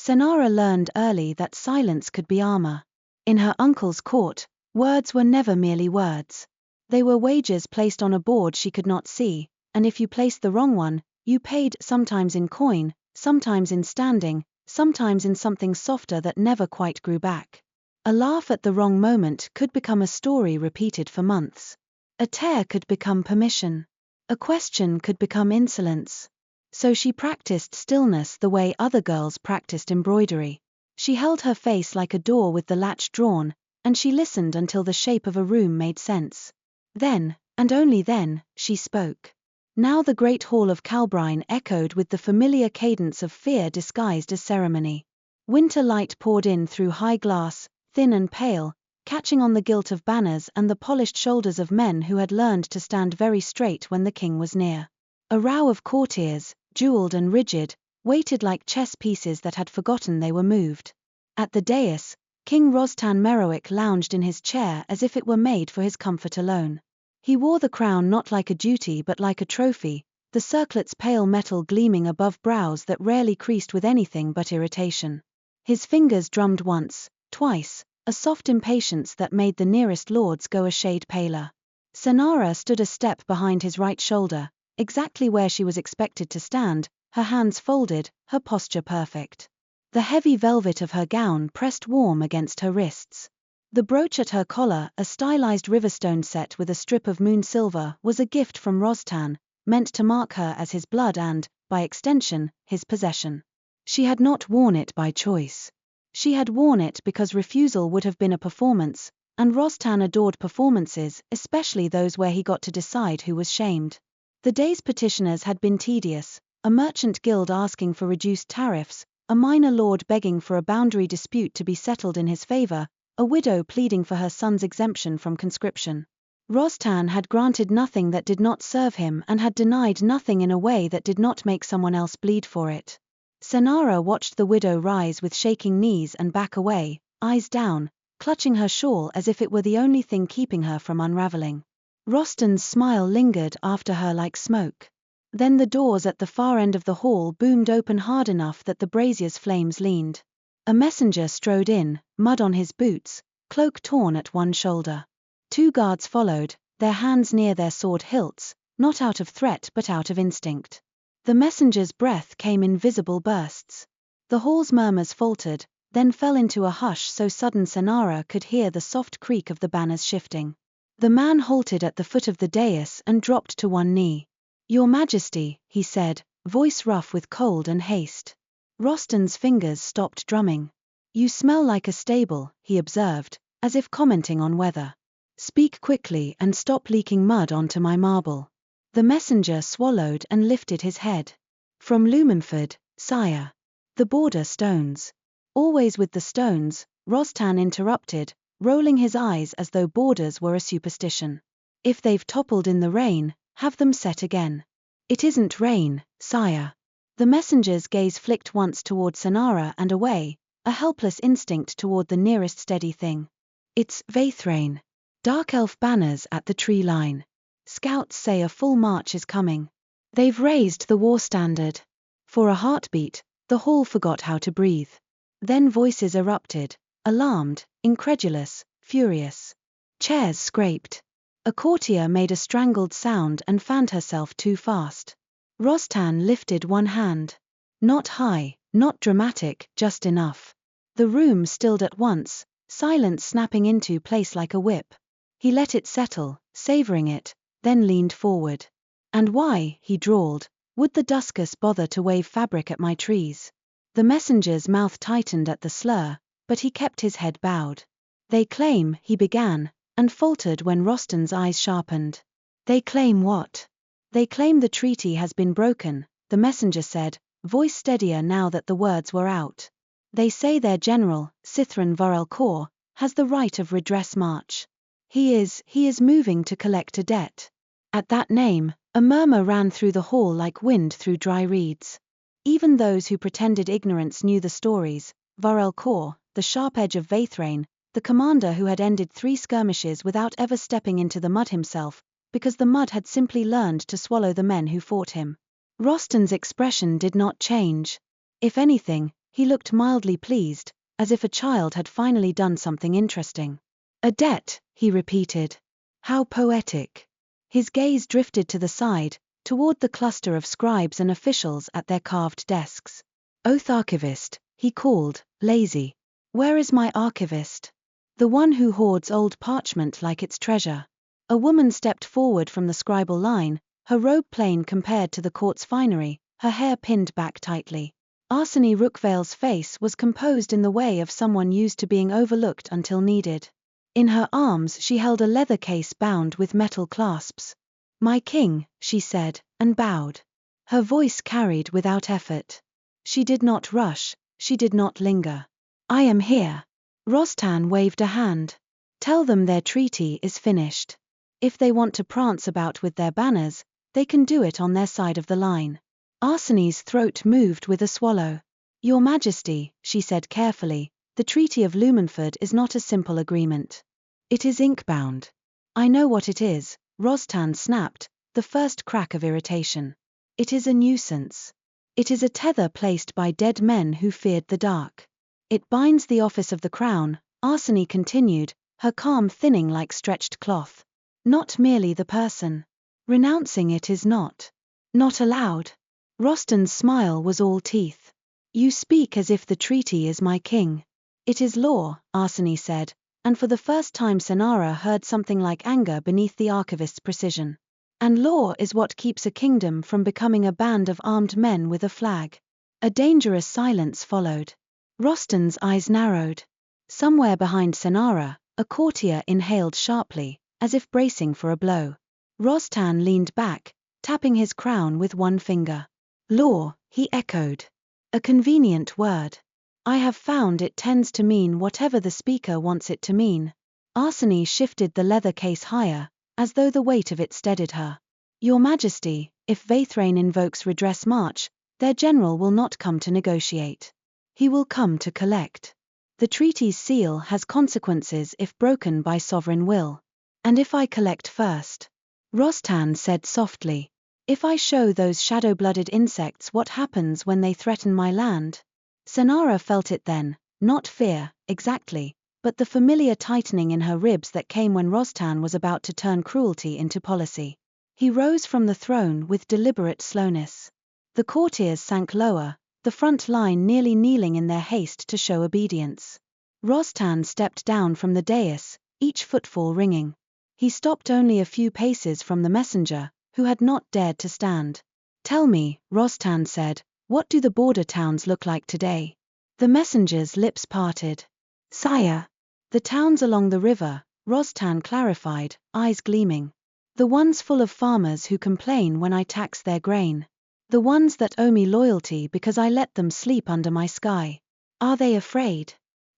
Cenara learned early that silence could be armor. In her uncle's court, words were never merely words. They were wages placed on a board she could not see, and if you placed the wrong one, you paid, sometimes in coin, sometimes in standing, sometimes in something softer that never quite grew back. A laugh at the wrong moment could become a story repeated for months. A tear could become permission. A question could become insolence. So she practiced stillness the way other girls practiced embroidery. She held her face like a door with the latch drawn, and she listened until the shape of a room made sense. Then, and only then, she spoke. Now the great hall of Calbrine echoed with the familiar cadence of fear disguised as ceremony. Winter light poured in through high glass, thin and pale, catching on the gilt of banners and the polished shoulders of men who had learned to stand very straight when the king was near. A row of courtiers, jeweled and rigid, waited like chess pieces that had forgotten they were moved. At the dais, King Sythren Merrowic lounged in his chair as if it were made for his comfort alone. He wore the crown not like a duty but like a trophy, the circlet's pale metal gleaming above brows that rarely creased with anything but irritation. His fingers drummed once, twice, a soft impatience that made the nearest lords go a shade paler. Cenara stood a step behind his right shoulder, exactly where she was expected to stand, her hands folded, her posture perfect. The heavy velvet of her gown pressed warm against her wrists. The brooch at her collar, a stylized riverstone set with a strip of moon silver, was a gift from Sythren, meant to mark her as his blood and, by extension, his possession. She had not worn it by choice. She had worn it because refusal would have been a performance, and Sythren adored performances, especially those where he got to decide who was shamed. The day's petitioners had been tedious, a merchant guild asking for reduced tariffs, a minor lord begging for a boundary dispute to be settled in his favor, a widow pleading for her son's exemption from conscription. Sythren had granted nothing that did not serve him and had denied nothing in a way that did not make someone else bleed for it. Cenara watched the widow rise with shaking knees and back away, eyes down, clutching her shawl as if it were the only thing keeping her from unraveling. Rostand's smile lingered after her like smoke. Then the doors at the far end of the hall boomed open hard enough that the brazier's flames leaned. A messenger strode in, mud on his boots, cloak torn at one shoulder. 2 guards followed, their hands near their sword hilts, not out of threat but out of instinct. The messenger's breath came in visible bursts. The hall's murmurs faltered, then fell into a hush so sudden Cenara could hear the soft creak of the banners shifting. The man halted at the foot of the dais and dropped to one knee. "Your Majesty," he said, voice rough with cold and haste. Rostand's fingers stopped drumming. "You smell like a stable," he observed, as if commenting on weather. "Speak quickly and stop leaking mud onto my marble." The messenger swallowed and lifted his head. "From Lumenford, sire." "The border stones." "Always with the stones," Sythren interrupted, rolling his eyes as though borders were a superstition. "If they've toppled in the rain, have them set again." "It isn't rain, sire." The messenger's gaze flicked once toward Cenara and away, a helpless instinct toward the nearest steady thing. "It's Veythraen. Dark elf banners at the tree line. Scouts say a full march is coming. They've raised the war standard." For a heartbeat, the hall forgot how to breathe. Then voices erupted, alarmed, incredulous, furious. Chairs scraped. A courtier made a strangled sound and fanned herself too fast. Sythren lifted one hand. Not high, not dramatic, just enough. The room stilled at once, silence snapping into place like a whip. He let it settle, savoring it, then leaned forward. "And why," he drawled, "would the Duskus bother to wave fabric at my trees?" The messenger's mouth tightened at the slur, but he kept his head bowed. "They claim," he began, and faltered when Rostand's eyes sharpened. "They claim what?" "They claim the treaty has been broken," the messenger said, voice steadier now that the words were out. "They say their general, Sythren Vael-Korr, has the right of redress march. He is moving to collect a debt." At that name, a murmur ran through the hall like wind through dry reeds. Even those who pretended ignorance knew the stories. Vael-Korr, the sharp edge of Veythraen, the commander who had ended 3 skirmishes without ever stepping into the mud himself, because the mud had simply learned to swallow the men who fought him. Rostand's expression did not change. If anything, He looked mildly pleased, as if a child had finally done something interesting. A debt, he repeated. How poetic. His gaze drifted to the side, toward the cluster of scribes and officials at their carved desks. Oath archivist, he called, lazy. Where is my archivist? The one who hoards old parchment like its treasure. A woman stepped forward from the scribal line, her robe plain compared to the court's finery, her hair pinned back tightly. Arsene Rookvale's face was composed in the way of someone used to being overlooked until needed. In her arms she held a leather case bound with metal clasps. My king, she said, and bowed. Her voice carried without effort. She did not rush, she did not linger. I am here. Rostan waved a hand. Tell them their treaty is finished. If they want to prance about with their banners, they can do it on their side of the line. Arsene's throat moved with a swallow. Your Majesty, she said carefully, the Treaty of Lumenford is not a simple agreement. It is ink-bound. I know what it is, Rostan snapped, the first crack of irritation. It is a nuisance. It is a tether placed by dead men who feared the dark. It binds the office of the crown, Arsene continued, her calm thinning like stretched cloth. Not merely the person. Renouncing it is not allowed. Rostan's smile was all teeth. You speak as if the treaty is my king. It is law, Arsene said, and for the first time Cenara heard something like anger beneath the archivist's precision. And law is what keeps a kingdom from becoming a band of armed men with a flag. A dangerous silence followed. Rostan's eyes narrowed. Somewhere behind Cenara, a courtier inhaled sharply, as if bracing for a blow. Rostan leaned back, tapping his crown with one finger. Law, he echoed. A convenient word. I have found it tends to mean whatever the speaker wants it to mean. Arsene shifted the leather case higher, as though the weight of it steadied her. Your Majesty, if Veythraen invokes redress march, their general will not come to negotiate. He will come to collect. The treaty's seal has consequences if broken by sovereign will. And if I collect first? Rostan said softly. If I show those shadow-blooded insects what happens when they threaten my land? Cenara felt it then, not fear, exactly, but the familiar tightening in her ribs that came when Rostan was about to turn cruelty into policy. He rose from the throne with deliberate slowness. The courtiers sank lower, the front line nearly kneeling in their haste to show obedience. Rostan stepped down from the dais, each footfall ringing. He stopped only a few paces from the messenger, who had not dared to stand. Tell me, Rostan said, what do the border towns look like today? The messenger's lips parted. Sire. The towns along the river, Rostan clarified, eyes gleaming. The ones full of farmers who complain when I tax their grain. The ones that owe me loyalty because I let them sleep under my sky. Are they afraid?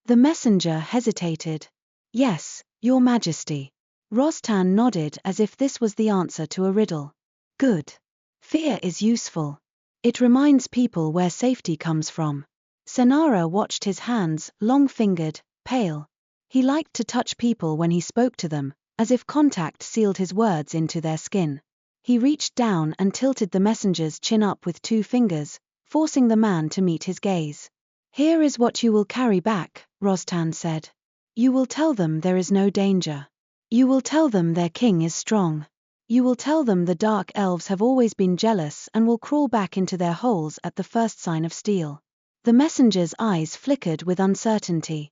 The messenger hesitated. Yes, Your Majesty. Rostan nodded as if this was the answer to a riddle. Good. Fear is useful. It reminds people where safety comes from. Cenara watched his hands, long-fingered, pale. He liked to touch people when he spoke to them, as if contact sealed his words into their skin. He reached down and tilted the messenger's chin up with 2 fingers, forcing the man to meet his gaze. Here is what you will carry back, Rostan said. You will tell them there is no danger. You will tell them their king is strong. You will tell them the dark elves have always been jealous and will crawl back into their holes at the first sign of steel. The messenger's eyes flickered with uncertainty.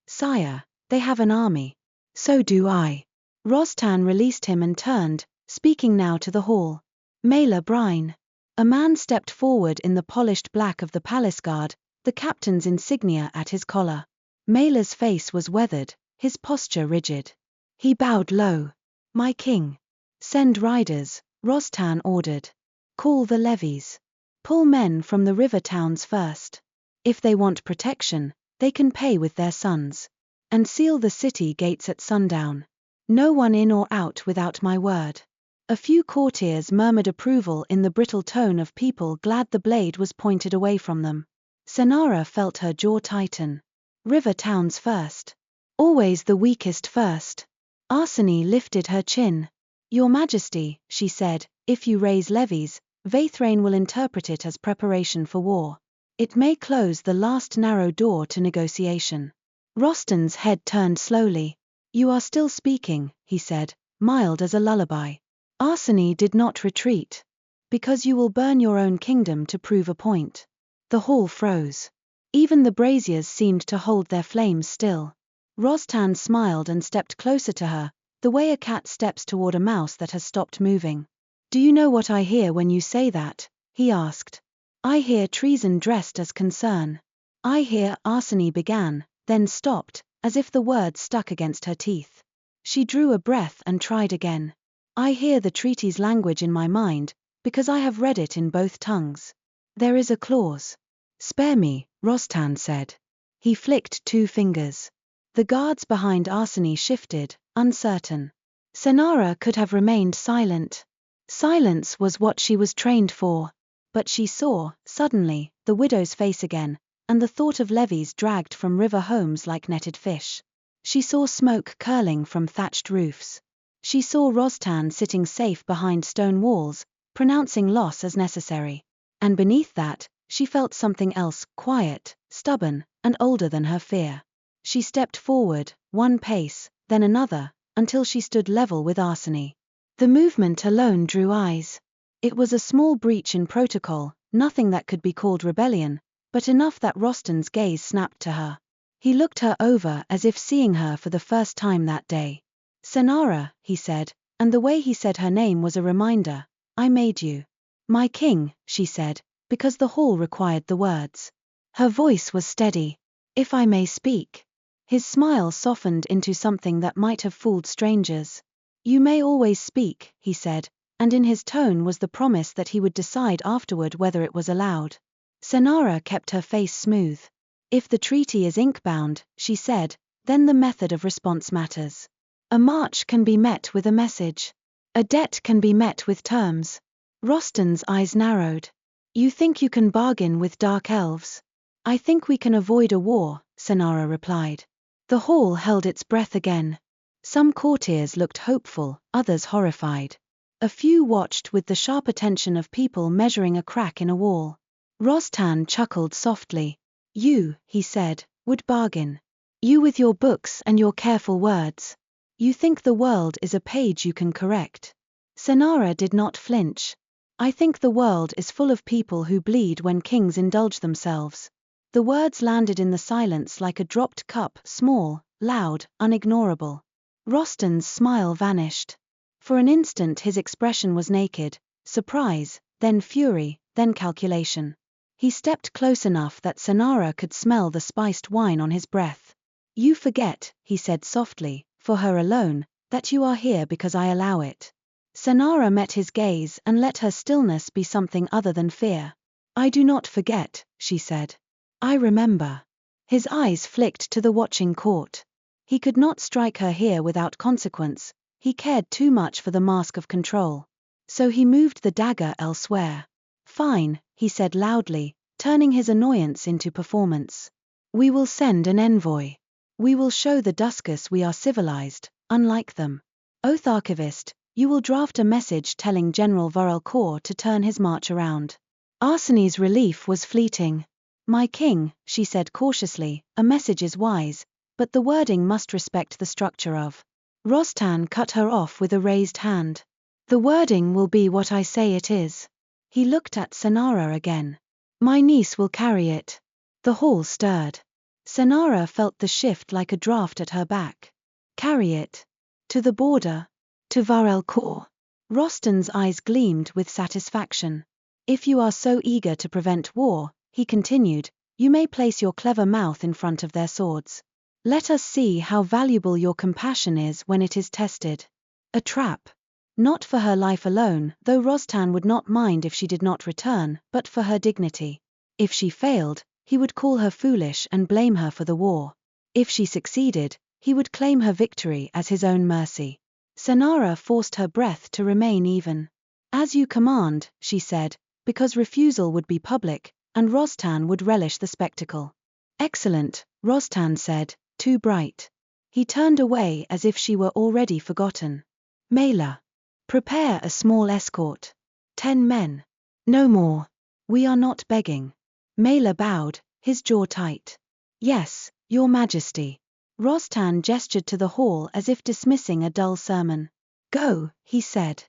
Sire, they have an army. So do I. Rostan released him and turned, speaking now to the hall. Mailer Brine. A man stepped forward in the polished black of the palace guard, the captain's insignia at his collar. Mailer's face was weathered, his posture rigid. He bowed low. My king. Send riders, Rostan ordered. Call the levies. Pull men from the river towns first. If they want protection, they can pay with their sons. And seal the city gates at sundown. No one in or out without my word. A few courtiers murmured approval in the brittle tone of people glad the blade was pointed away from them. Cenara felt her jaw tighten. River towns first. Always the weakest first. Arsene lifted her chin. Your Majesty, she said, if you raise levies, Veythraen will interpret it as preparation for war. It may close the last narrow door to negotiation. Rostan's head turned slowly. You are still speaking, he said, mild as a lullaby. Arsene did not retreat. Because you will burn your own kingdom to prove a point. The hall froze. Even the braziers seemed to hold their flames still. Rostan smiled and stepped closer to her, the way a cat steps toward a mouse that has stopped moving. Do you know what I hear when you say that? He asked. I hear treason dressed as concern. I hear, Arsene began, then stopped, as if the words stuck against her teeth. She drew a breath and tried again. I hear the treaty's language in my mind, because I have read it in both tongues. There is a clause. Spare me, Rostan said. He flicked 2 fingers. The guards behind Arsene shifted, uncertain. Cenara could have remained silent. Silence was what she was trained for. But she saw, suddenly, the widow's face again, and the thought of levies dragged from river homes like netted fish. She saw smoke curling from thatched roofs. She saw Rostan sitting safe behind stone walls, pronouncing loss as necessary. And beneath that, she felt something else, quiet, stubborn, and older than her fear. She stepped forward, 1 pace, then another, until she stood level with Arsene. The movement alone drew eyes. It was a small breach in protocol, nothing that could be called rebellion, but enough that Rostan's gaze snapped to her. He looked her over as if seeing her for the first time that day. Cenara, he said, and the way he said her name was a reminder. I made you. My king, she said, because the hall required the words. Her voice was steady. If I may speak. His smile softened into something that might have fooled strangers. You may always speak, he said, and in his tone was the promise that he would decide afterward whether it was allowed. Cenara kept her face smooth. If the treaty is ink-bound, she said, then the method of response matters. A march can be met with a message. A debt can be met with terms. Rostan's eyes narrowed. You think you can bargain with dark elves? I think we can avoid a war, Cenara replied. The hall held its breath again. Some courtiers looked hopeful, others horrified. A few watched with the sharp attention of people measuring a crack in a wall. Rostan chuckled softly. You, he said, would bargain. You with your books and your careful words. You think the world is a page you can correct. Cenara did not flinch. I think the world is full of people who bleed when kings indulge themselves. The words landed in the silence like a dropped cup, small, loud, unignorable. Rostan's smile vanished. For an instant his expression was naked, surprise, then fury, then calculation. He stepped close enough that Cenara could smell the spiced wine on his breath. You forget, he said softly, for her alone, that you are here because I allow it. Cenara met his gaze and let her stillness be something other than fear. I do not forget, she said. I remember. His eyes flicked to the watching court. He could not strike her here without consequence. He cared too much for the mask of control. So he moved the dagger elsewhere. Fine, he said loudly, turning his annoyance into performance. We will send an envoy. We will show the Duskus we are civilized, unlike them. Oath Archivist, you will draft a message telling General Vael-Korr to turn his march around. Arsene's relief was fleeting. My king, she said cautiously, a message is wise, but the wording must respect the structure of. Rostan cut her off with a raised hand. The wording will be what I say it is. He looked at Cenara again. My niece will carry it. The hall stirred. Cenara felt the shift like a draft at her back. Carry it. To the border. To Vael-Korr. Rostan's eyes gleamed with satisfaction. If you are so eager to prevent war, he continued, you may place your clever mouth in front of their swords. Let us see how valuable your compassion is when it is tested. A trap. Not for her life alone, though Rostan would not mind if she did not return, but for her dignity. If she failed, he would call her foolish and blame her for the war. If she succeeded, he would claim her victory as his own mercy. Cenara forced her breath to remain even. As you command, she said, because refusal would be public, and Rostan would relish the spectacle. Excellent, Rostan said, too bright. He turned away as if she were already forgotten. Mela. Prepare a small escort. 10 men. No more. We are not begging. Maelor bowed, his jaw tight. Yes, Your Majesty. Rostan gestured to the hall as if dismissing a dull sermon. Go, he said.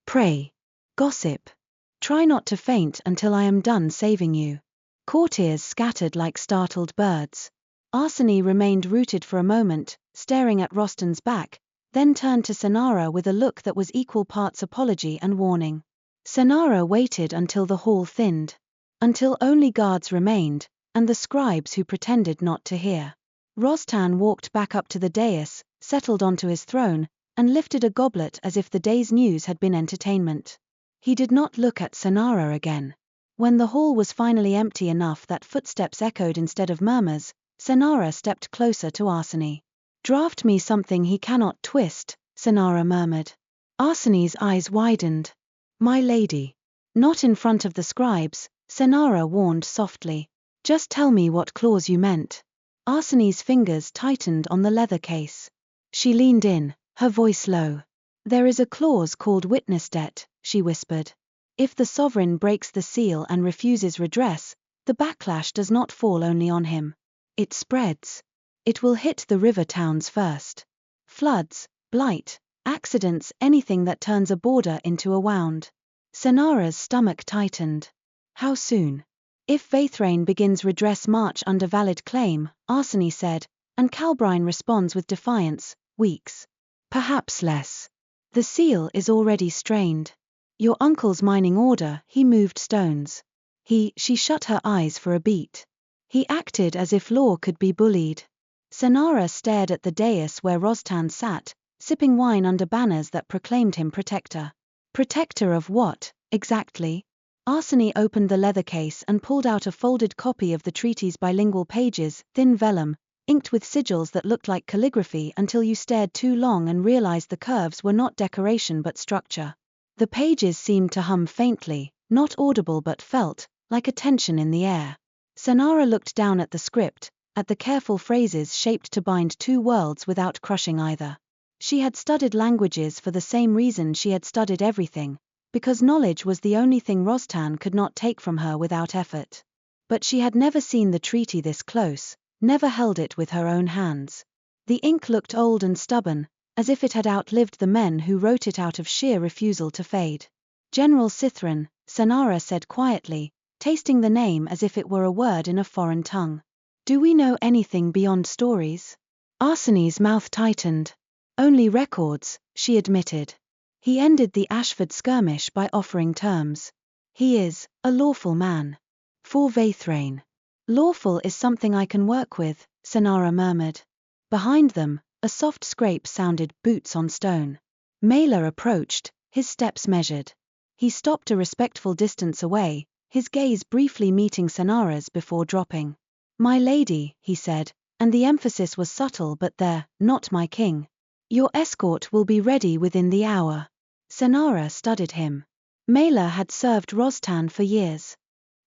Pray. Gossip. Try not to faint until I am done saving you. Courtiers scattered like startled birds. Arsene remained rooted for a moment, staring at Rostan's back, then turned to Cenara with a look that was equal parts apology and warning. Cenara waited until the hall thinned. Until only guards remained, and the scribes who pretended not to hear. Rostan walked back up to the dais, settled onto his throne, and lifted a goblet as if the day's news had been entertainment. He did not look at Cenara again. When the hall was finally empty enough that footsteps echoed instead of murmurs, Cenara stepped closer to Arsene. Draft me something he cannot twist, Cenara murmured. Arsene's eyes widened. My lady. Not in front of the scribes, Cenara warned softly. Just tell me what clause you meant. Arsene's fingers tightened on the leather case. She leaned in, her voice low. There is a clause called witness debt, she whispered. If the sovereign breaks the seal and refuses redress, the backlash does not fall only on him. It spreads. It will hit the river towns first. Floods, blight, accidents, anything that turns a border into a wound. Cenara's stomach tightened. How soon? If Veythraen begins redress march under valid claim, Arsene said, and Calbrine responds with defiance, weeks. Perhaps less. The seal is already strained. Your uncle's mining order, he moved stones. She shut her eyes for a beat. He acted as if law could be bullied. Cenara stared at the dais where Rostan sat, sipping wine under banners that proclaimed him protector. Protector of what, exactly? Arsene opened the leather case and pulled out a folded copy of the treaty's bilingual pages, thin vellum, inked with sigils that looked like calligraphy until you stared too long and realized the curves were not decoration but structure. The pages seemed to hum faintly, not audible but felt, like a tension in the air. Cenara looked down at the script, at the careful phrases shaped to bind two worlds without crushing either. She had studied languages for the same reason she had studied everything, because knowledge was the only thing Rostan could not take from her without effort. But she had never seen the treaty this close, never held it with her own hands. The ink looked old and stubborn, as if it had outlived the men who wrote it out of sheer refusal to fade. General Sythren, Cenara said quietly, tasting the name as if it were a word in a foreign tongue. Do we know anything beyond stories? Arsene's mouth tightened. Only records, she admitted. He ended the Ashford skirmish by offering terms. He is a lawful man. For Veythraen. Lawful is something I can work with, Cenara murmured. Behind them, a soft scrape sounded, boots on stone. Maelor approached, his steps measured. He stopped a respectful distance away, his gaze briefly meeting Cenara's before dropping. My lady, he said, and the emphasis was subtle but there, not my king. Your escort will be ready within the hour. Cenara studied him. Maelor had served Rostan for years.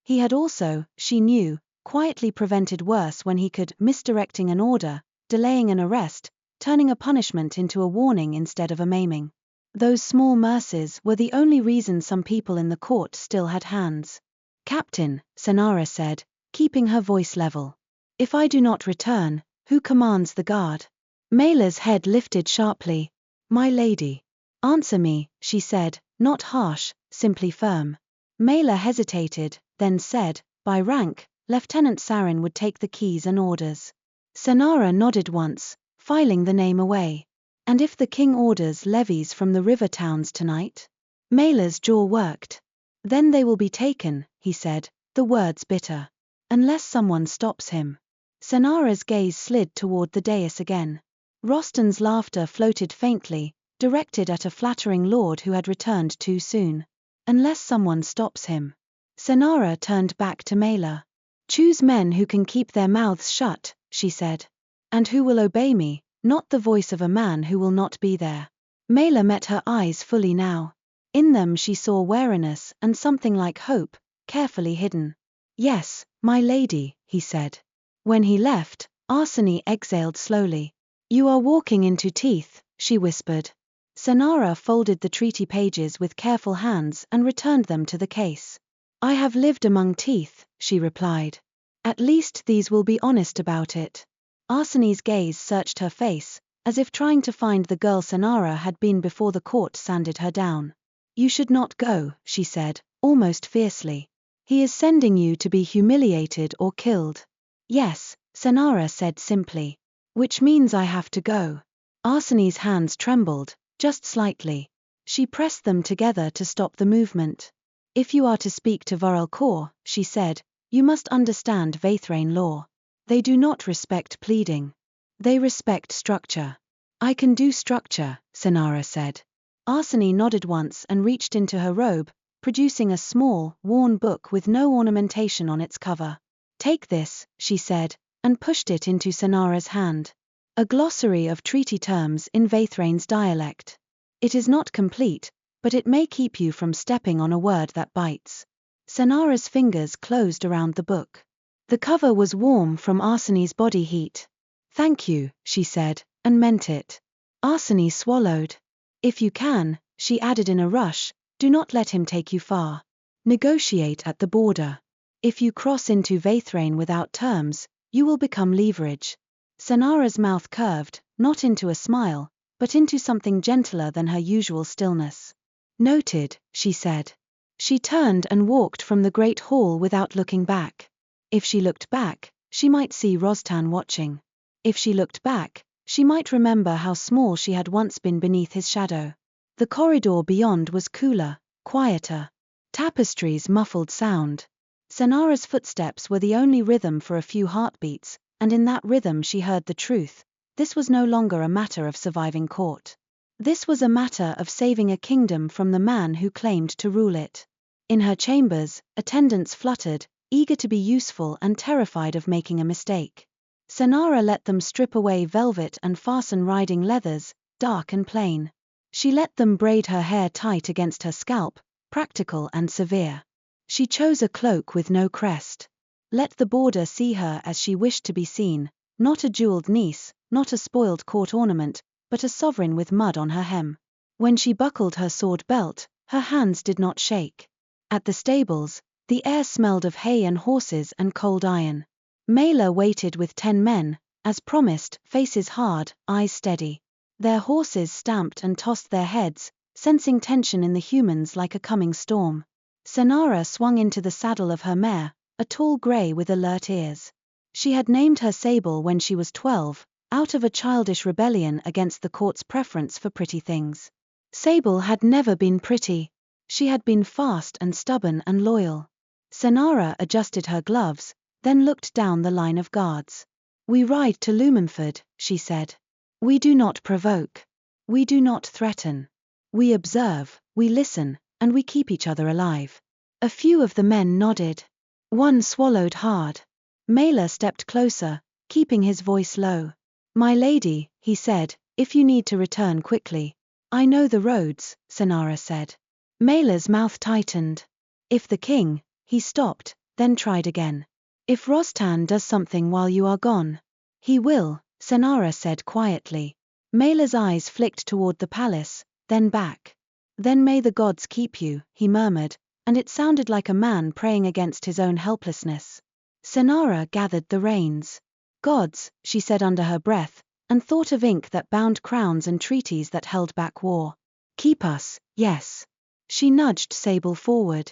He had also, she knew, quietly prevented worse when he could, misdirecting an order, delaying an arrest, turning a punishment into a warning instead of a maiming. Those small mercies were the only reason some people in the court still had hands. Captain, Cenara said, keeping her voice level. If I do not return, who commands the guard? Maelor's head lifted sharply. My lady. Answer me, she said, not harsh, simply firm. Maelor hesitated, then said, by rank, Lieutenant Sarin would take the keys and orders. Cenara nodded once, filing the name away. And if the king orders levies from the river towns tonight? Maelor's jaw worked. Then they will be taken, he said, the words bitter. Unless someone stops him. Cenara's gaze slid toward the dais again. Rostan's laughter floated faintly, directed at a flattering lord who had returned too soon. Unless someone stops him. Cenara turned back to Maelor. Choose men who can keep their mouths shut, she said. And who will obey me, not the voice of a man who will not be there. Maelor met her eyes fully now. In them she saw wariness and something like hope, carefully hidden. Yes, my lady, he said. When he left, Arsene exhaled slowly. You are walking into teeth, she whispered. Cenara folded the treaty pages with careful hands and returned them to the case. I have lived among teeth, she replied. At least these will be honest about it. Arsene's gaze searched her face, as if trying to find the girl Cenara had been before the court sanded her down. You should not go, she said, almost fiercely. He is sending you to be humiliated or killed. Yes, Cenara said simply. Which means I have to go. Arsene's hands trembled, just slightly. She pressed them together to stop the movement. If you are to speak to Vael-Korr, she said, you must understand Veythraen law. They do not respect pleading. They respect structure. I can do structure, Cenara said. Arsene nodded once and reached into her robe, producing a small, worn book with no ornamentation on its cover. Take this, she said, and pushed it into Cenara's hand. A glossary of treaty terms in Veythraen's dialect. It is not complete, but it may keep you from stepping on a word that bites. Cenara's fingers closed around the book. The cover was warm from Arsene's body heat. Thank you, she said, and meant it. Arsene swallowed. If you can, she added in a rush, do not let him take you far. Negotiate at the border. If you cross into Veythraen without terms, you will become leverage. Cenara's mouth curved, not into a smile, but into something gentler than her usual stillness. Noted, she said. She turned and walked from the great hall without looking back. If she looked back, she might see Rostan watching. If she looked back, she might remember how small she had once been beneath his shadow. The corridor beyond was cooler, quieter. Tapestries muffled sound. Cenara's footsteps were the only rhythm for a few heartbeats, and in that rhythm she heard the truth. This was no longer a matter of surviving court. This was a matter of saving a kingdom from the man who claimed to rule it. In her chambers, attendants fluttered, eager to be useful and terrified of making a mistake. Cenara let them strip away velvet and fasten riding leathers, dark and plain. She let them braid her hair tight against her scalp, practical and severe. She chose a cloak with no crest. Let the border see her as she wished to be seen, not a jeweled niece, not a spoiled court ornament, but a sovereign with mud on her hem. When she buckled her sword belt, her hands did not shake. At the stables, the air smelled of hay and horses and cold iron. Mela waited with 10 men, as promised, faces hard, eyes steady. Their horses stamped and tossed their heads, sensing tension in the humans like a coming storm. Cenara swung into the saddle of her mare, a tall grey with alert ears. She had named her Sable when she was 12, out of a childish rebellion against the court's preference for pretty things. Sable had never been pretty. She had been fast and stubborn and loyal. Cenara adjusted her gloves, then looked down the line of guards. We ride to Lumenford, she said. We do not provoke. We do not threaten. We observe, we listen, and we keep each other alive. A few of the men nodded. One swallowed hard. Mela stepped closer, keeping his voice low. My lady, he said, if you need to return quickly. I know the roads, Cenara said. Mela's mouth tightened. If the king, he stopped, then tried again. If Rostan does something while you are gone. He will, Cenara said quietly. Mela's eyes flicked toward the palace, then back. Then may the gods keep you, he murmured, and it sounded like a man praying against his own helplessness. Cenara gathered the reins. Gods, she said under her breath, and thought of ink that bound crowns and treaties that held back war. Keep us, yes. She nudged Sable forward.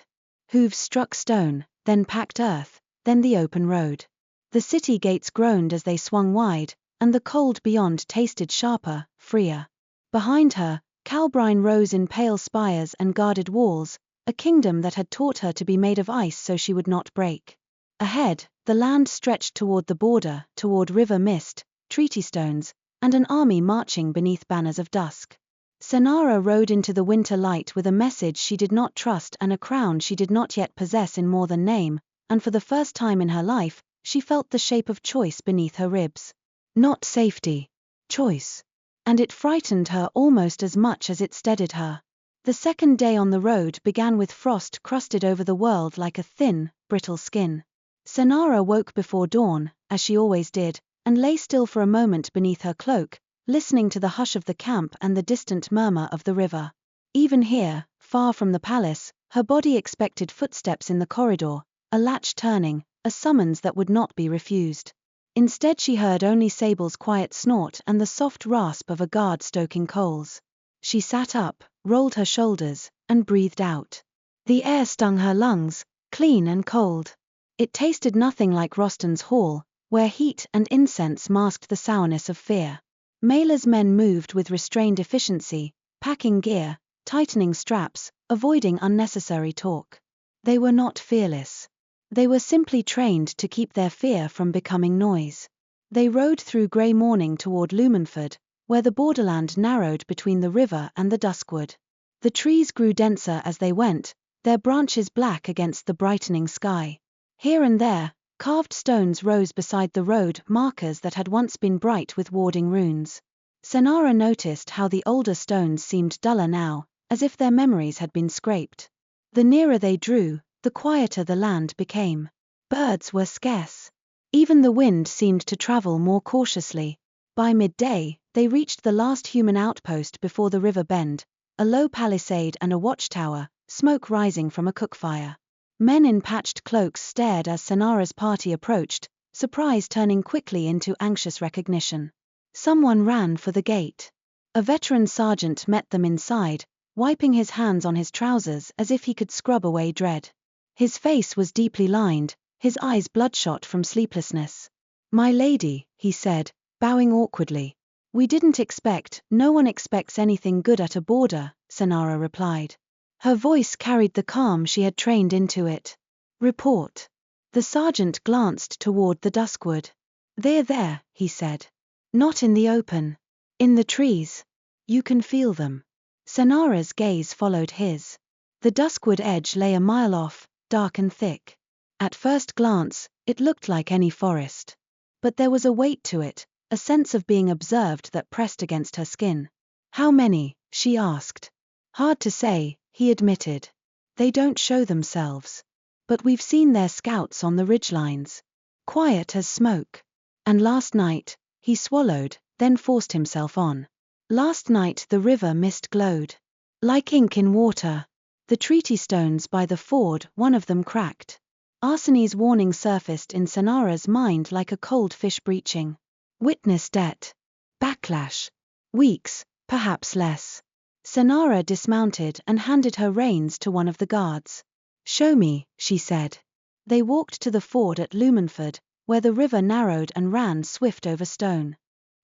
Hooves struck stone, then packed earth, then the open road. The city gates groaned as they swung wide, and the cold beyond tasted sharper, freer. Behind her, Calbrine rose in pale spires and guarded walls, a kingdom that had taught her to be made of ice so she would not break. Ahead, the land stretched toward the border, toward river mist, treaty stones, and an army marching beneath banners of dusk. Cenara rode into the winter light with a message she did not trust and a crown she did not yet possess in more than name, and for the first time in her life, she felt the shape of choice beneath her ribs. Not safety. Choice. And it frightened her almost as much as it steadied her. The second day on the road began with frost crusted over the world like a thin, brittle skin. Cenara woke before dawn, as she always did, and lay still for a moment beneath her cloak, listening to the hush of the camp and the distant murmur of the river. Even here, far from the palace, her body expected footsteps in the corridor, a latch turning, a summons that would not be refused. Instead she heard only Sable's quiet snort and the soft rasp of a guard stoking coals. She sat up, rolled her shoulders, and breathed out. The air stung her lungs, clean and cold. It tasted nothing like Rostan's hall, where heat and incense masked the sourness of fear. Maela's men moved with restrained efficiency, packing gear, tightening straps, avoiding unnecessary talk. They were not fearless. They were simply trained to keep their fear from becoming noise. They rode through grey morning toward Lumenford, where the borderland narrowed between the river and the duskwood. The trees grew denser as they went, their branches black against the brightening sky. Here and there, carved stones rose beside the road, markers that had once been bright with warding runes. Cenara noticed how the older stones seemed duller now, as if their memories had been scraped. The nearer they drew, the quieter the land became. Birds were scarce. Even the wind seemed to travel more cautiously. By midday, they reached the last human outpost before the river bend, a low palisade and a watchtower, smoke rising from a cookfire. Men in patched cloaks stared as Cenara's party approached, surprise turning quickly into anxious recognition. Someone ran for the gate. A veteran sergeant met them inside, wiping his hands on his trousers as if he could scrub away dread. His face was deeply lined, his eyes bloodshot from sleeplessness. "My lady," he said, bowing awkwardly. "We didn't expect, no one expects anything good at a border," Cenara replied. Her voice carried the calm she had trained into it. "Report." The sergeant glanced toward the duskwood. "They're there," he said. "Not in the open. In the trees. You can feel them." Cenara's gaze followed his. The duskwood edge lay a mile off, dark and thick. At first glance, it looked like any forest. But there was a weight to it, a sense of being observed that pressed against her skin. "How many?" she asked. "Hard to say," he admitted. "They don't show themselves. But we've seen their scouts on the ridgelines. Quiet as smoke. And last night," he swallowed, then forced himself on. "Last night the river mist glowed. Like ink in water. The treaty stones by the ford, one of them cracked." Arseni's warning surfaced in Cenara's mind like a cold fish breaching. Witness debt. Backlash. Weeks, perhaps less. Cenara dismounted and handed her reins to one of the guards. "Show me," she said. They walked to the ford at Lumenford, where the river narrowed and ran swift over stone.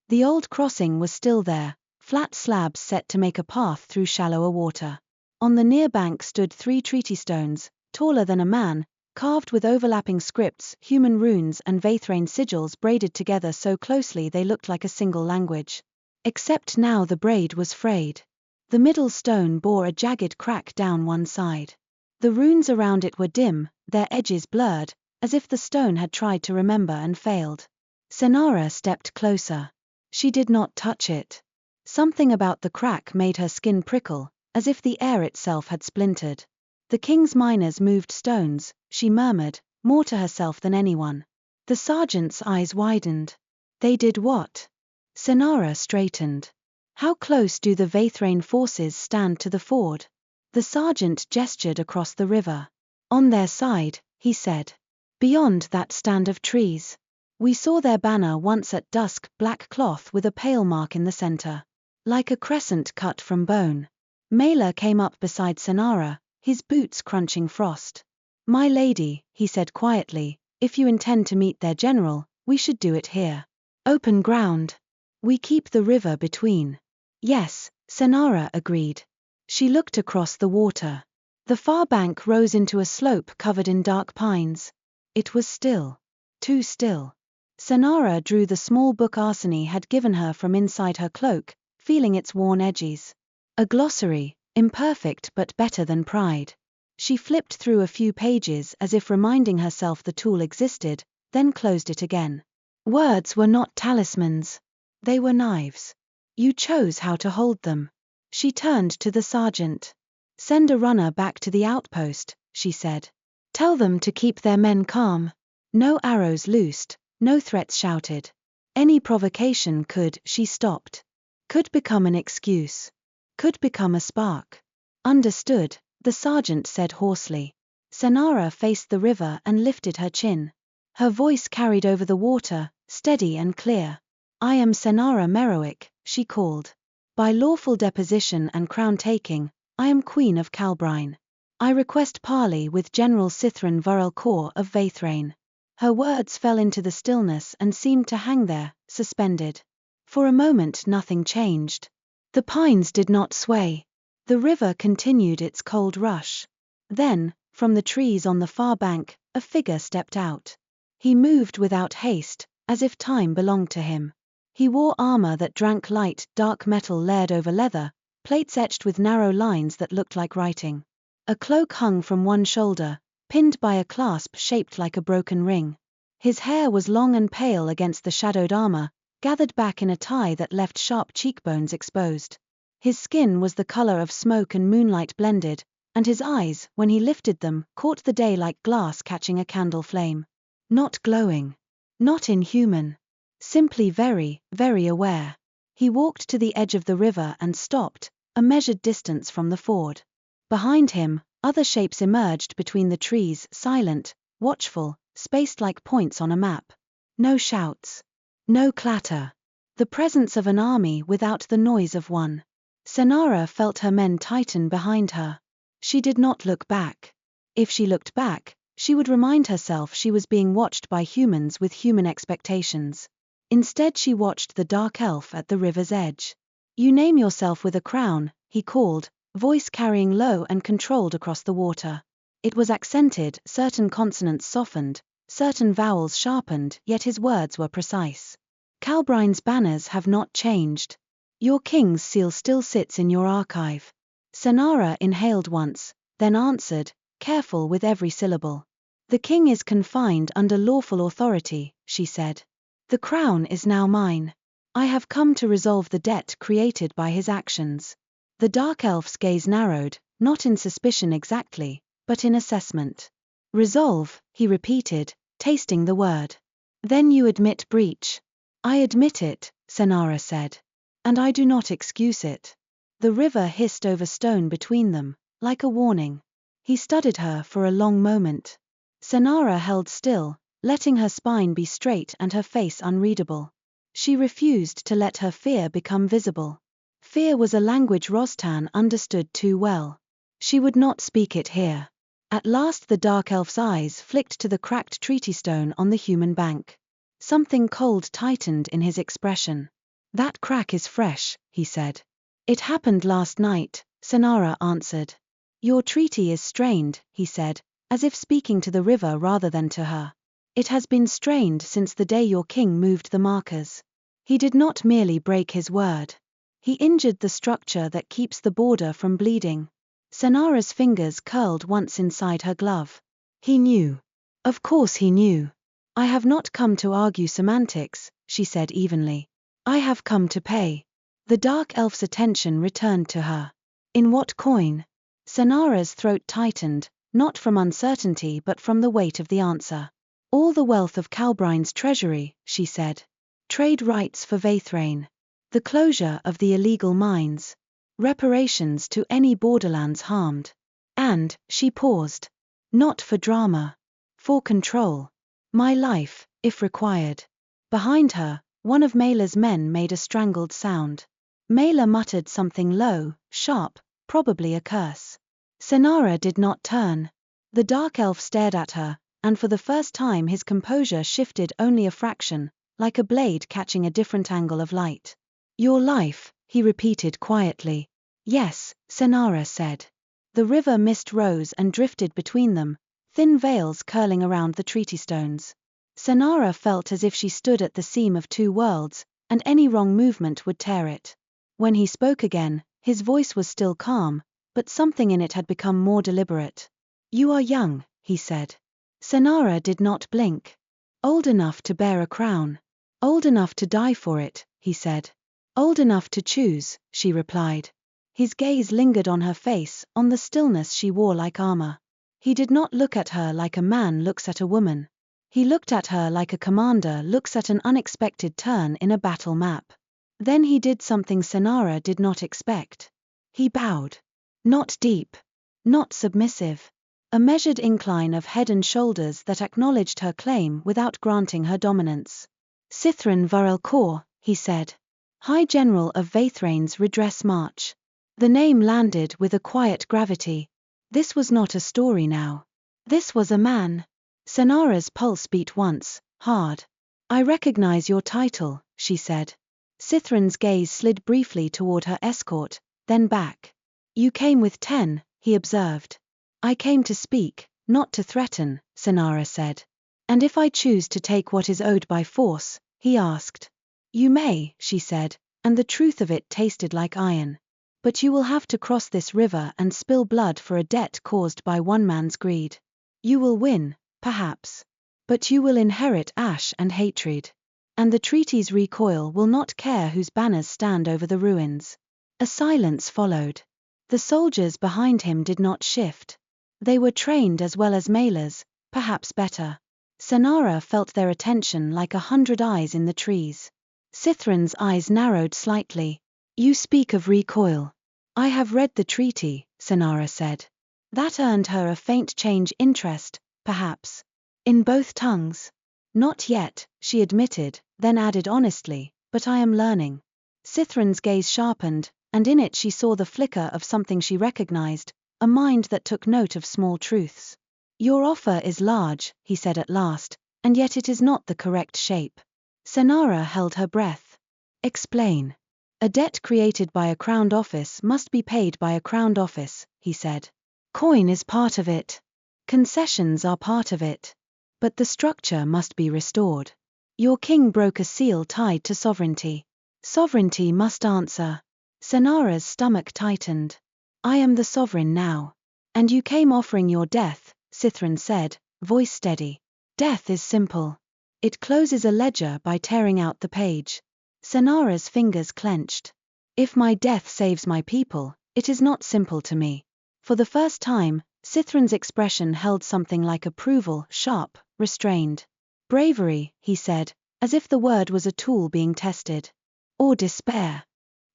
The old crossing was still there, flat slabs set to make a path through shallower water. On the near bank stood 3 treaty stones, taller than a man, carved with overlapping scripts, human runes and Veythraen sigils braided together so closely they looked like a single language. Except now the braid was frayed. The middle stone bore a jagged crack down one side. The runes around it were dim, their edges blurred, as if the stone had tried to remember and failed. Cenara stepped closer. She did not touch it. Something about the crack made her skin prickle, as if the air itself had splintered. "The king's miners moved stones," she murmured, more to herself than anyone. The sergeant's eyes widened. "They did what?" Cenara straightened. "How close do the Veythraen forces stand to the ford?" The sergeant gestured across the river. "On their side," he said. "Beyond that stand of trees. We saw their banner once at dusk, black cloth with a pale mark in the center. Like a crescent cut from bone." Maela came up beside Cenara, his boots crunching frost. "My lady," he said quietly, "if you intend to meet their general, we should do it here. Open ground. We keep the river between." "Yes," Cenara agreed. She looked across the water. The far bank rose into a slope covered in dark pines. It was still. Too still. Cenara drew the small book Arseni had given her from inside her cloak, feeling its worn edges. A glossary, imperfect but better than pride. She flipped through a few pages as if reminding herself the tool existed, then closed it again. Words were not talismans. They were knives. You chose how to hold them. She turned to the sergeant. "Send a runner back to the outpost," she said. "Tell them to keep their men calm. No arrows loosed, no threats shouted. Any provocation could," she stopped. "Could become an excuse. Could become a spark." "Understood," the sergeant said hoarsely. Cenara faced the river and lifted her chin. Her voice carried over the water, steady and clear. "I am Cenara Merrowic," she called. "By lawful deposition and crown-taking, I am Queen of Calbrine. I request parley with General Sythren Vael-Korr of Veythraen." Her words fell into the stillness and seemed to hang there, suspended. For a moment nothing changed. The pines did not sway. The river continued its cold rush. Then, from the trees on the far bank, a figure stepped out. He moved without haste, as if time belonged to him. He wore armor that drank light, dark metal layered over leather, plates etched with narrow lines that looked like writing. A cloak hung from one shoulder, pinned by a clasp shaped like a broken ring. His hair was long and pale against the shadowed armor, gathered back in a tie that left sharp cheekbones exposed. His skin was the color of smoke and moonlight blended, and his eyes, when he lifted them, caught the day like glass catching a candle flame. Not glowing. Not inhuman. Simply very, very aware. He walked to the edge of the river and stopped, a measured distance from the ford. Behind him, other shapes emerged between the trees, silent, watchful, spaced like points on a map. No shouts. No clatter. The presence of an army without the noise of one. Cenara felt her men tighten behind her. She did not look back. If she looked back, she would remind herself she was being watched by humans with human expectations. Instead she watched the dark elf at the river's edge. "You name yourself with a crown," he called, voice carrying low and controlled across the water. It was accented, certain consonants softened, certain vowels sharpened, yet his words were precise. "Calbrine's banners have not changed. Your king's seal still sits in your archive." Cenara inhaled once, then answered, careful with every syllable. "The king is confined under lawful authority," she said. "The crown is now mine. I have come to resolve the debt created by his actions." The dark elf's gaze narrowed, not in suspicion exactly, but in assessment. "Resolve," he repeated, tasting the word. "Then you admit breach." "I admit it," Cenara said. "And I do not excuse it." The river hissed over stone between them, like a warning. He studied her for a long moment. Cenara held still, letting her spine be straight and her face unreadable. She refused to let her fear become visible. Fear was a language Rostan understood too well. She would not speak it here. At last the dark elf's eyes flicked to the cracked treaty stone on the human bank. Something cold tightened in his expression. "That crack is fresh," he said. "It happened last night," Cenara answered. "Your treaty is strained," he said, as if speaking to the river rather than to her. "It has been strained since the day your king moved the markers." He did not merely break his word. He injured the structure that keeps the border from bleeding. Cenara's fingers curled once inside her glove. He knew. Of course he knew. "I have not come to argue semantics," she said evenly. "I have come to pay." The dark elf's attention returned to her. "In what coin?" Cenara's throat tightened, not from uncertainty but from the weight of the answer. "All the wealth of Calbrine's treasury," she said. "Trade rights for Veythraen. The closure of the illegal mines. Reparations to any borderlands harmed. And," she paused. "Not for drama. For control. My life, if required." Behind her, one of Mela's men made a strangled sound. Mela muttered something low, sharp, probably a curse. Cenara did not turn. The dark elf stared at her, and for the first time his composure shifted only a fraction, like a blade catching a different angle of light. "Your life," he repeated quietly. "Yes," Cenara said. The river mist rose and drifted between them, thin veils curling around the treaty stones. Cenara felt as if she stood at the seam of two worlds, and any wrong movement would tear it. When he spoke again, his voice was still calm, but something in it had become more deliberate. "You are young," he said. Cenara did not blink. "Old enough to bear a crown. Old enough to die for it," he said. "Old enough to choose," she replied. His gaze lingered on her face, on the stillness she wore like armor. He did not look at her like a man looks at a woman. He looked at her like a commander looks at an unexpected turn in a battle map. Then he did something Cenara did not expect. He bowed. Not deep. Not submissive. a measured incline of head and shoulders that acknowledged her claim without granting her dominance. Sythren Vael-Korr, he said. High General of Veythraen's redress march. The name landed with a quiet gravity. This was not a story now. This was a man. Cenara's pulse beat once, hard. I recognize your title, she said. Sythren's gaze slid briefly toward her escort, then back. You came with 10, he observed. I came to speak, not to threaten, Cenara said. And if I choose to take what is owed by force, he asked. You may, she said, and the truth of it tasted like iron. But you will have to cross this river and spill blood for a debt caused by one man's greed. You will win, perhaps. But you will inherit ash and hatred. And the treaty's recoil will not care whose banners stand over the ruins. A silence followed. The soldiers behind him did not shift. They were trained as well as mailers, perhaps better. Cenara felt their attention like 100 eyes in the trees. Sythren's eyes narrowed slightly. You speak of recoil. I have read the treaty, Cenara said. That earned her a faint change interest, perhaps. In both tongues. Not yet, she admitted, then added honestly, but I am learning. Sythren's gaze sharpened, and in it she saw the flicker of something she recognized, a mind that took note of small truths. Your offer is large, he said at last, and yet it is not the correct shape. Cenara held her breath. Explain. A debt created by a crowned office must be paid by a crowned office, he said. Coin is part of it. Concessions are part of it. But the structure must be restored. Your king broke a seal tied to sovereignty. Sovereignty must answer. Cenara's stomach tightened. I am the sovereign now. And you came offering your death, Sythren said, voice steady. Death is simple. It closes a ledger by tearing out the page. Cenara's fingers clenched. If my death saves my people, it is not simple to me. For the first time, Sythren's expression held something like approval, sharp, restrained. Bravery, he said, as if the word was a tool being tested. Or despair.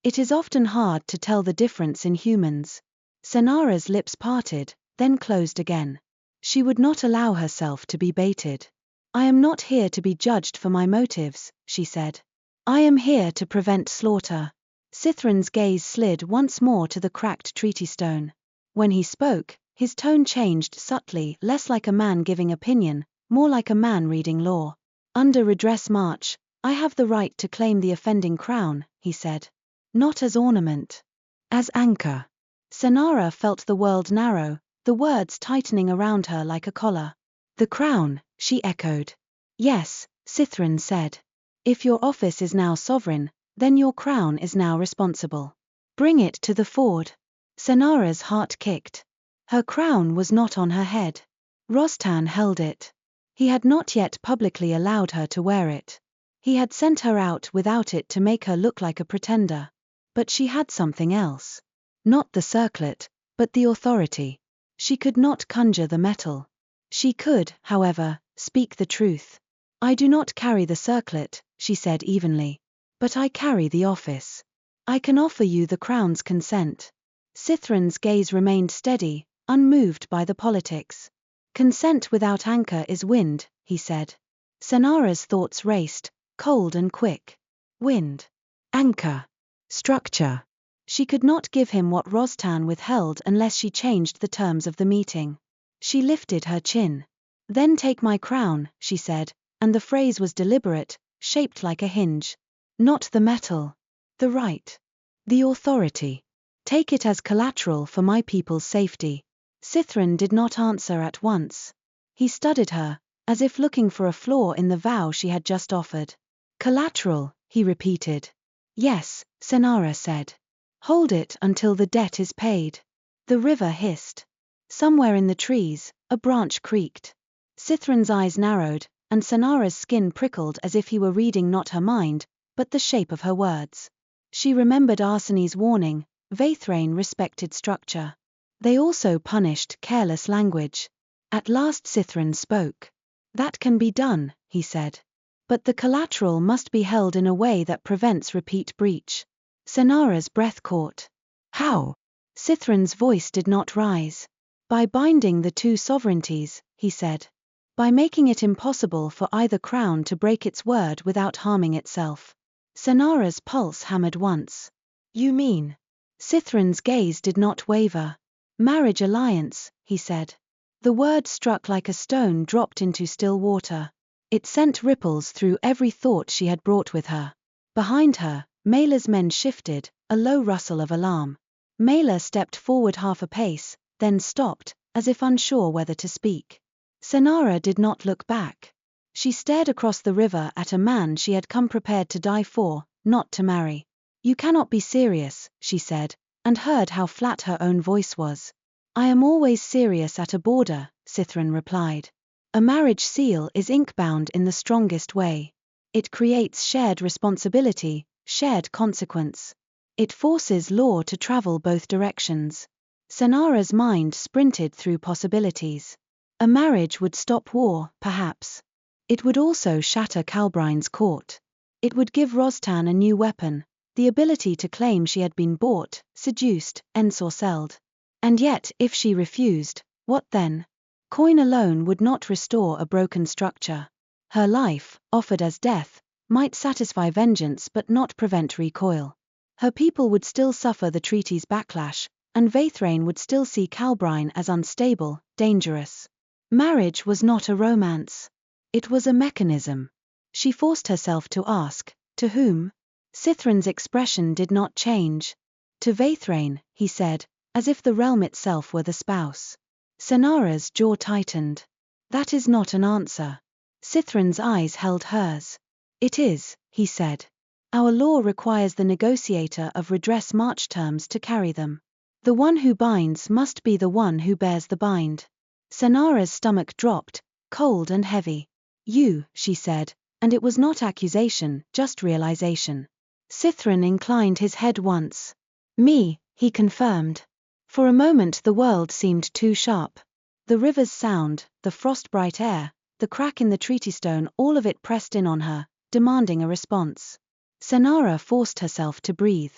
It is often hard to tell the difference in humans. Cenara's lips parted, then closed again. She would not allow herself to be baited. I am not here to be judged for my motives, she said. I am here to prevent slaughter. Sythren's gaze slid once more to the cracked treaty stone. When he spoke, his tone changed subtly, less like a man giving opinion, more like a man reading law. Under redress march, I have the right to claim the offending crown, he said. Not as ornament. As anchor. Cenara felt the world narrow, the words tightening around her like a collar. The crown, she echoed. Yes, Sythren said. If your office is now sovereign, then your crown is now responsible. Bring it to the ford. Cenara's heart kicked. Her crown was not on her head. Rostan held it. He had not yet publicly allowed her to wear it. He had sent her out without it to make her look like a pretender. But she had something else. Not the circlet, but the authority. She could not conjure the metal. She could, however, speak the truth. I do not carry the circlet, she said evenly. But I carry the office. I can offer you the crown's consent. Sythren's gaze remained steady, unmoved by the politics. Consent without anchor is wind, he said. Cenara's thoughts raced, cold and quick. Wind. Anchor. Structure. She could not give him what Rostan withheld unless she changed the terms of the meeting. She lifted her chin. Then take my crown, she said, and the phrase was deliberate, shaped like a hinge. Not the metal. The right. The authority. Take it as collateral for my people's safety. Sythren did not answer at once. He studied her, as if looking for a flaw in the vow she had just offered. Collateral, he repeated. Yes, Cenara said. Hold it until the debt is paid. The river hissed. Somewhere in the trees, a branch creaked. Sythren's eyes narrowed, and Cenara's skin prickled as if he were reading not her mind, but the shape of her words. She remembered Arseni's warning, Veythraen respected structure. They also punished careless language. At last Sythren spoke. That can be done, he said. But the collateral must be held in a way that prevents repeat breach. Cenara's breath caught. How? Sythren's voice did not rise. By binding the two sovereignties, he said. By making it impossible for either crown to break its word without harming itself. Cenara's pulse hammered once. You mean? Sythren's gaze did not waver. Marriage alliance, he said. The word struck like a stone dropped into still water. It sent ripples through every thought she had brought with her. Behind her, Mela's men shifted, a low rustle of alarm. Mela stepped forward half a pace, then stopped, as if unsure whether to speak. Cenara did not look back. She stared across the river at a man she had come prepared to die for, not to marry. You cannot be serious, she said, and heard how flat her own voice was. I am always serious at a border, Sythren replied. A marriage seal is ink-bound in the strongest way. It creates shared responsibility, shared consequence. It forces law to travel both directions. Cenara's mind sprinted through possibilities. A marriage would stop war, perhaps. It would also shatter Calbrine's court. It would give Rostan a new weapon, the ability to claim she had been bought, seduced, ensorcelled. And yet, if she refused, what then? Coin alone would not restore a broken structure. Her life, offered as death, might satisfy vengeance but not prevent recoil. Her people would still suffer the treaty's backlash, and Veythraen would still see Calbrine as unstable, dangerous. Marriage was not a romance. It was a mechanism. She forced herself to ask, to whom? Sythren's expression did not change. To Veythraen, he said, as if the realm itself were the spouse. Cenara's jaw tightened. That is not an answer. Sythren's eyes held hers. It is, he said. Our law requires the negotiator of redress march terms to carry them. The one who binds must be the one who bears the bind. Cenara's stomach dropped, cold and heavy. You, she said, and it was not accusation, just realization. Sythren inclined his head once. Me, he confirmed. For a moment the world seemed too sharp. The river's sound, the frost-bright air, the crack in the treaty stone, all of it pressed in on her, demanding a response. Cenara forced herself to breathe.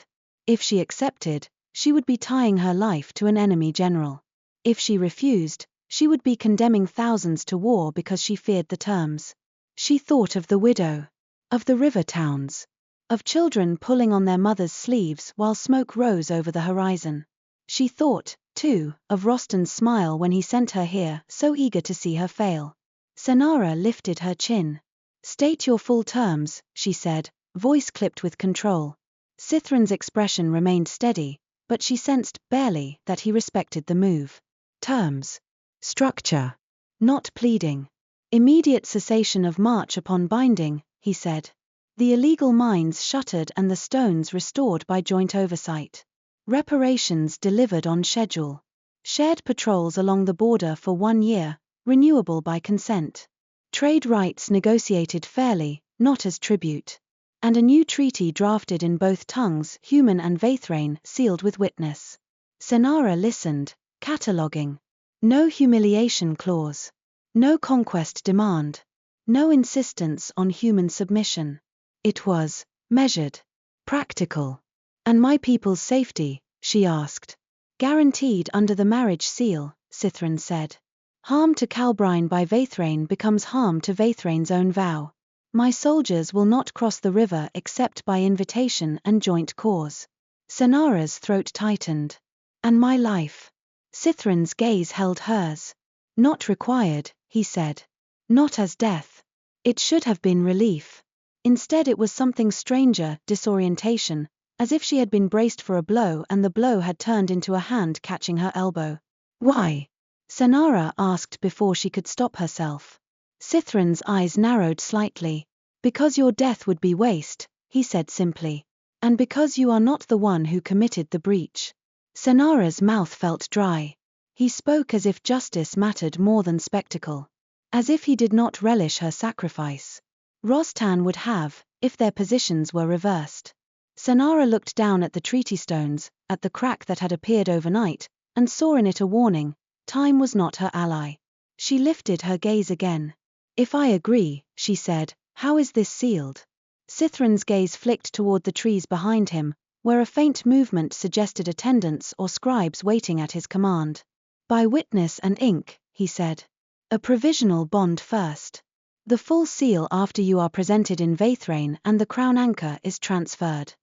If she accepted, she would be tying her life to an enemy general. If she refused, she would be condemning thousands to war because she feared the terms. She thought of the widow, of the river towns, of children pulling on their mothers' sleeves while smoke rose over the horizon. She thought, too, of Rostan's smile when he sent her here, so eager to see her fail. Cenara lifted her chin. State your full terms, she said, voice clipped with control. Sythren's expression remained steady, but she sensed, barely, that he respected the move. Terms. Structure. Not pleading. Immediate cessation of march upon binding, he said. The illegal mines shuttered and the stones restored by joint oversight. Reparations delivered on schedule. Shared patrols along the border for 1 year, renewable by consent. Trade rights negotiated fairly, not as tribute. And a new treaty drafted in both tongues, human and Veythraen, sealed with witness. Cenara listened, cataloguing. No humiliation clause. No conquest demand. No insistence on human submission. It was measured, practical. And my people's safety, she asked. Guaranteed under the marriage seal, Sythren said. Harm to Calbrine by Veythraen becomes harm to Veythraen's own vow. My soldiers will not cross the river except by invitation and joint cause. Cenara's throat tightened. And my life? Sythren's gaze held hers. Not required, he said. Not as death. It should have been relief. Instead it was something stranger, disorientation, as if she had been braced for a blow and the blow had turned into a hand catching her elbow. Why? Cenara asked before she could stop herself. Sythren's eyes narrowed slightly. Because your death would be waste, he said simply. And because you are not the one who committed the breach. Cenara's mouth felt dry. He spoke as if justice mattered more than spectacle. As if he did not relish her sacrifice. Rostan would have, if their positions were reversed. Cenara looked down at the treaty stones, at the crack that had appeared overnight, and saw in it a warning. Time was not her ally. She lifted her gaze again. If I agree, she said, how is this sealed? Sythren's gaze flicked toward the trees behind him, where a faint movement suggested attendants or scribes waiting at his command. By witness and ink, he said. A provisional bond first. The full seal after you are presented in Veythraen and the crown anchor is transferred.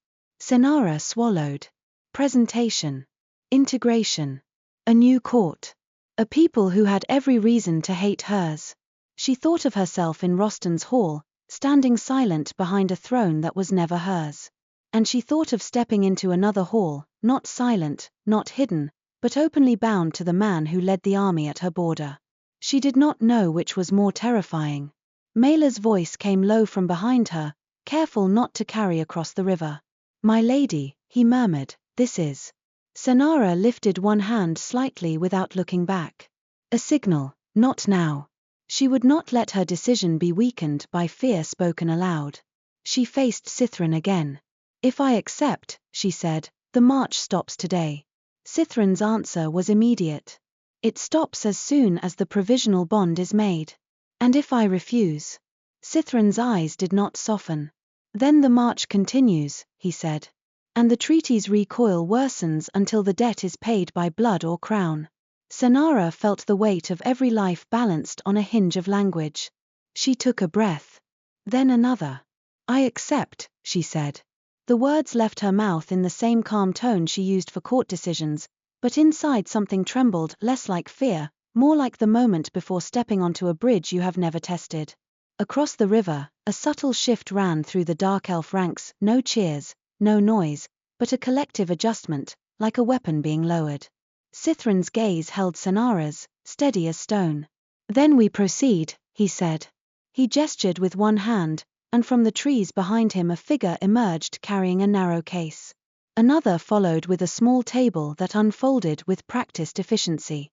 Cenara swallowed. Presentation. Integration. A new court. A people who had every reason to hate hers. She thought of herself in Rostan's hall, standing silent behind a throne that was never hers. And she thought of stepping into another hall, not silent, not hidden, but openly bound to the man who led the army at her border. She did not know which was more terrifying. Maela's voice came low from behind her, careful not to carry across the river. My lady, he murmured, this is. Cenara lifted one hand slightly without looking back. A signal, not now. She would not let her decision be weakened by fear spoken aloud. She faced Sythren again. If I accept, she said, the march stops today. Sythren's answer was immediate. It stops as soon as the provisional bond is made. And if I refuse? Sythren's eyes did not soften. Then the march continues, he said. And the treaty's recoil worsens until the debt is paid by blood or crown. Cenara felt the weight of every life balanced on a hinge of language. She took a breath. Then another. I accept, she said. The words left her mouth in the same calm tone she used for court decisions, but inside something trembled, less like fear, more like the moment before stepping onto a bridge you have never tested. Across the river, a subtle shift ran through the dark elf ranks, no cheers, no noise, but a collective adjustment, like a weapon being lowered. Sythren's gaze held Cenara's, steady as stone. Then we proceed, he said. He gestured with one hand, and from the trees behind him a figure emerged carrying a narrow case. Another followed with a small table that unfolded with practiced efficiency.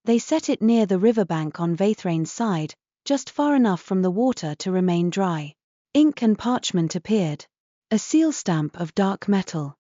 They set it near the riverbank on Veythraen's side, just far enough from the water to remain dry. Ink and parchment appeared. A seal stamp of dark metal.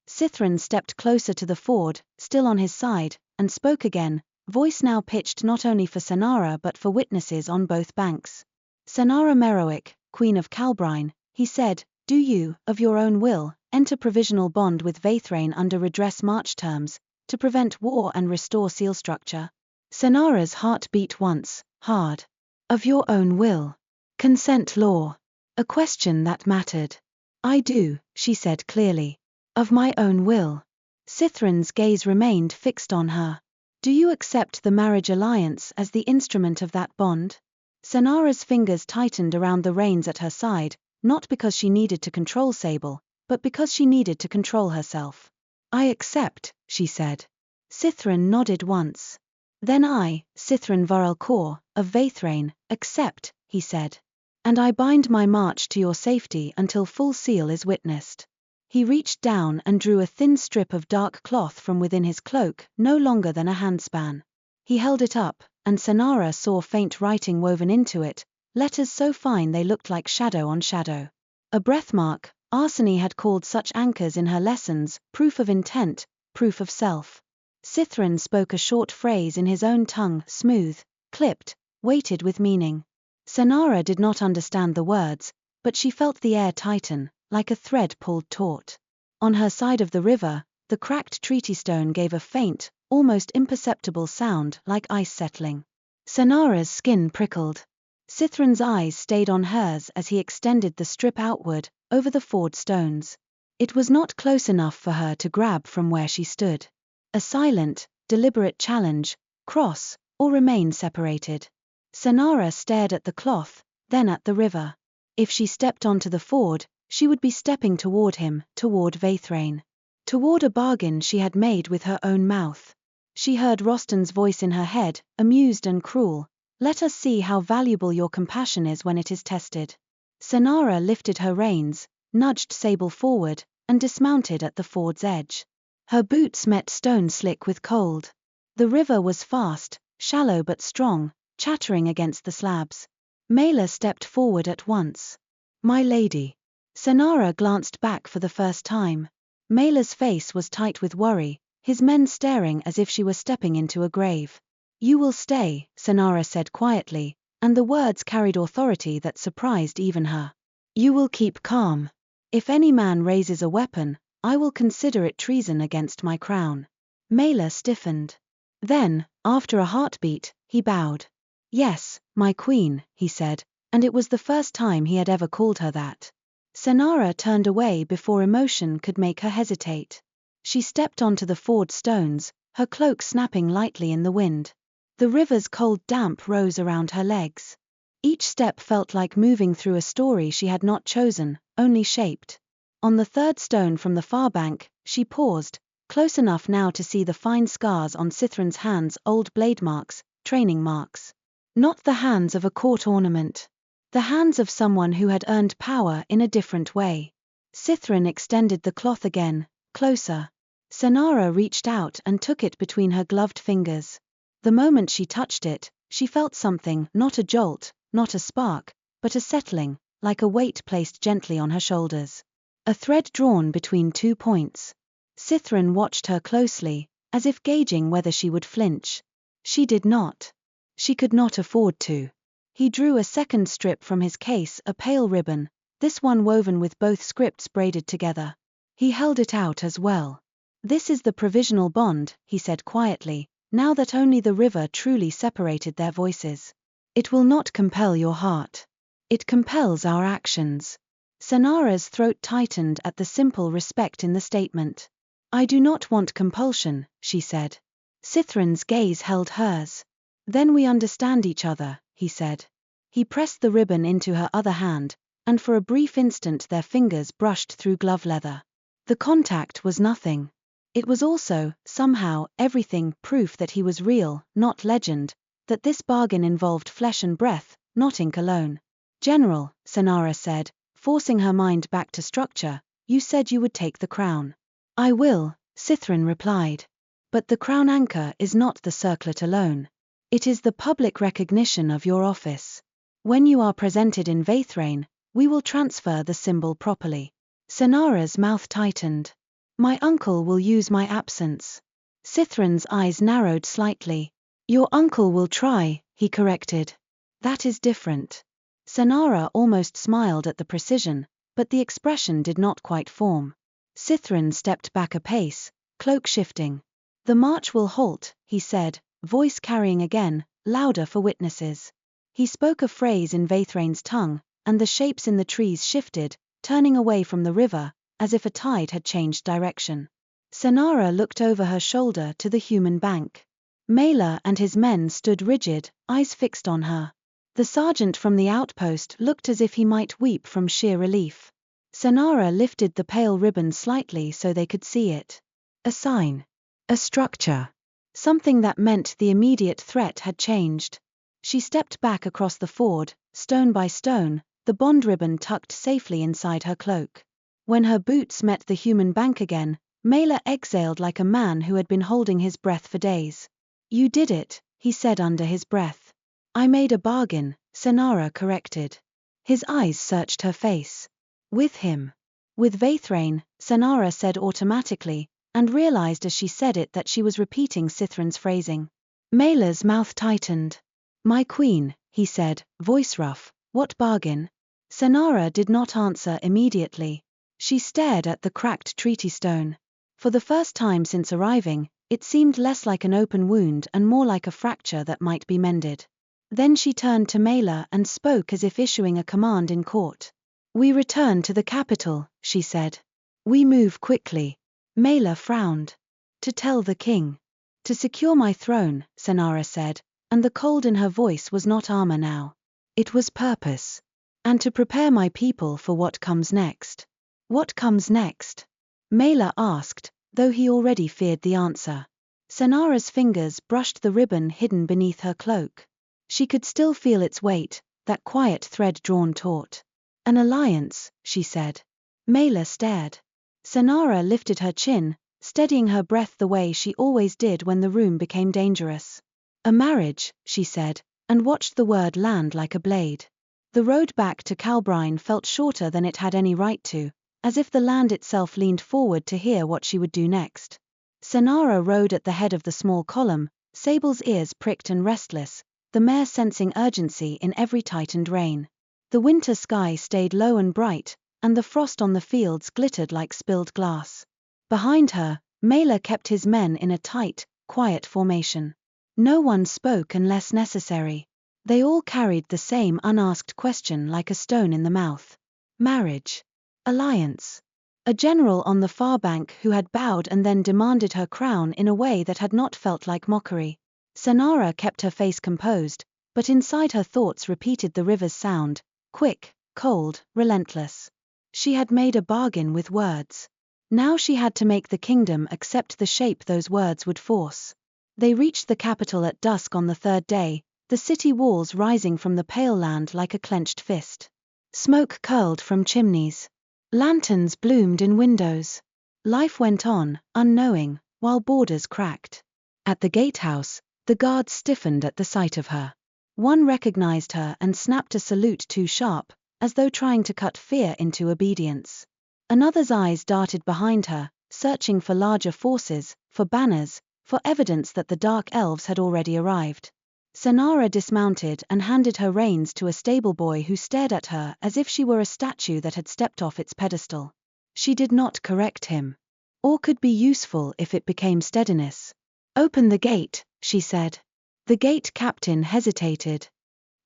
Sythren stepped closer to the ford, still on his side, and spoke again, voice now pitched not only for Cenara but for witnesses on both banks. Cenara Merrowic, Queen of Calbrine, he said, do you, of your own will, enter provisional bond with Veythraen under redress march terms, to prevent war and restore seal structure? Cenara's heart beat once, hard. Of your own will. Consent law. A question that mattered. I do, she said clearly. Of my own will. Sythren's gaze remained fixed on her. Do you accept the marriage alliance as the instrument of that bond? Cenara's fingers tightened around the reins at her side, not because she needed to control Sable, but because she needed to control herself. I accept, she said. Sythren nodded once. Then I, Sythren Vael-Korr, of Veythraen, accept, he said. And I bind my march to your safety until full seal is witnessed. He reached down and drew a thin strip of dark cloth from within his cloak, no longer than a handspan. He held it up, and Cenara saw faint writing woven into it, letters so fine they looked like shadow on shadow. A breathmark, Arseny had called such anchors in her lessons, proof of intent, proof of self. Sythren spoke a short phrase in his own tongue, smooth, clipped, weighted with meaning. Cenara did not understand the words, but she felt the air tighten, like a thread pulled taut. On her side of the river, the cracked treaty stone gave a faint, almost imperceptible sound like ice settling. Cenara's skin prickled. Sythren's eyes stayed on hers as he extended the strip outward, over the ford stones. It was not close enough for her to grab from where she stood. A silent, deliberate challenge, cross, or remain separated. Cenara stared at the cloth, then at the river. If she stepped onto the ford, she would be stepping toward him, toward Veythraen. Toward a bargain she had made with her own mouth. She heard Rostan's voice in her head, amused and cruel. Let us see how valuable your compassion is when it is tested. Cenara lifted her reins, nudged Sable forward, and dismounted at the ford's edge. Her boots met stone slick with cold. The river was fast, shallow but strong, chattering against the slabs. Maela stepped forward at once. My lady. Cenara glanced back for the first time. Maela's face was tight with worry, his men staring as if she were stepping into a grave. You will stay, Cenara said quietly, and the words carried authority that surprised even her. You will keep calm. If any man raises a weapon, I will consider it treason against my crown. Maela stiffened. Then, After a heartbeat, he bowed. Yes, my queen, he said, and it was the first time he had ever called her that. Cenara turned away before emotion could make her hesitate. She stepped onto the ford stones, her cloak snapping lightly in the wind. The river's cold damp rose around her legs. Each step felt like moving through a story she had not chosen, only shaped. On the third stone from the far bank, she paused, close enough now to see the fine scars on Sythren's hands, old blade marks, training marks. Not the hands of a court ornament. The hands of someone who had earned power in a different way. Sythren extended the cloth again, closer. Cenara reached out and took it between her gloved fingers. The moment she touched it, she felt something, not a jolt, not a spark, but a settling, like a weight placed gently on her shoulders. A thread drawn between 2 points. Sythren watched her closely, as if gauging whether she would flinch. She did not. She could not afford to. He drew a second strip from his case, a pale ribbon, this one woven with both scripts braided together. He held it out as well. This is the provisional bond, he said quietly, now that only the river truly separated their voices. It will not compel your heart. It compels our actions. Cenara's throat tightened at the simple respect in the statement. I do not want compulsion, she said. Sythren's gaze held hers. Then we understand each other, he said. He pressed the ribbon into her other hand, and for a brief instant their fingers brushed through glove leather. The contact was nothing. It was also, somehow, everything, proof that he was real, not legend, that this bargain involved flesh and breath, not ink alone. General, Cenara said, forcing her mind back to structure, you said you would take the crown. I will, Sythren replied. But the crown anchor is not the circlet alone. It is the public recognition of your office. When you are presented in Veythraen, we will transfer the symbol properly. Cenara's mouth tightened. My uncle will use my absence. Sythren's eyes narrowed slightly. Your uncle will try, he corrected. That is different. Cenara almost smiled at the precision, but the expression did not quite form. Sythren stepped back a pace, cloak shifting. The march will halt, he said, voice carrying again, louder for witnesses. He spoke a phrase in Veythraen's tongue, and the shapes in the trees shifted, turning away from the river, as if a tide had changed direction. Cenara looked over her shoulder to the human bank. Mela and his men stood rigid, eyes fixed on her. The sergeant from the outpost looked as if he might weep from sheer relief. Cenara lifted the pale ribbon slightly so they could see it. A sign. A structure. Something that meant the immediate threat had changed. She stepped back across the ford, stone by stone, the bond ribbon tucked safely inside her cloak. When her boots met the human bank again, Mela exhaled like a man who had been holding his breath for days. You did it, he said under his breath. I made a bargain, Cenara corrected. His eyes searched her face. With him. With Veythraen, Cenara said automatically, and realized as she said it that she was repeating Sythren's phrasing. Mela's mouth tightened. My queen, he said, voice rough, what bargain? Cenara did not answer immediately. She stared at the cracked treaty stone. For the first time since arriving, it seemed less like an open wound and more like a fracture that might be mended. Then she turned to Mela and spoke as if issuing a command in court. We return to the capital, she said. We move quickly. Mela frowned. To tell the king. To secure my throne, Cenara said, and the cold in her voice was not armor now. It was purpose. And to prepare my people for what comes next. What comes next? Mela asked, though he already feared the answer. Cenara's fingers brushed the ribbon hidden beneath her cloak. She could still feel its weight, that quiet thread drawn taut. An alliance, she said. Mela stared. Cenara lifted her chin, steadying her breath the way she always did when the room became dangerous. A marriage, she said, and watched the word land like a blade. The road back to Calbrine felt shorter than it had any right to, as if the land itself leaned forward to hear what she would do next. Cenara rode at the head of the small column, Sable's ears pricked and restless, the mare sensing urgency in every tightened rein. The winter sky stayed low and bright, and the frost on the fields glittered like spilled glass. Behind her, Mela kept his men in a tight, quiet formation. No one spoke unless necessary. They all carried the same unasked question like a stone in the mouth. Marriage. Alliance. A general on the far bank who had bowed and then demanded her crown in a way that had not felt like mockery. Cenara kept her face composed, but inside her thoughts repeated the river's sound, quick, cold, relentless. She had made a bargain with words. Now she had to make the kingdom accept the shape those words would force. They reached the capital at dusk on the third day, the city walls rising from the pale land like a clenched fist. Smoke curled from chimneys. Lanterns bloomed in windows. Life went on, unknowing, while borders cracked. At the gatehouse, the guards stiffened at the sight of her. One recognized her and snapped a salute too sharp, as though trying to cut fear into obedience. Another's eyes darted behind her, searching for larger forces, for banners, for evidence that the dark elves had already arrived. Cenara dismounted and handed her reins to a stable boy who stared at her as if she were a statue that had stepped off its pedestal. She did not correct him. Or could be useful if it became steadiness. "Open the gate," she said. The gate captain hesitated.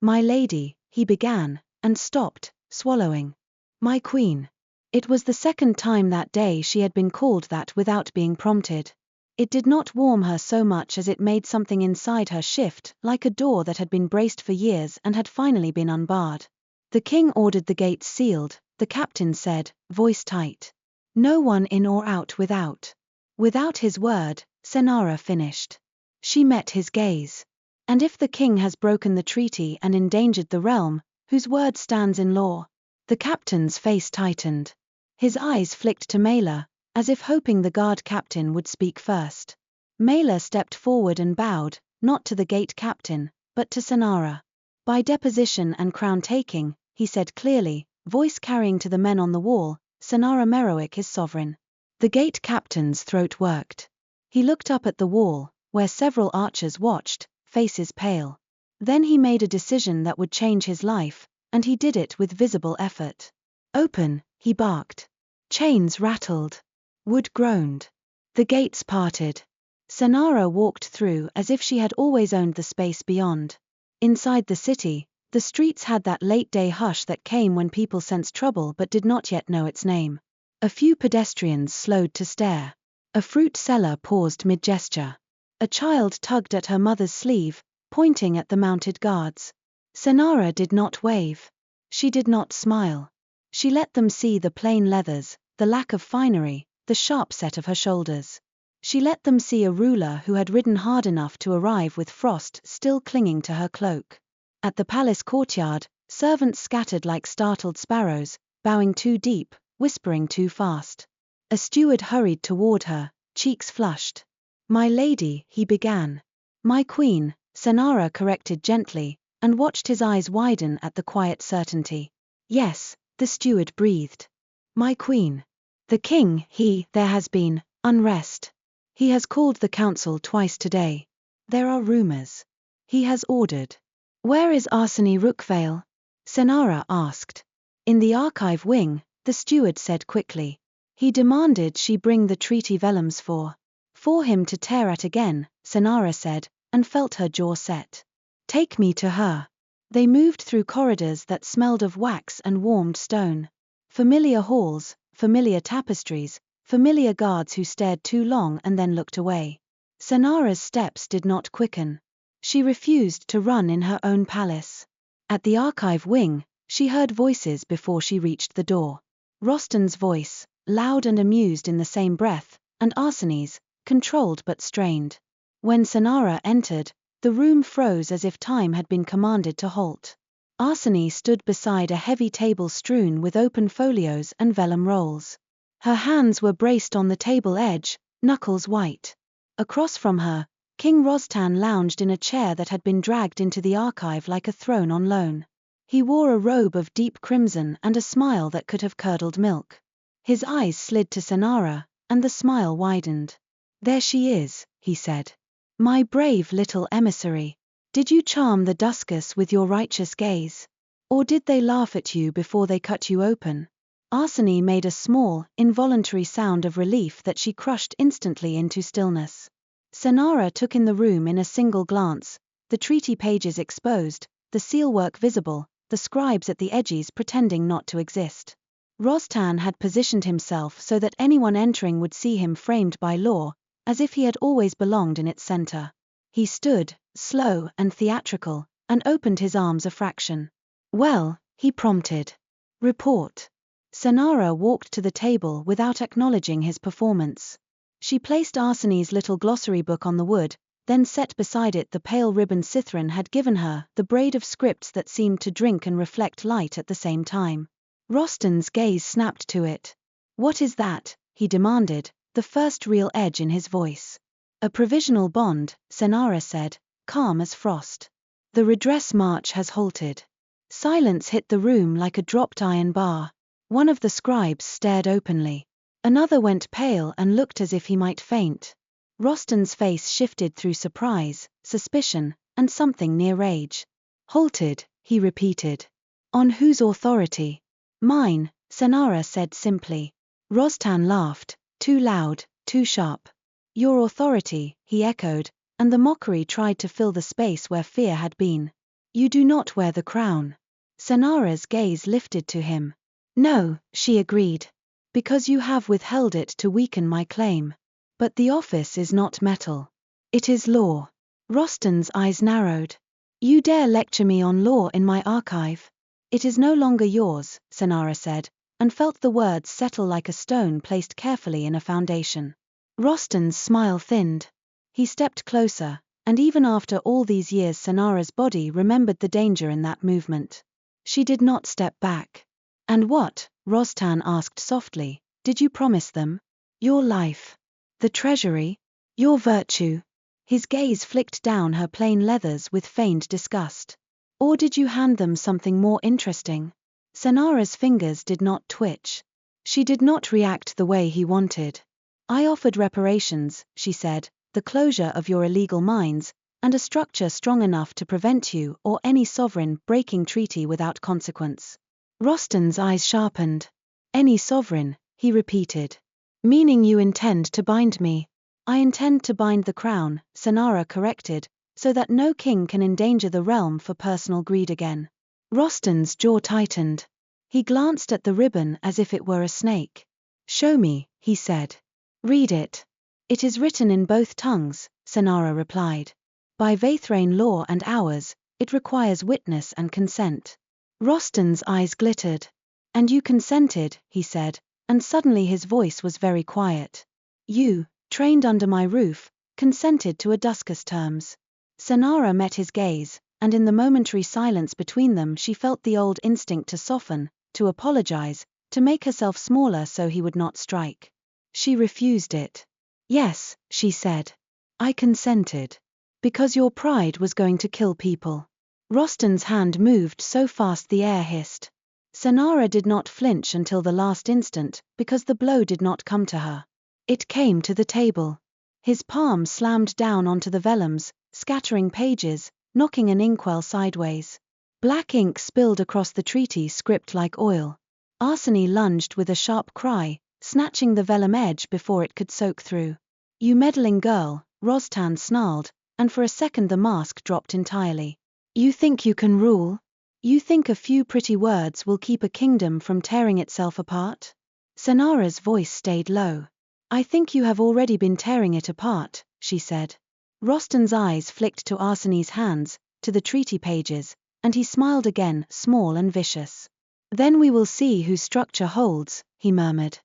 "My lady," he began, and stopped, swallowing. "My queen." It was the second time that day she had been called that without being prompted. It did not warm her so much as it made something inside her shift, like a door that had been braced for years and had finally been unbarred. "The king ordered the gates sealed," the captain said, voice tight. "No one in or out without." Without his word, Cenara finished. She met his gaze. "And if the king has broken the treaty and endangered the realm, whose word stands in law?" The captain's face tightened. His eyes flicked to Mela, as if hoping the guard captain would speak first. Mela stepped forward and bowed, not to the gate captain, but to Cenara. "By deposition and crown-taking," he said clearly, voice carrying to the men on the wall, "Cenara Merrowic is sovereign." The gate captain's throat worked. He looked up at the wall, where several archers watched, faces pale. Then he made a decision that would change his life, and he did it with visible effort. "Open," he barked. Chains rattled. Wood groaned. The gates parted. Cenara walked through as if she had always owned the space beyond. Inside the city, the streets had that late-day hush that came when people sensed trouble but did not yet know its name. A few pedestrians slowed to stare. A fruit seller paused mid-gesture. A child tugged at her mother's sleeve, pointing at the mounted guards. Cenara did not wave. She did not smile. She let them see the plain leathers, the lack of finery, the sharp set of her shoulders. She let them see a ruler who had ridden hard enough to arrive with frost still clinging to her cloak. At the palace courtyard, servants scattered like startled sparrows, bowing too deep, whispering too fast. A steward hurried toward her, cheeks flushed. "My lady," he began. "My queen," Cenara corrected gently, and watched his eyes widen at the quiet certainty. "Yes," the steward breathed. "My queen." "The king, there has been unrest. He has called the council twice today. There are rumors. He has ordered." "Where is Arsene Rookvale?" Cenara asked. "In the archive wing," the steward said quickly. "He demanded she bring the treaty vellums for him to tear at again," Cenara said, and felt her jaw set. "Take me to her." They moved through corridors that smelled of wax and warmed stone. Familiar halls, familiar tapestries, familiar guards who stared too long and then looked away. Cenara's steps did not quicken. She refused to run in her own palace. At the archive wing, she heard voices before she reached the door. Rostan's voice, loud and amused in the same breath, and Arsene's, controlled but strained. When Cenara entered, the room froze as if time had been commanded to halt. Arsene stood beside a heavy table strewn with open folios and vellum rolls. Her hands were braced on the table edge, knuckles white. Across from her, King Rostan lounged in a chair that had been dragged into the archive like a throne on loan. He wore a robe of deep crimson and a smile that could have curdled milk. His eyes slid to Cenara, and the smile widened. "There she is," he said. "My brave little emissary. Did you charm the Duskus with your righteous gaze? Or did they laugh at you before they cut you open?" Arsene made a small, involuntary sound of relief that she crushed instantly into stillness. Cenara took in the room in a single glance, the treaty pages exposed, the sealwork visible, the scribes at the edges pretending not to exist. Rostan had positioned himself so that anyone entering would see him framed by law, as if he had always belonged in its center. He stood, slow and theatrical, and opened his arms a fraction. "Well," he prompted. "Report." Cenara walked to the table without acknowledging his performance. She placed Arseni's little glossary book on the wood, then set beside it the pale ribbon Sythren had given her, the braid of scripts that seemed to drink and reflect light at the same time. Rostan's gaze snapped to it. "What is that?" he demanded, the first real edge in his voice. "A provisional bond," Cenara said, calm as frost. "The redress march has halted." Silence hit the room like a dropped iron bar. One of the scribes stared openly. Another went pale and looked as if he might faint. Rostan's face shifted through surprise, suspicion, and something near rage. "Halted," he repeated. "On whose authority?" "Mine," Cenara said simply. Rostan laughed, too loud, too sharp. "Your authority," he echoed, and the mockery tried to fill the space where fear had been. "You do not wear the crown." Cenara's gaze lifted to him. "No," she agreed. "Because you have withheld it to weaken my claim. But the office is not metal. It is law." Rostan's eyes narrowed. "You dare lecture me on law in my archive?" "It is no longer yours," Cenara said, and felt the words settle like a stone placed carefully in a foundation. Rostan's smile thinned. He stepped closer, and even after all these years Cenara's body remembered the danger in that movement. She did not step back. "And what," Rostan asked softly, "did you promise them? Your life? The treasury? Your virtue?" His gaze flicked down her plain leathers with feigned disgust. "Or did you hand them something more interesting?" Cenara's fingers did not twitch. She did not react the way he wanted. "I offered reparations," she said, "the closure of your illegal mines, and a structure strong enough to prevent you or any sovereign breaking treaty without consequence." Rostan's eyes sharpened. "Any sovereign," he repeated. "Meaning you intend to bind me?" "I intend to bind the crown," Cenara corrected, "so that no king can endanger the realm for personal greed again." Rostan's jaw tightened. He glanced at the ribbon as if it were a snake. "Show me," he said. "Read it." "It is written in both tongues," Cenara replied. "By Veythraen law and ours, it requires witness and consent." Rostan's eyes glittered. "And you consented," he said, and suddenly his voice was very quiet. "You, trained under my roof, consented to Aduscus terms." Cenara met his gaze, and in the momentary silence between them she felt the old instinct to soften, to apologize, to make herself smaller so he would not strike. She refused it. "Yes," she said. "I consented. Because your pride was going to kill people." Rostan's hand moved so fast the air hissed. Cenara did not flinch until the last instant, because the blow did not come to her. It came to the table. His palm slammed down onto the vellums, scattering pages, knocking an inkwell sideways. Black ink spilled across the treaty script like oil. Arseni lunged with a sharp cry, snatching the vellum edge before it could soak through. "You meddling girl," Rostan snarled, and for a second the mask dropped entirely. "You think you can rule? You think a few pretty words will keep a kingdom from tearing itself apart?" Cenara's voice stayed low. "I think you have already been tearing it apart," she said. Rostan's eyes flicked to Arseni's hands, to the treaty pages, and he smiled again, small and vicious. "Then we will see whose structure holds," he murmured.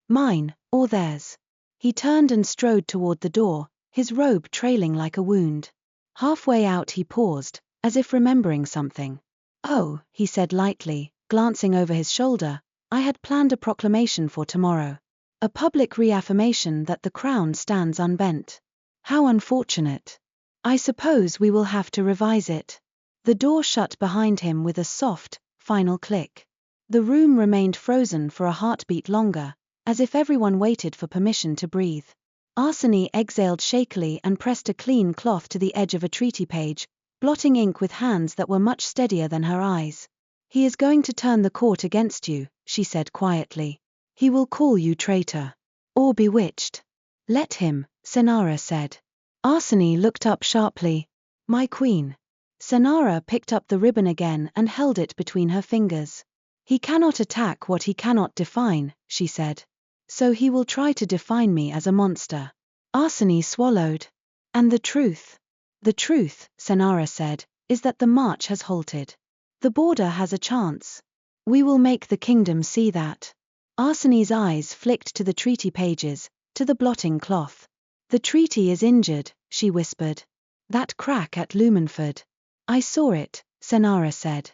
"Mine, or theirs." He turned and strode toward the door, his robe trailing like a wound. Halfway out he paused, as if remembering something. "Oh," he said lightly, glancing over his shoulder, "I had planned a proclamation for tomorrow. A public reaffirmation that the crown stands unbent. How unfortunate. I suppose we will have to revise it." The door shut behind him with a soft, final click. The room remained frozen for a heartbeat longer, as if everyone waited for permission to breathe. Arseni exhaled shakily and pressed a clean cloth to the edge of a treaty page, blotting ink with hands that were much steadier than her eyes. "He is going to turn the court against you," she said quietly. "He will call you traitor. Or bewitched." "Let him," Cenara said. Arsene looked up sharply. My queen. Cenara picked up the ribbon again and held it between her fingers. He cannot attack what he cannot define, she said. So he will try to define me as a monster. Arsene swallowed. And the truth? The truth, Cenara said, is that the march has halted. The border has a chance. We will make the kingdom see that. Arsene's eyes flicked to the treaty pages, to the blotting cloth. The treaty is injured, she whispered. That crack at Lumenford. I saw it, Cenara said.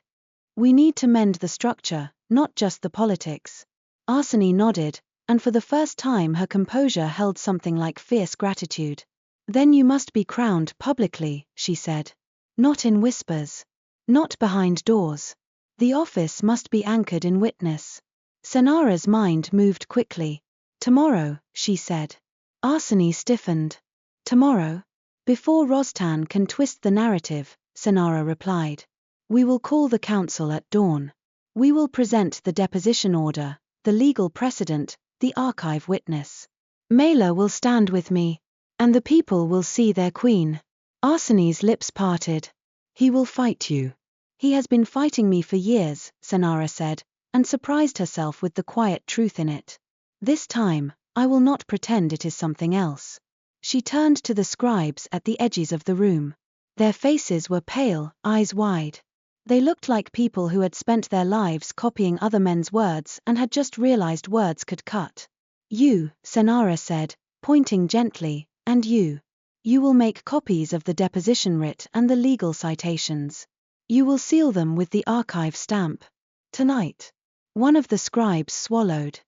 We need to mend the structure, not just the politics. Arsene nodded, and for the first time her composure held something like fierce gratitude. Then you must be crowned publicly, she said. Not in whispers. Not behind doors. The office must be anchored in witness. Cenara's mind moved quickly. Tomorrow, she said. Arsene stiffened. Tomorrow? Before Rostan can twist the narrative, Cenara replied. We will call the council at dawn. We will present the deposition order, the legal precedent, the archive witness. Mela will stand with me, and the people will see their queen. Arsene's lips parted. He will fight you. He has been fighting me for years, Cenara said, and surprised herself with the quiet truth in it. This time, I will not pretend it is something else. She turned to the scribes at the edges of the room. Their faces were pale, eyes wide. They looked like people who had spent their lives copying other men's words and had just realized words could cut. You, Cenara said, pointing gently, and you. You will make copies of the deposition writ and the legal citations. You will seal them with the archive stamp. Tonight. One of the scribes swallowed.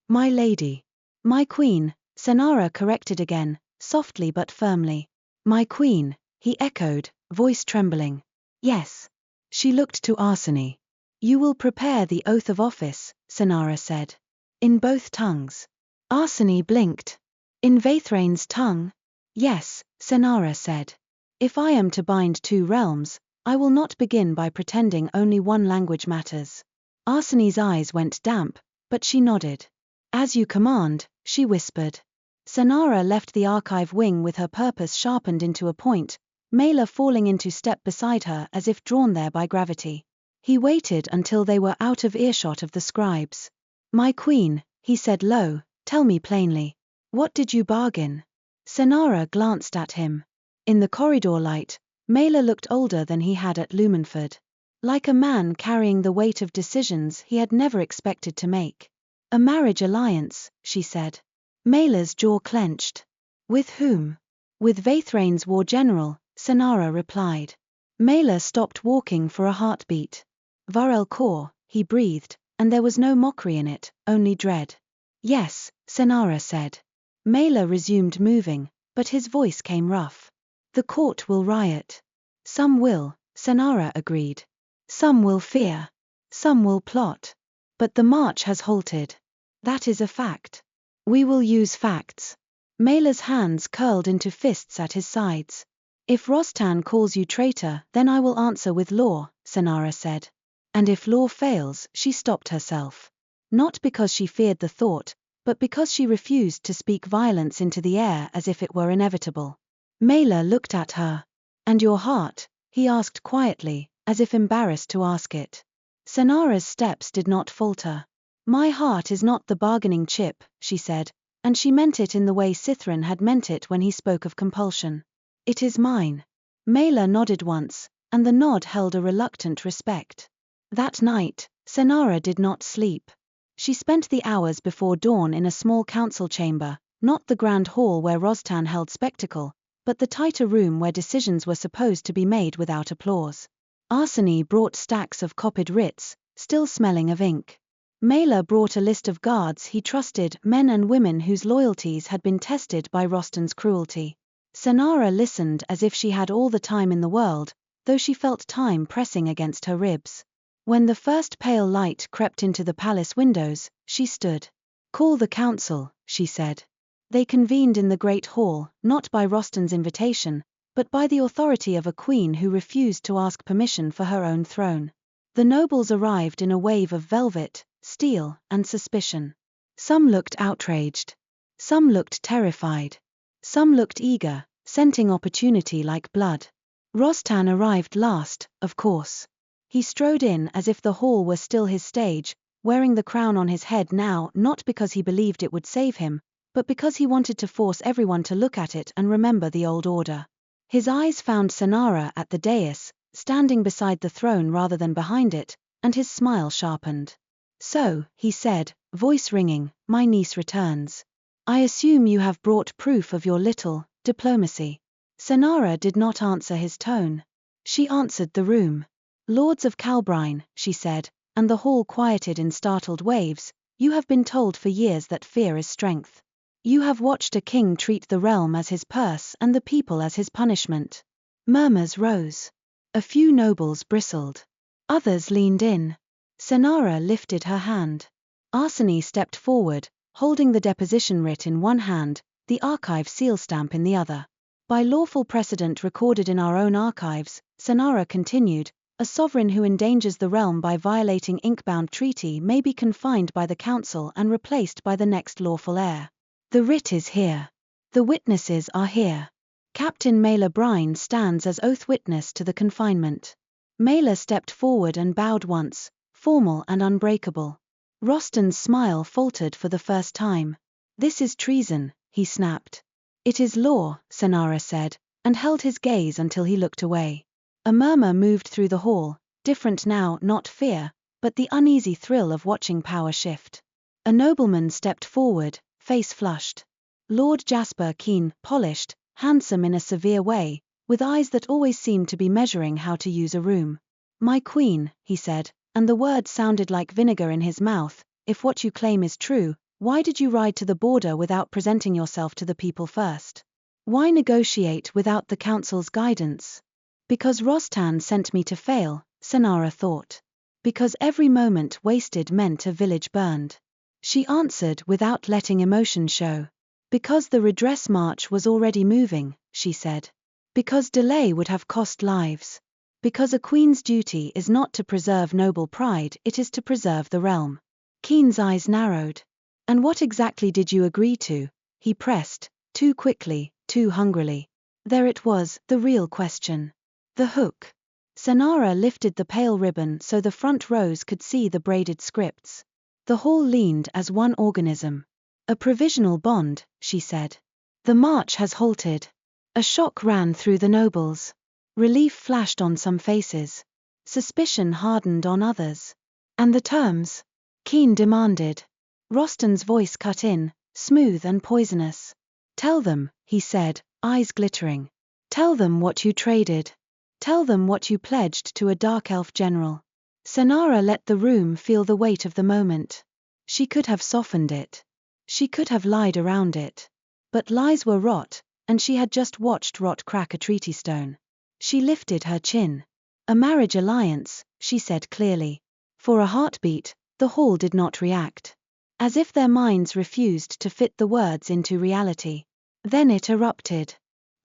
My lady. My queen, Cenara corrected again, softly but firmly. My queen, he echoed, voice trembling. Yes. She looked to Arsene. You will prepare the oath of office, Cenara said. In both tongues. Arsene blinked. In Veythraen's tongue? Yes, Cenara said. If I am to bind two realms, I will not begin by pretending only one language matters. Arsene's eyes went damp, but she nodded. As you command, she whispered. Cenara left the archive wing with her purpose sharpened into a point, Mela falling into step beside her as if drawn there by gravity. He waited until they were out of earshot of the scribes. My queen, he said low, tell me plainly. What did you bargain? Cenara glanced at him. In the corridor light, Mela looked older than he had at Lumenford. Like a man carrying the weight of decisions he had never expected to make. A marriage alliance, she said. Mela's jaw clenched. With whom? With Veythraen's war general, Cenara replied. Mela stopped walking for a heartbeat. Vael-Korr, he breathed, and there was no mockery in it, only dread. Yes, Cenara said. Mela resumed moving, but his voice came rough. The court will riot. Some will, Cenara agreed. Some will fear. Some will plot. But the march has halted. That is a fact. We will use facts. Mela's hands curled into fists at his sides. If Rostan calls you traitor, then I will answer with law, Cenara said. And if law fails, she stopped herself. Not because she feared the thought, but because she refused to speak violence into the air as if it were inevitable. Mela looked at her. And your heart? He asked quietly, as if embarrassed to ask it. Cenara's steps did not falter. My heart is not the bargaining chip, she said, and she meant it in the way Sythren had meant it when he spoke of compulsion. It is mine. Mela nodded once, and the nod held a reluctant respect. That night, Cenara did not sleep. She spent the hours before dawn in a small council chamber, not the grand hall where Rostan held spectacle, but the tighter room where decisions were supposed to be made without applause. Arsene brought stacks of copied writs, still smelling of ink. Mela brought a list of guards he trusted, men and women whose loyalties had been tested by Rostan's cruelty. Cenara listened as if she had all the time in the world, though she felt time pressing against her ribs. When the first pale light crept into the palace windows, she stood. Call the council, she said. They convened in the great hall, not by Rostan's invitation, but by the authority of a queen who refused to ask permission for her own throne. The nobles arrived in a wave of velvet, steel, and suspicion. Some looked outraged. Some looked terrified. Some looked eager, scenting opportunity like blood. Rostan arrived last, of course. He strode in as if the hall were still his stage, wearing the crown on his head now not because he believed it would save him, but because he wanted to force everyone to look at it and remember the old order. His eyes found Cenara at the dais, standing beside the throne rather than behind it, and his smile sharpened. "So," he said, voice ringing, "my niece returns. I assume you have brought proof of your little diplomacy." Cenara did not answer his tone. She answered the room. "Lords of Calbrine," she said, and the hall quieted in startled waves, "you have been told for years that fear is strength. You have watched a king treat the realm as his purse and the people as his punishment." Murmurs rose. A few nobles bristled. Others leaned in. Cenara lifted her hand. Arsene stepped forward, holding the deposition writ in one hand, the archive seal stamp in the other. "By lawful precedent recorded in our own archives," Cenara continued, "a sovereign who endangers the realm by violating ink-bound treaty may be confined by the council and replaced by the next lawful heir. The writ is here. The witnesses are here. Captain Maela Brine stands as oath witness to the confinement." Maela stepped forward and bowed once, formal and unbreakable. Rostan's smile faltered for the first time. "This is treason," he snapped. "It is law," Cenara said, and held his gaze until he looked away. A murmur moved through the hall, different now, not fear, but the uneasy thrill of watching power shift. A nobleman stepped forward, face flushed. Lord Jasper Keen, polished, handsome in a severe way, with eyes that always seemed to be measuring how to use a room. "My queen," he said, and the words sounded like vinegar in his mouth, "if what you claim is true, why did you ride to the border without presenting yourself to the people first? Why negotiate without the council's guidance?" "Because Rostan sent me to fail," Cenara thought. "Because every moment wasted meant a village burned." She answered without letting emotion show. "Because the redress march was already moving," she said. "Because delay would have cost lives. Because a queen's duty is not to preserve noble pride, it is to preserve the realm." Keen's eyes narrowed. "And what exactly did you agree to?" he pressed, too quickly, too hungrily. There it was, the real question. The hook. Cenara lifted the pale ribbon so the front rows could see the braided scripts. The hall leaned as one organism. "A provisional bond," she said. "The march has halted." A shock ran through the nobles. Relief flashed on some faces. Suspicion hardened on others. "And the terms?" Keen demanded. Rostan's voice cut in, smooth and poisonous. "Tell them," he said, eyes glittering. "Tell them what you traded. Tell them what you pledged to a dark elf general." Cenara let the room feel the weight of the moment. She could have softened it. She could have lied around it. But lies were rot, and she had just watched rot crack a treaty stone. She lifted her chin. "A marriage alliance," she said clearly. For a heartbeat, the hall did not react. As if their minds refused to fit the words into reality. Then it erupted.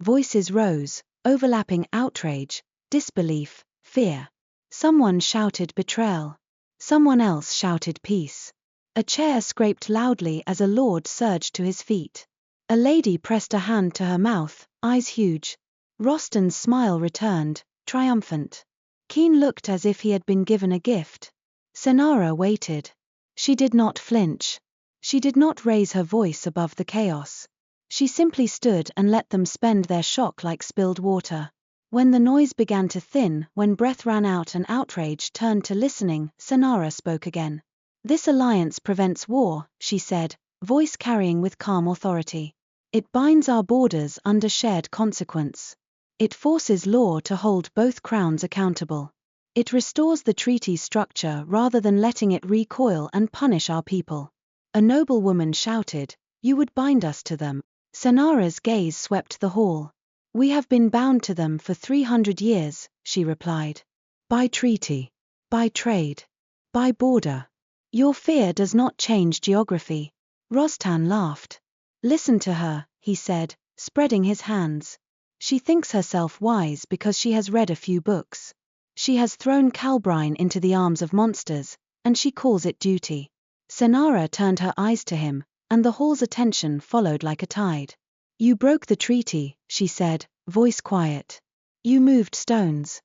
Voices rose, overlapping outrage, disbelief, fear. Someone shouted betrayal. Someone else shouted peace. A chair scraped loudly as a lord surged to his feet. A lady pressed a hand to her mouth, eyes huge. Rostan's smile returned, triumphant. Keen looked as if he had been given a gift. Cenara waited. She did not flinch. She did not raise her voice above the chaos. She simply stood and let them spend their shock like spilled water. When the noise began to thin, when breath ran out and outrage turned to listening, Cenara spoke again. "This alliance prevents war," she said, voice carrying with calm authority. "It binds our borders under shared consequence. It forces law to hold both crowns accountable. It restores the treaty's structure rather than letting it recoil and punish our people." A noblewoman shouted, "You would bind us to them." Cenara's gaze swept the hall. "We have been bound to them for 300 years, she replied. "By treaty. By trade. By border. Your fear does not change geography." Rostan laughed. "Listen to her," he said, spreading his hands. "She thinks herself wise because she has read a few books. She has thrown Calbrine into the arms of monsters, and she calls it duty." Cenara turned her eyes to him, and the hall's attention followed like a tide. You broke the treaty, she said, voice quiet. You moved stones.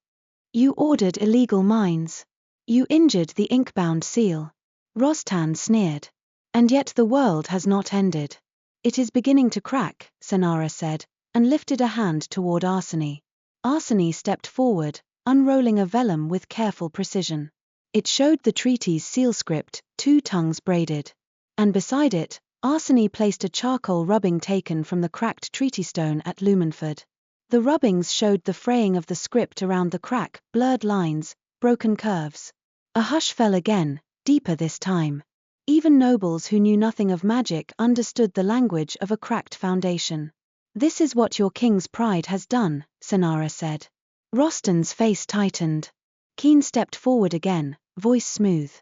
You ordered illegal mines. You injured the ink-bound seal. Rostan sneered. And yet the world has not ended. It is beginning to crack, Cenara said, and lifted a hand toward Arsene. Arsene stepped forward, unrolling a vellum with careful precision. It showed the treaty's seal script, 2 tongues braided. And beside it, Arsene placed a charcoal rubbing taken from the cracked treaty stone at Lumenford. The rubbings showed the fraying of the script around the crack, blurred lines, broken curves. A hush fell again, deeper this time. Even nobles who knew nothing of magic understood the language of a cracked foundation. This is what your king's pride has done, Cenara said. Rostan's face tightened. Keen stepped forward again, voice smooth.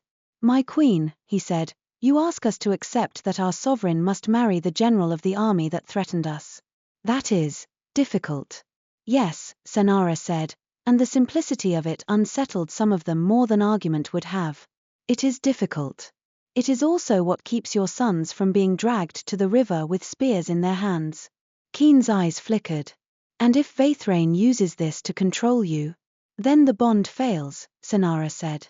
My queen, he said, you ask us to accept that our sovereign must marry the general of the army that threatened us. That is difficult. Yes, Cenara said, and the simplicity of it unsettled some of them more than argument would have. It is difficult. It is also what keeps your sons from being dragged to the river with spears in their hands. Keen's eyes flickered. And if Veythraen uses this to control you, then the bond fails, Cenara said.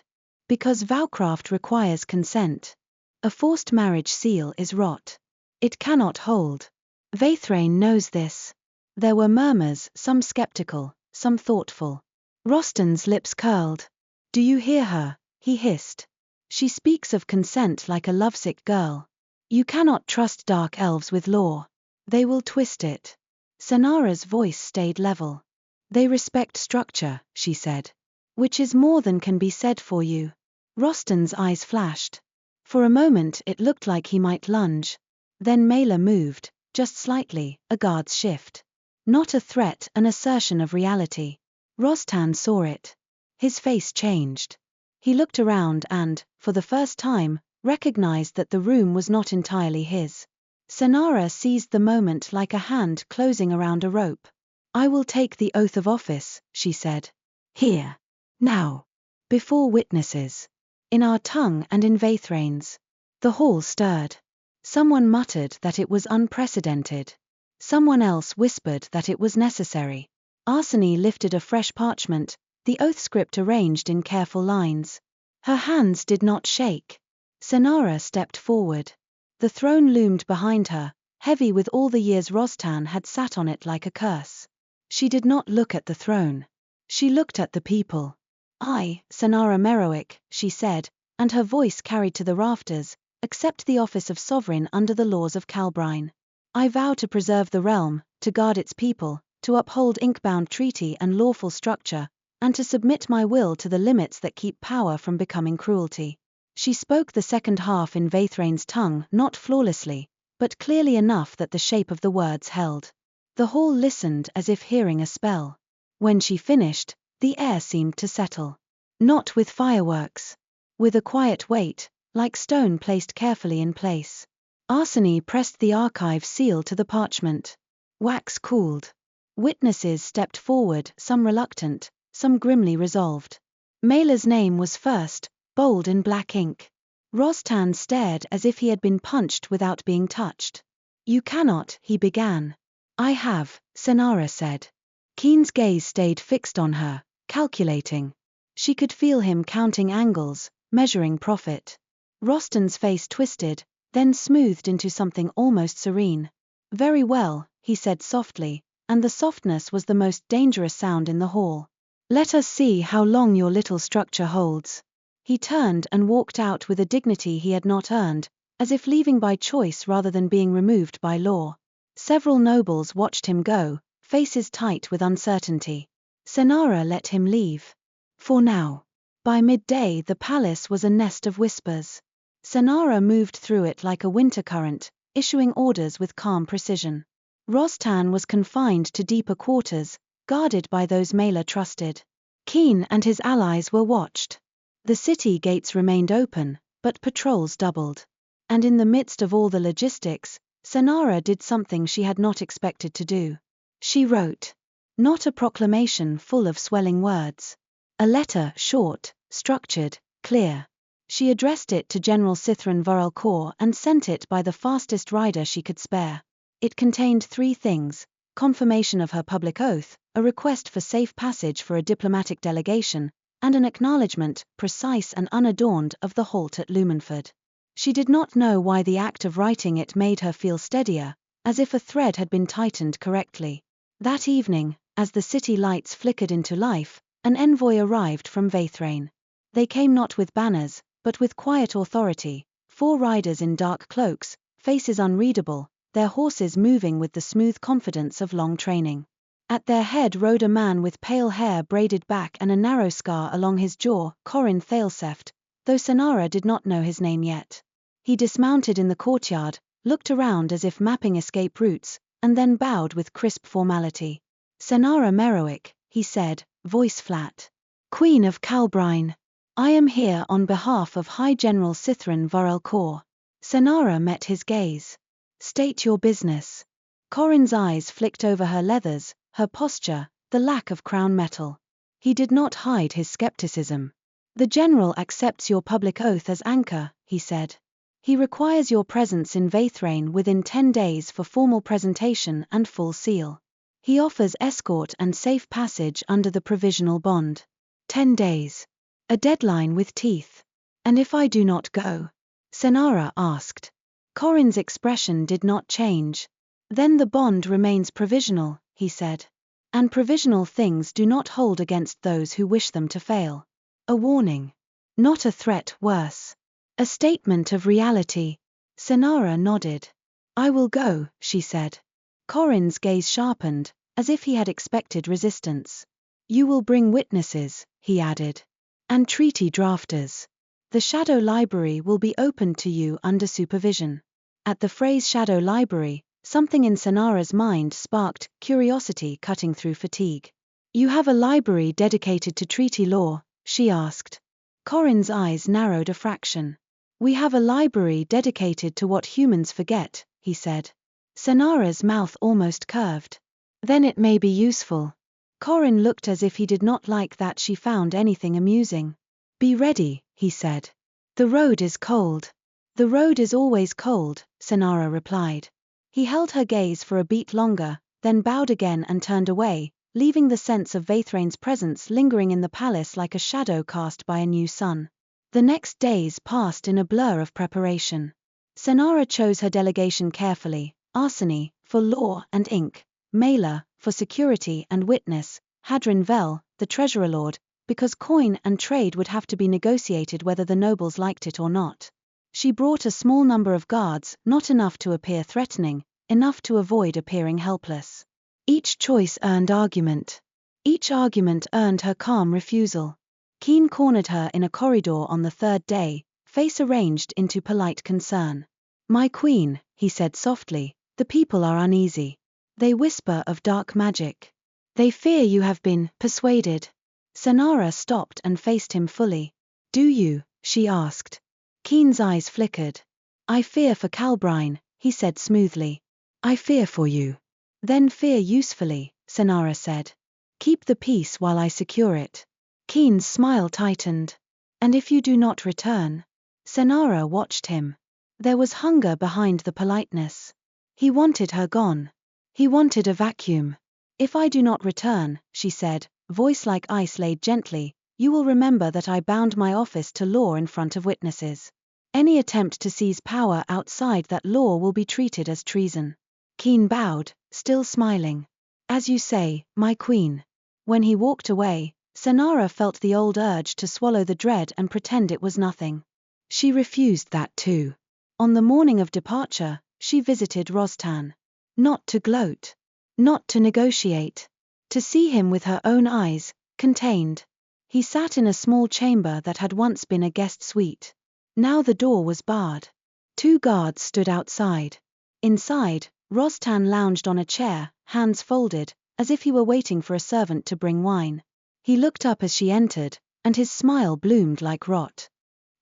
Because vowcraft requires consent. A forced marriage seal is rot. It cannot hold. Veythraen knows this. There were murmurs, some skeptical, some thoughtful. Rostan's lips curled. Do you hear her? He hissed. She speaks of consent like a lovesick girl. You cannot trust dark elves with law. They will twist it. Cenara's voice stayed level. They respect structure, she said. Which is more than can be said for you. Rostan's eyes flashed. For a moment it looked like he might lunge. Then Mela moved, just slightly, a guard's shift. Not a threat, an assertion of reality. Rostan saw it. His face changed. He looked around and, for the first time, recognized that the room was not entirely his. Cenara seized the moment like a hand closing around a rope. I will take the oath of office, she said. Here. Now. Before witnesses. In our tongue and in Veythraen's. The hall stirred. Someone muttered that it was unprecedented. Someone else whispered that it was necessary. Arsene lifted a fresh parchment, the oath script arranged in careful lines. Her hands did not shake. Cenara stepped forward. The throne loomed behind her, heavy with all the years Rostan had sat on it like a curse. She did not look at the throne. She looked at the people. I, Cenara Merrowic, she said, and her voice carried to the rafters, accept the office of sovereign under the laws of Calbrine. I vow to preserve the realm, to guard its people, to uphold ink-bound treaty and lawful structure, and to submit my will to the limits that keep power from becoming cruelty. She spoke the second half in Veythraen's tongue, not flawlessly, but clearly enough that the shape of the words held. The hall listened as if hearing a spell. When she finished, the air seemed to settle. Not with fireworks. With a quiet weight, like stone placed carefully in place. Arsene pressed the archive seal to the parchment. Wax cooled. Witnesses stepped forward, some reluctant, some grimly resolved. Mela's name was first, bold in black ink. Rostan stared as if he had been punched without being touched. You cannot, he began. I have, Cenara said. Keen's gaze stayed fixed on her, calculating. She could feel him counting angles, measuring profit. Rostan's face twisted, then smoothed into something almost serene. Very well, he said softly, and the softness was the most dangerous sound in the hall. Let us see how long your little structure holds. He turned and walked out with a dignity he had not earned, as if leaving by choice rather than being removed by law. Several nobles watched him go, faces tight with uncertainty. Cenara let him leave. For now. By midday the palace was a nest of whispers. Cenara moved through it like a winter current, issuing orders with calm precision. Rostan was confined to deeper quarters, guarded by those Mela trusted. Keen and his allies were watched. The city gates remained open, but patrols doubled. And in the midst of all the logistics, Cenara did something she had not expected to do. She wrote. Not a proclamation full of swelling words. A letter, short, structured, clear. She addressed it to General Sythren Vael-Korr and sent it by the fastest rider she could spare. It contained 3 things: confirmation of her public oath, a request for safe passage for a diplomatic delegation, and an acknowledgement, precise and unadorned, of the halt at Lumenford. She did not know why the act of writing it made her feel steadier, as if a thread had been tightened correctly. That evening, as the city lights flickered into life, an envoy arrived from Veythraen. They came not with banners, but with quiet authority, 4 riders in dark cloaks, faces unreadable, their horses moving with the smooth confidence of long training. At their head rode a man with pale hair braided back and a narrow scar along his jaw, Corin Thaleseft, though Cenara did not know his name yet. He dismounted in the courtyard, looked around as if mapping escape routes, and then bowed with crisp formality. "Cenara Merrowic," he said, voice flat. "Queen of Calbrine. I am here on behalf of High General Sythren Vael-Korr." Cenara met his gaze. "State your business." Corin's eyes flicked over her leathers, her posture, the lack of crown metal. He did not hide his skepticism. "The general accepts your public oath as anchor," he said. "He requires your presence in Veythraen within 10 days for formal presentation and full seal. He offers escort and safe passage under the provisional bond. 10 days. A deadline with teeth. And if I do not go?" Cenara asked. Corin's expression did not change. "Then the bond remains provisional," he said. "And provisional things do not hold against those who wish them to fail. A warning. Not a threat, worse. A statement of reality." Cenara nodded. "I will go," she said. Corin's gaze sharpened, as if he had expected resistance. "You will bring witnesses," he added. "And treaty drafters. The Shadow Library will be opened to you under supervision." At the phrase Shadow Library, something in Cenara's mind sparked, curiosity cutting through fatigue. "You have a library dedicated to treaty law?" she asked. Corin's eyes narrowed a fraction. "We have a library dedicated to what humans forget," he said. Cenara's mouth almost curved. "Then it may be useful." Corin looked as if he did not like that she found anything amusing. "Be ready," he said. "The road is cold." "The road is always cold," Cenara replied. He held her gaze for a beat longer, then bowed again and turned away, leaving the sense of Veythraen's presence lingering in the palace like a shadow cast by a new sun. The next days passed in a blur of preparation. Cenara chose her delegation carefully: Arseny, for law and ink; Mela, for security and witness; Sythren Vael, the treasurer lord, because coin and trade would have to be negotiated whether the nobles liked it or not. She brought a small number of guards, not enough to appear threatening, enough to avoid appearing helpless. Each choice earned argument. Each argument earned her calm refusal. Keen cornered her in a corridor on the 3rd day, face arranged into polite concern. "My queen," he said softly, "the people are uneasy. They whisper of dark magic. They fear you have been persuaded." Cenara stopped and faced him fully. "Do you?" she asked. Keen's eyes flickered. "I fear for Calbrine," he said smoothly. "I fear for you." "Then fear usefully," Cenara said. "Keep the peace while I secure it." Keen's smile tightened. "And if you do not return?" Cenara watched him. There was hunger behind the politeness. He wanted her gone. He wanted a vacuum. "If I do not return," she said, voice like ice laid gently, "you will remember that I bound my office to law in front of witnesses. Any attempt to seize power outside that law will be treated as treason." Keen bowed, still smiling. "As you say, my queen." When he walked away, Cenara felt the old urge to swallow the dread and pretend it was nothing. She refused that too. On the morning of departure, she visited Rostan. Not to gloat. Not to negotiate. To see him with her own eyes, contained. He sat in a small chamber that had once been a guest suite. Now the door was barred. 2 guards stood outside. Inside, Rostan lounged on a chair, hands folded, as if he were waiting for a servant to bring wine. He looked up as she entered, and his smile bloomed like rot.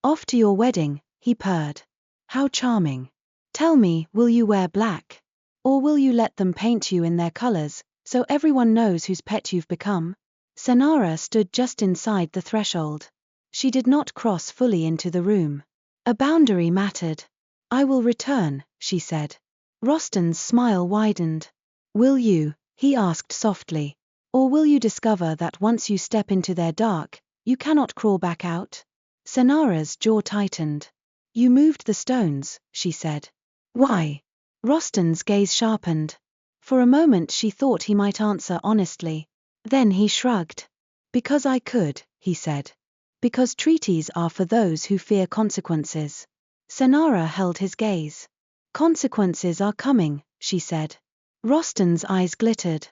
"Off to your wedding," he purred. "How charming. Tell me, will you wear black? Or will you let them paint you in their colors, so everyone knows whose pet you've become?" Cenara stood just inside the threshold. She did not cross fully into the room. A boundary mattered. "I will return," she said. Rostan's smile widened. Will you, he asked softly, or will you discover that once you step into their dark, you cannot crawl back out? Cenara's jaw tightened. You moved the stones, she said. Why? Rostan's gaze sharpened. For a moment she thought he might answer honestly. Then he shrugged. Because I could, he said. Because treaties are for those who fear consequences. Cenara held his gaze. Consequences are coming, she said. Rostan's eyes glittered.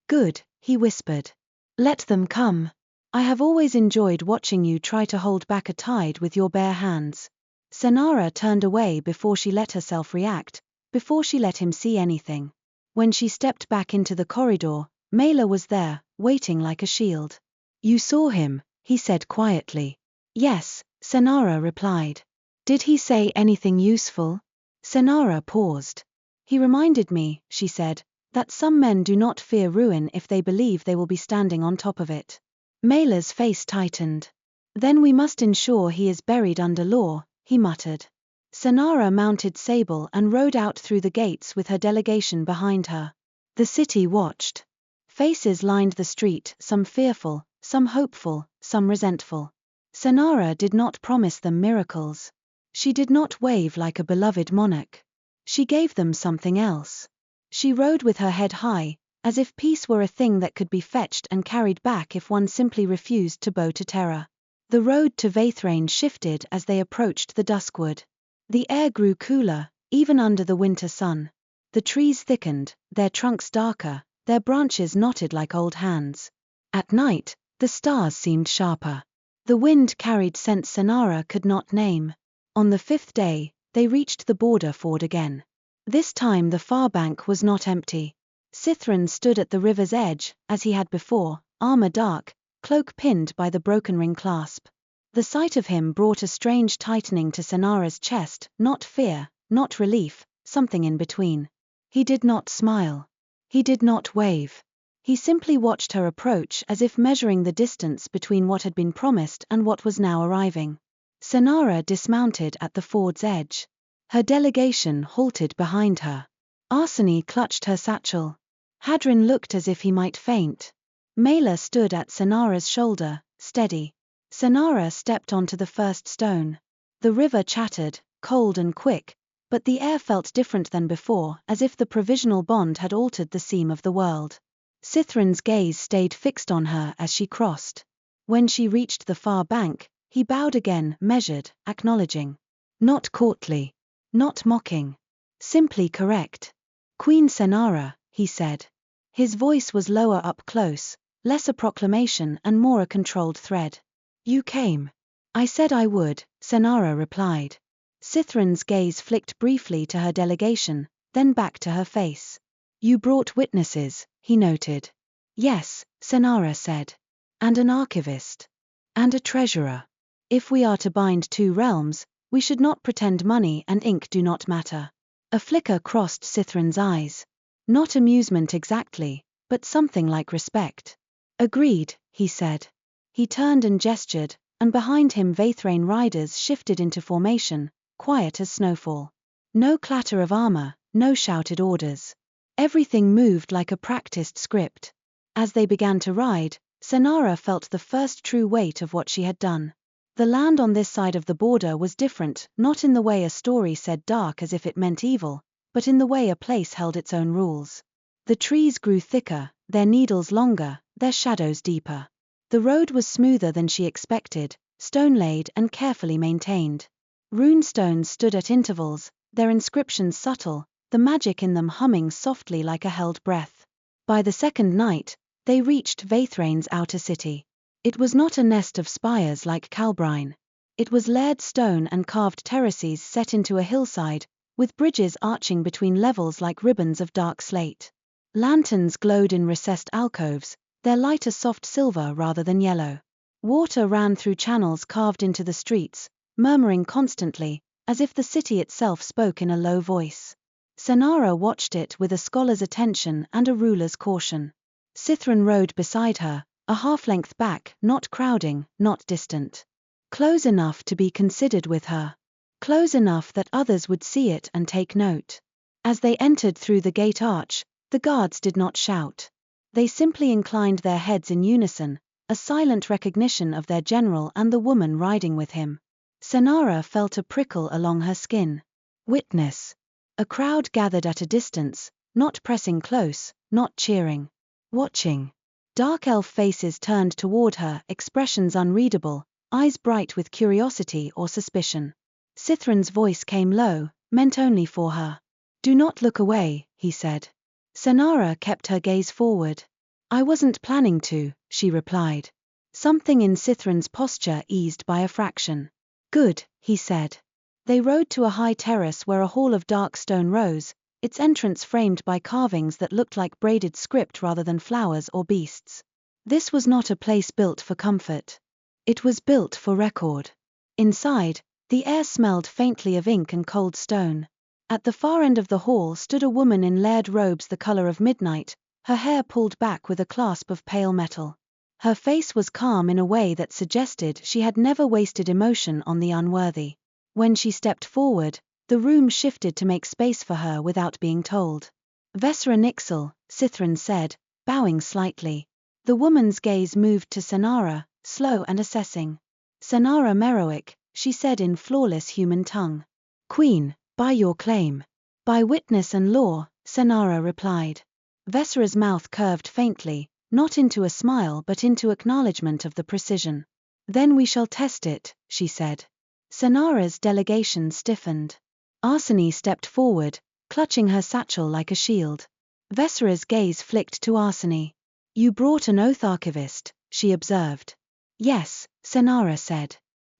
Good, he whispered. Let them come. I have always enjoyed watching you try to hold back a tide with your bare hands. Cenara turned away before she let herself react, before she let him see anything. When she stepped back into the corridor, Mela was there, waiting like a shield. You saw him, he said quietly. Yes, Cenara replied. Did he say anything useful? Cenara paused. He reminded me, she said, that some men do not fear ruin if they believe they will be standing on top of it. Mela's face tightened. Then we must ensure he is buried under law, he muttered. Cenara mounted Sable and rode out through the gates with her delegation behind her. The city watched. Faces lined the street, some fearful, some hopeful, some resentful. Cenara did not promise them miracles. She did not wave like a beloved monarch. She gave them something else. She rode with her head high, as if peace were a thing that could be fetched and carried back if one simply refused to bow to terror. The road to Veythraen shifted as they approached the duskwood. The air grew cooler, even under the winter sun. The trees thickened, their trunks darker, their branches knotted like old hands. At night, the stars seemed sharper. The wind carried scents Cenara could not name. On the 5th day, they reached the border ford again. This time the far bank was not empty. Sythren stood at the river's edge, as he had before, armor dark, cloak pinned by the broken ring clasp. The sight of him brought a strange tightening to Cenara's chest, not fear, not relief, something in between. He did not smile. He did not wave. He simply watched her approach as if measuring the distance between what had been promised and what was now arriving. Cenara dismounted at the ford's edge. Her delegation halted behind her. Arsene clutched her satchel. Hadrin looked as if he might faint. Mela stood at Cenara's shoulder, steady. Cenara stepped onto the first stone. The river chattered, cold and quick, but the air felt different than before, as if the provisional bond had altered the seam of the world. Sythren's gaze stayed fixed on her as she crossed. When she reached the far bank, he bowed again, measured, acknowledging. Not courtly. Not mocking. Simply correct. Queen Cenara, he said. His voice was lower up close, less a proclamation and more a controlled thread. You came. I said I would, Cenara replied. Sythren's gaze flicked briefly to her delegation, then back to her face. You brought witnesses, he noted. Yes, Cenara said. And an archivist. And a treasurer. If we are to bind two realms, we should not pretend money and ink do not matter. A flicker crossed Sythren's eyes. Not amusement exactly, but something like respect. Agreed, he said. He turned and gestured, and behind him Veythraen riders shifted into formation, quiet as snowfall. No clatter of armor, no shouted orders. Everything moved like a practiced script. As they began to ride, Cenara felt the first true weight of what she had done. The land on this side of the border was different, not in the way a story said dark as if it meant evil, but in the way a place held its own rules. The trees grew thicker, their needles longer, their shadows deeper. The road was smoother than she expected, stone-laid and carefully maintained. Runestones stood at intervals, their inscriptions subtle, the magic in them humming softly like a held breath. By the second night, they reached Veythraen's outer city. It was not a nest of spires like Calbrine. It was layered stone and carved terraces set into a hillside, with bridges arching between levels like ribbons of dark slate. Lanterns glowed in recessed alcoves, their light a soft silver rather than yellow. Water ran through channels carved into the streets, murmuring constantly, as if the city itself spoke in a low voice. Cenara watched it with a scholar's attention and a ruler's caution. Sythren rode beside her, a half-length back, not crowding, not distant. Close enough to be considered with her. Close enough that others would see it and take note. As they entered through the gate arch, the guards did not shout. They simply inclined their heads in unison, a silent recognition of their general and the woman riding with him. Cenara felt a prickle along her skin. Witness. A crowd gathered at a distance, not pressing close, not cheering. Watching. Dark elf faces turned toward her, expressions unreadable, eyes bright with curiosity or suspicion. Sythren's voice came low, meant only for her. "Do not look away," he said. Cenara kept her gaze forward. "I wasn't planning to," she replied. Something in Sythren's posture eased by a fraction. "Good," he said. They rode to a high terrace where a hall of dark stone rose, its entrance framed by carvings that looked like braided script rather than flowers or beasts. This was not a place built for comfort. It was built for record. Inside, the air smelled faintly of ink and cold stone. At the far end of the hall stood a woman in layered robes the color of midnight, her hair pulled back with a clasp of pale metal. Her face was calm in a way that suggested she had never wasted emotion on the unworthy. When she stepped forward, the room shifted to make space for her without being told. "Veythraen," Sythren said, bowing slightly. The woman's gaze moved to Cenara, slow and assessing. "Cenara Merrowic," she said in flawless human tongue. "Queen, by your claim." "By witness and law," Cenara replied. Veythraen's mouth curved faintly, not into a smile but into acknowledgement of the precision. "Then we shall test it," she said. Cenara's delegation stiffened. Arsene stepped forward, clutching her satchel like a shield. Veythraen's gaze flicked to Arsene. "You brought an oath archivist," she observed. "Yes," Cenara said.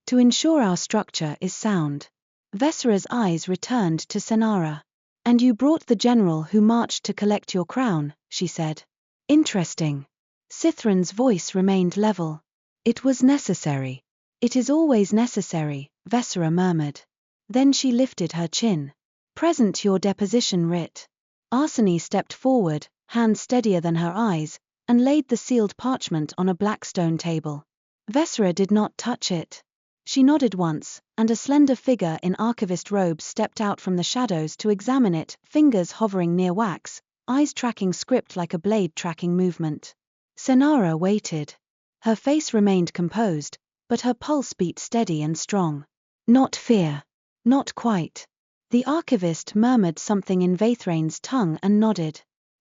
"To ensure our structure is sound." Veythraen's eyes returned to Cenara. "And you brought the general who marched to collect your crown," she said. "Interesting." Sythren's voice remained level. "It was necessary." "It is always necessary," Veythraen murmured. Then she lifted her chin. "Present your deposition writ." Arsene stepped forward, hand steadier than her eyes, and laid the sealed parchment on a black stone table. Veythraen did not touch it. She nodded once, and a slender figure in archivist robes stepped out from the shadows to examine it, fingers hovering near wax, eyes tracking script like a blade tracking movement. Cenara waited. Her face remained composed, but her pulse beat steady and strong. "Not fear." "Not quite." The archivist murmured something in Veythraen's tongue and nodded.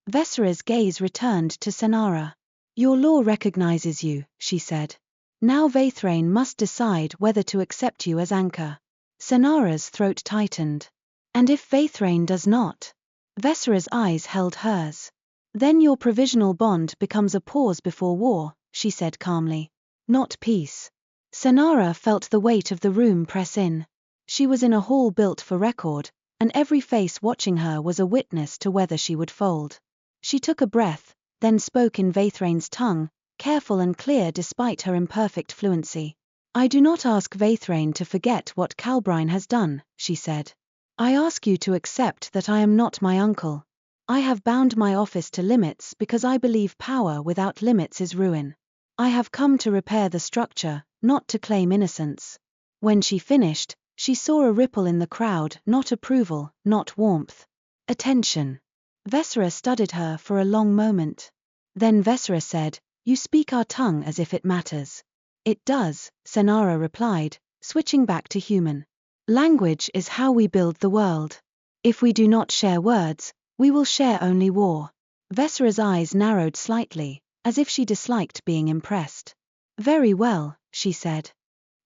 Veythraen's gaze returned to Cenara. "Your law recognizes you," she said. "Now Veythraen must decide whether to accept you as anchor." Cenara's throat tightened. "And if Veythraen does not?" Veythraen's eyes held hers. "Then your provisional bond becomes a pause before war," she said calmly. "Not peace." Cenara felt the weight of the room press in. She was in a hall built for record, and every face watching her was a witness to whether she would fold. She took a breath, then spoke in Veythraen's tongue, careful and clear despite her imperfect fluency. "I do not ask Veythraen to forget what Calbrine has done," she said. "I ask you to accept that I am not my uncle. I have bound my office to limits because I believe power without limits is ruin. I have come to repair the structure, not to claim innocence." When she finished, she saw a ripple in the crowd, not approval, not warmth. Attention. Veythraen studied her for a long moment. Then Veythraen said, "You speak our tongue as if it matters." "It does," Cenara replied, switching back to human. "Language is how we build the world. If we do not share words, we will share only war." Veythraen's eyes narrowed slightly, as if she disliked being impressed. "Very well," she said.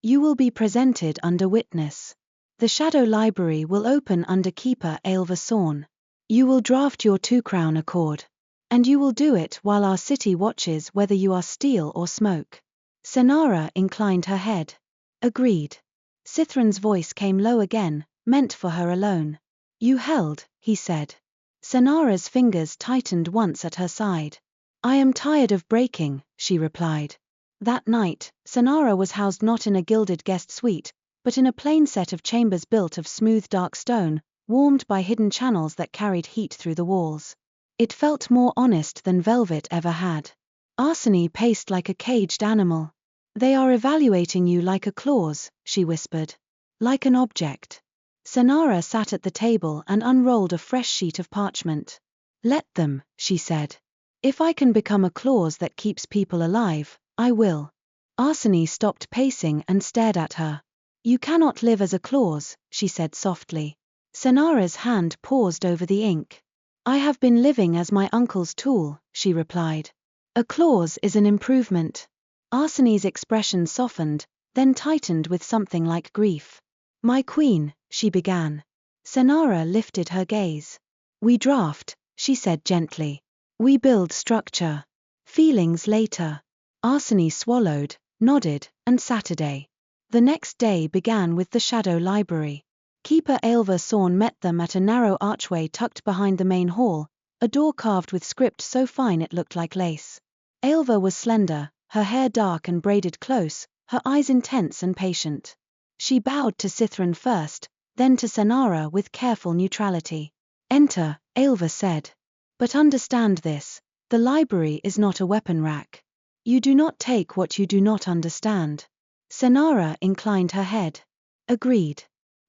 "You will be presented under witness. The Shadow Library will open under Keeper Veythraen. You will draft your two-crown accord. And you will do it while our city watches whether you are steel or smoke." Cenara inclined her head. "Agreed." Sythren's voice came low again, meant for her alone. "You held," he said. Cenara's fingers tightened once at her side. "I am tired of breaking," she replied. That night, Cenara was housed not in a gilded guest suite, but in a plain set of chambers built of smooth dark stone, warmed by hidden channels that carried heat through the walls. It felt more honest than velvet ever had. Arsene paced like a caged animal. "They are evaluating you like a clause," she whispered. "Like an object." Cenara sat at the table and unrolled a fresh sheet of parchment. Let them, she said. If I can become a clause that keeps people alive, I will. Arsene stopped pacing and stared at her. You cannot live as a clause, she said softly. Cenara's hand paused over the ink. I have been living as my uncle's tool, she replied. A clause is an improvement. Arsene's expression softened, then tightened with something like grief. My queen, she began. Cenara lifted her gaze. We draft, she said gently. We build structure. Feelings later. Arsene swallowed, nodded, and Saturday. The next day began with the shadow library. Keeper Aelva Sorn met them at a narrow archway tucked behind the main hall, a door carved with script so fine it looked like lace. Aelva was slender, her hair dark and braided close, her eyes intense and patient. She bowed to Sythren first, then to Cenara with careful neutrality. Enter, Aelva said. But understand this, the library is not a weapon rack. You do not take what you do not understand. Cenara inclined her head. Agreed.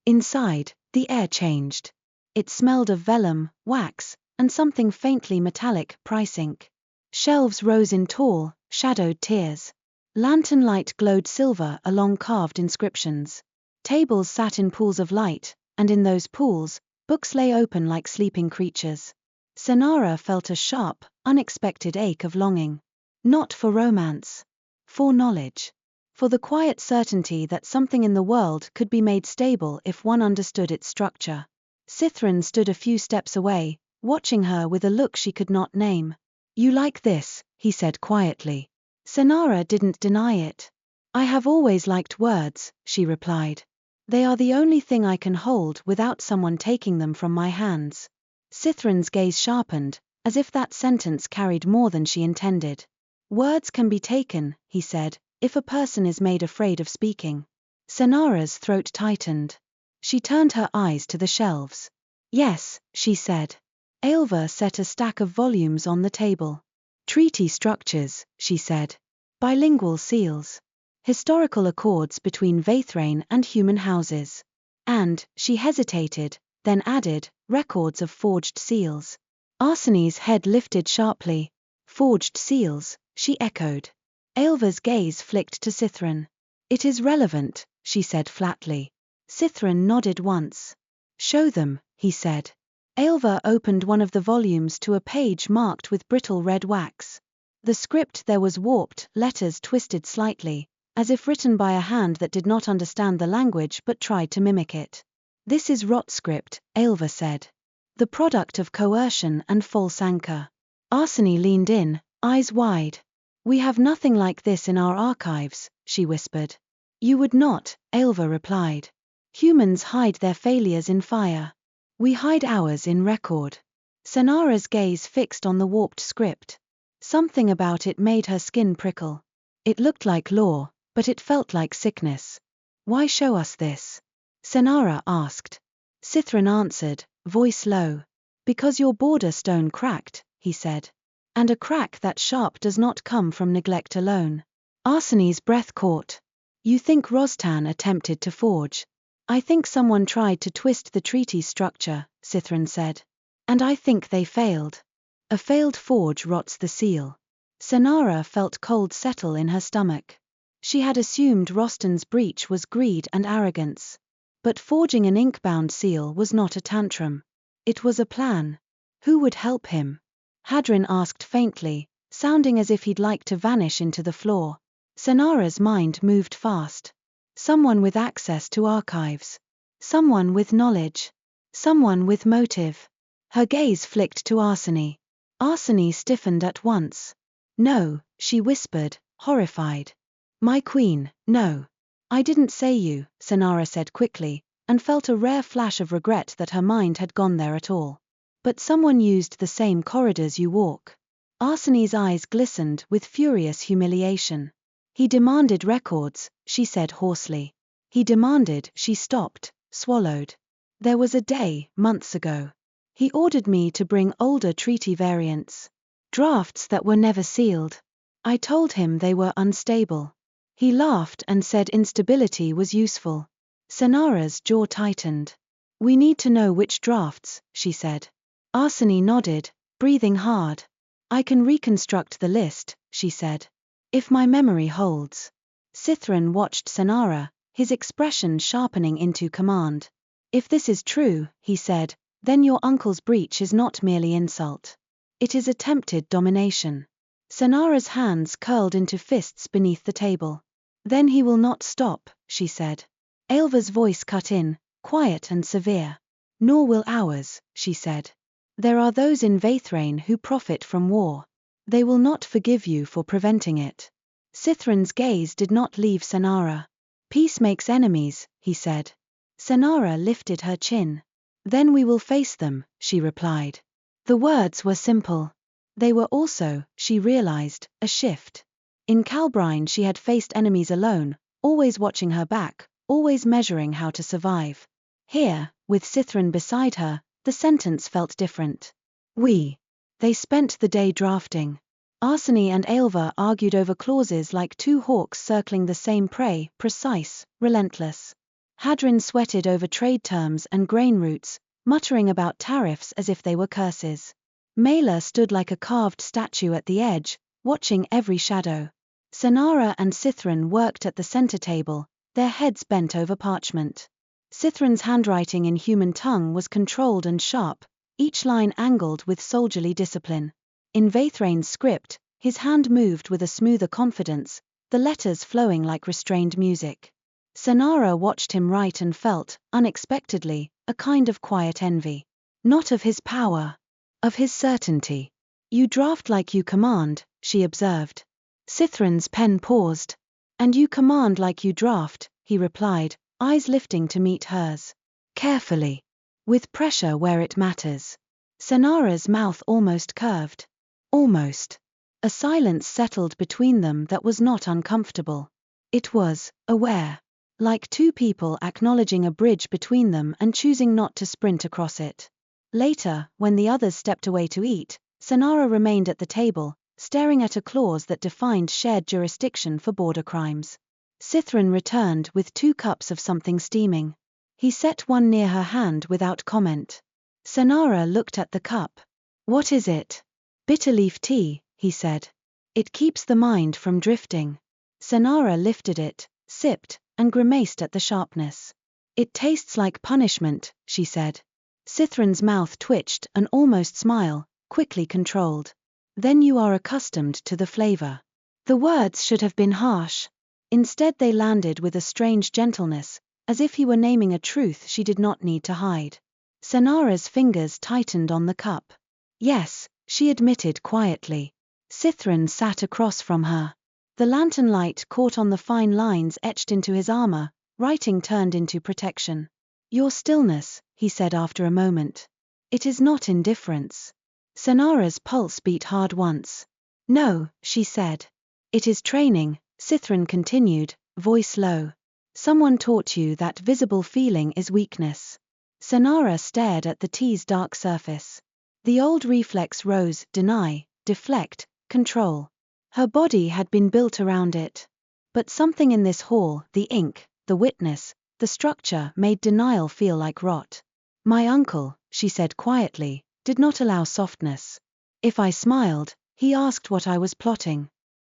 Inside, the air changed. It smelled of vellum, wax, and something faintly metallic, price ink. Shelves rose in tall, shadowed tiers. Lantern light glowed silver along carved inscriptions. Tables sat in pools of light, and in those pools, books lay open like sleeping creatures. Cenara felt a sharp, unexpected ache of longing. Not for romance. For knowledge. For the quiet certainty that something in the world could be made stable if one understood its structure. Sythren stood a few steps away, watching her with a look she could not name. You like this, he said quietly. Cenara didn't deny it. I have always liked words, she replied. They are the only thing I can hold without someone taking them from my hands. Sythren's gaze sharpened, as if that sentence carried more than she intended. Words can be taken, he said, if a person is made afraid of speaking. Cenara's throat tightened. She turned her eyes to the shelves. Yes, she said. Aelva set a stack of volumes on the table. Treaty structures, she said. Bilingual seals. Historical accords between Veythraen and human houses. And, she hesitated, then added, records of forged seals. Arsene's head lifted sharply. Forged seals, she echoed. Aelva's gaze flicked to Sythren. It is relevant, she said flatly. Sythren nodded once. Show them, he said. Aelva opened one of the volumes to a page marked with brittle red wax. The script there was warped, letters twisted slightly, as if written by a hand that did not understand the language but tried to mimic it. This is rot script, Aelva said. The product of coercion and false anchor. Arsene leaned in, eyes wide. We have nothing like this in our archives, she whispered. You would not, Aelva replied. Humans hide their failures in fire. We hide ours in record. Cenara's gaze fixed on the warped script. Something about it made her skin prickle. It looked like law, but it felt like sickness. Why show us this? Cenara asked. Sythren answered, voice low. Because your border stone cracked, he said. And a crack that sharp does not come from neglect alone. Arsene's breath caught. You think Rostan attempted to forge? I think someone tried to twist the treaty structure, Sythren said. And I think they failed. A failed forge rots the seal. Cenara felt cold settle in her stomach. She had assumed Rostan's breach was greed and arrogance. But forging an ink-bound seal was not a tantrum. It was a plan. Who would help him? Hadrin asked faintly, sounding as if he'd like to vanish into the floor. Cenara's mind moved fast. Someone with access to archives. Someone with knowledge. Someone with motive. Her gaze flicked to Arsene. Arsene stiffened at once. No, she whispered, horrified. My queen, no. I didn't say you, Cenara said quickly, and felt a rare flash of regret that her mind had gone there at all. But someone used the same corridors you walk. Arsene's eyes glistened with furious humiliation. He demanded records, she said hoarsely. He demanded, she stopped, swallowed. There was a day, months ago. He ordered me to bring older treaty variants. Drafts that were never sealed. I told him they were unstable. He laughed and said instability was useful. Cenara's jaw tightened. We need to know which drafts, she said. Arsene nodded, breathing hard. I can reconstruct the list, she said. If my memory holds. Sythren watched Cenara, his expression sharpening into command. If this is true, he said, then your uncle's breach is not merely insult. It is attempted domination. Cenara's hands curled into fists beneath the table. Then he will not stop, she said. Aelva's voice cut in, quiet and severe. Nor will ours, she said. There are those in Veythraen who profit from war. They will not forgive you for preventing it. Sythren's gaze did not leave Cenara. Peace makes enemies, he said. Cenara lifted her chin. Then we will face them, she replied. The words were simple. They were also, she realized, a shift. In Calbrine she had faced enemies alone, always watching her back, always measuring how to survive. Here, with Sythren beside her, the sentence felt different. They spent the day drafting. Arsene and Aelva argued over clauses like two hawks circling the same prey, precise, relentless. Hadrin sweated over trade terms and grain routes, muttering about tariffs as if they were curses. Mela stood like a carved statue at the edge, watching every shadow. Cenara and Sythren worked at the center table, their heads bent over parchment. Sythren's handwriting in human tongue was controlled and sharp, each line angled with soldierly discipline. In Veythraen's script, his hand moved with a smoother confidence, the letters flowing like restrained music. Cenara watched him write and felt, unexpectedly, a kind of quiet envy. Not of his power. Of his certainty. You draft like you command, she observed. Sythren's pen paused. And you command like you draft, he replied, eyes lifting to meet hers. Carefully. With pressure where it matters. Cenara's mouth almost curved. Almost. A silence settled between them that was not uncomfortable. It was, aware. Like two people acknowledging a bridge between them and choosing not to sprint across it. Later, when the others stepped away to eat, Cenara remained at the table, staring at a clause that defined shared jurisdiction for border crimes. Sythren returned with 2 cups of something steaming. He set one near her hand without comment. Cenara looked at the cup. What is it? Bitterleaf tea, he said. It keeps the mind from drifting. Cenara lifted it, sipped, and grimaced at the sharpness. It tastes like punishment, she said. Sythren's mouth twitched, an almost smile, quickly controlled. Then you are accustomed to the flavor. The words should have been harsh. Instead they landed with a strange gentleness, as if he were naming a truth she did not need to hide. Cenara's fingers tightened on the cup. Yes, she admitted quietly. Sythren sat across from her. The lantern light caught on the fine lines etched into his armor, writing turned into protection. Your stillness, he said after a moment. It is not indifference. Cenara's pulse beat hard once. No, she said. It is training, Sythren continued, voice low. Someone taught you that visible feeling is weakness. Cenara stared at the tea's dark surface. The old reflex rose, deny, deflect, control. Her body had been built around it. But something in this hall, the ink, the witness, the structure made denial feel like rot. My uncle, she said quietly, did not allow softness. If I smiled, he asked what I was plotting.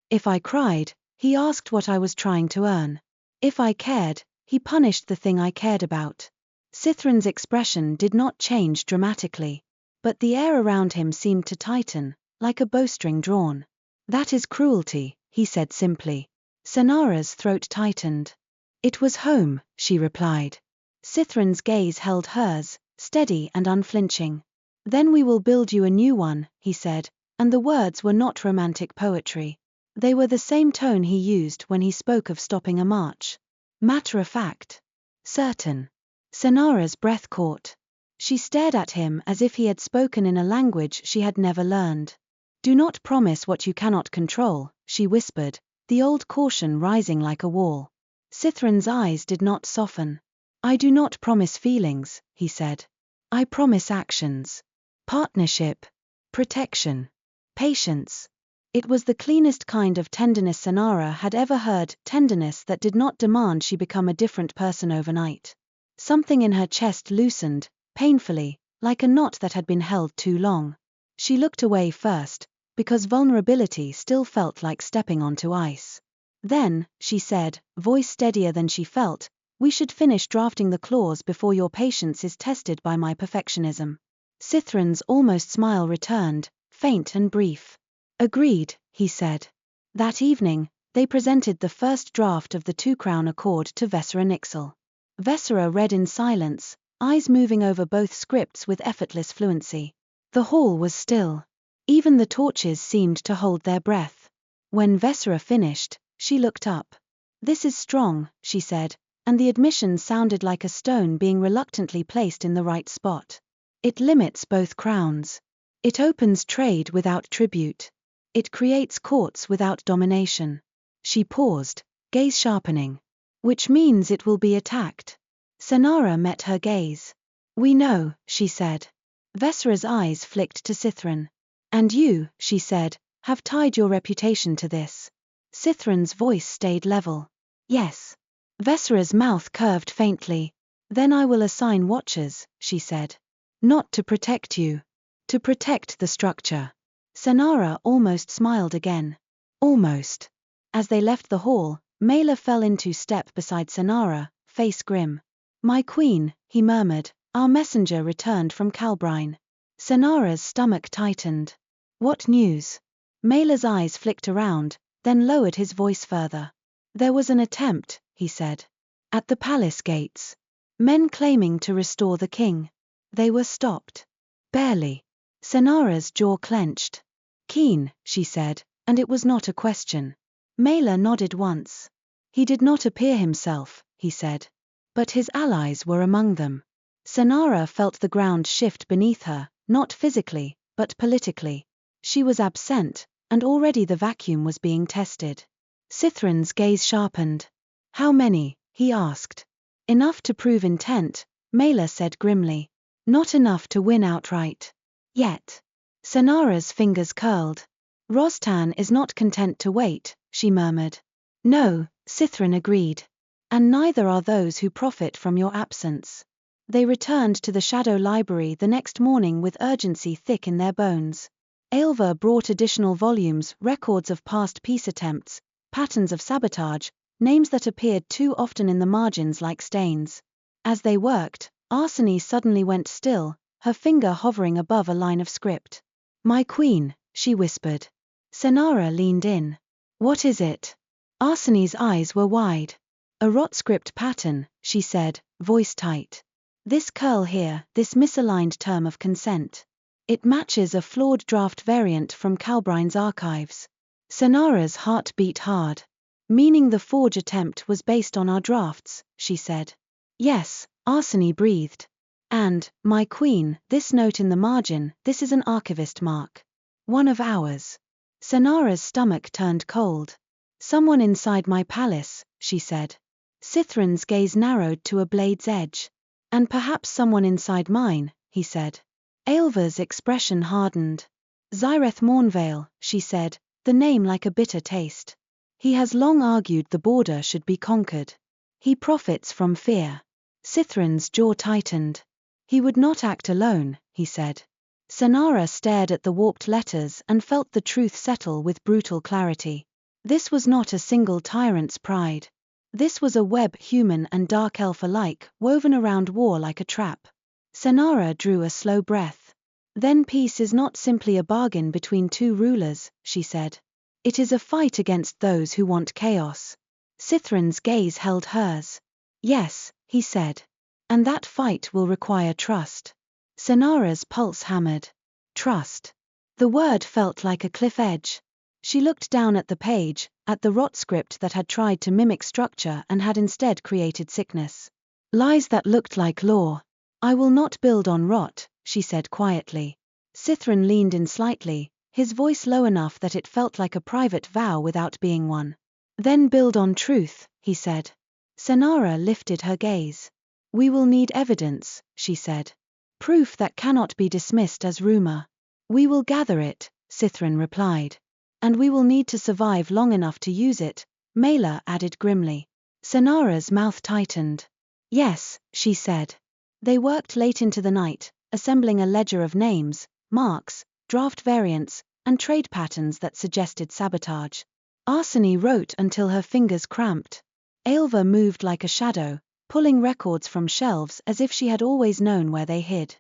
If I cried, he asked what I was trying to earn. If I cared, he punished the thing I cared about. Sythren's expression did not change dramatically. But the air around him seemed to tighten, like a bowstring drawn. That is cruelty, he said simply. Cenara's throat tightened. It was home, she replied. Sythren's gaze held hers, steady and unflinching. Then we will build you a new one, he said, and the words were not romantic poetry. They were the same tone he used when he spoke of stopping a march. Matter of fact. Certain. Cenara's breath caught. She stared at him as if he had spoken in a language she had never learned. Do not promise what you cannot control, she whispered, the old caution rising like a wall. Sythren's eyes did not soften. I do not promise feelings, he said. I promise actions. Partnership. Protection. Patience. It was the cleanest kind of tenderness Cenara had ever heard, tenderness that did not demand she become a different person overnight. Something in her chest loosened, painfully, like a knot that had been held too long. She looked away first, because vulnerability still felt like stepping onto ice. Then, she said, voice steadier than she felt, we should finish drafting the clause before your patience is tested by my perfectionism. Sythren's almost smile returned, faint and brief. Agreed, he said. That evening, they presented the first draft of the Two-Crown Accord to Veythraen. Veythraen read in silence, eyes moving over both scripts with effortless fluency. The hall was still. Even the torches seemed to hold their breath. When Veythraen finished, she looked up. This is strong, she said, and the admission sounded like a stone being reluctantly placed in the right spot. It limits both crowns. It opens trade without tribute. It creates courts without domination. She paused, gaze sharpening. Which means it will be attacked. Cenara met her gaze. We know, she said. Veythraen's eyes flicked to Sythren. And you, she said, have tied your reputation to this. Sythren's voice stayed level. Yes. Veythraen's mouth curved faintly. Then I will assign watchers, she said. Not to protect you. To protect the structure. Cenara almost smiled again. Almost. As they left the hall, Mela fell into step beside Cenara, face grim. My queen, he murmured, our messenger returned from Calbrine. Cenara's stomach tightened. What news? Mela's eyes flicked around, then lowered his voice further. There was an attempt, he said. At the palace gates. Men claiming to restore the king. They were stopped. Barely. Cenara's jaw clenched. Keen, she said, and it was not a question. Mela nodded once. He did not appear himself, he said. But his allies were among them. Cenara felt the ground shift beneath her, not physically, but politically. She was absent, and already the vacuum was being tested. Sythren's gaze sharpened. How many? He asked. Enough to prove intent, Mela said grimly. Not enough to win outright. Yet. Cenara's fingers curled. Rostan is not content to wait, she murmured. No, Sythren agreed. And neither are those who profit from your absence. They returned to the Shadow Library the next morning with urgency thick in their bones. Aelva brought additional volumes, records of past peace attempts, patterns of sabotage, names that appeared too often in the margins like stains. As they worked, Arsene suddenly went still, her finger hovering above a line of script. My queen, she whispered. Cenara leaned in. What is it? Arsene's eyes were wide. A rot script pattern, she said, voice tight. This curl here, this misaligned term of consent. It matches a flawed draft variant from Calbrine's archives. Cenara's heart beat hard. Meaning the forge attempt was based on our drafts, she said. Yes, Arsene breathed. And, my queen, this note in the margin, this is an archivist mark. One of ours. Cenara's stomach turned cold. Someone inside my palace, she said. Sythren's gaze narrowed to a blade's edge. And perhaps someone inside mine, he said. Aelva's expression hardened. Zyreth Mornvale, she said, the name like a bitter taste. He has long argued the border should be conquered. He profits from fear. Sythren's jaw tightened. He would not act alone, he said. Cenara stared at the warped letters and felt the truth settle with brutal clarity. This was not a single tyrant's pride. This was a web human and dark elf alike, woven around war like a trap. Cenara drew a slow breath. Then peace is not simply a bargain between two rulers, she said. It is a fight against those who want chaos. Sythren's gaze held hers. Yes, he said. And that fight will require trust. Cenara's pulse hammered. Trust. The word felt like a cliff edge. She looked down at the page, at the rot script that had tried to mimic structure and had instead created sickness. Lies that looked like law. I will not build on rot, she said quietly. Sythren leaned in slightly, his voice low enough that it felt like a private vow without being one. Then build on truth, he said. Cenara lifted her gaze. We will need evidence, she said. Proof that cannot be dismissed as rumor. We will gather it, Sythren replied. And we will need to survive long enough to use it, Mela added grimly. Cenara's mouth tightened. Yes, she said. They worked late into the night, assembling a ledger of names, marks, draft variants, and trade patterns that suggested sabotage. Arsene wrote until her fingers cramped. Aelva moved like a shadow, pulling records from shelves as if she had always known where they hid.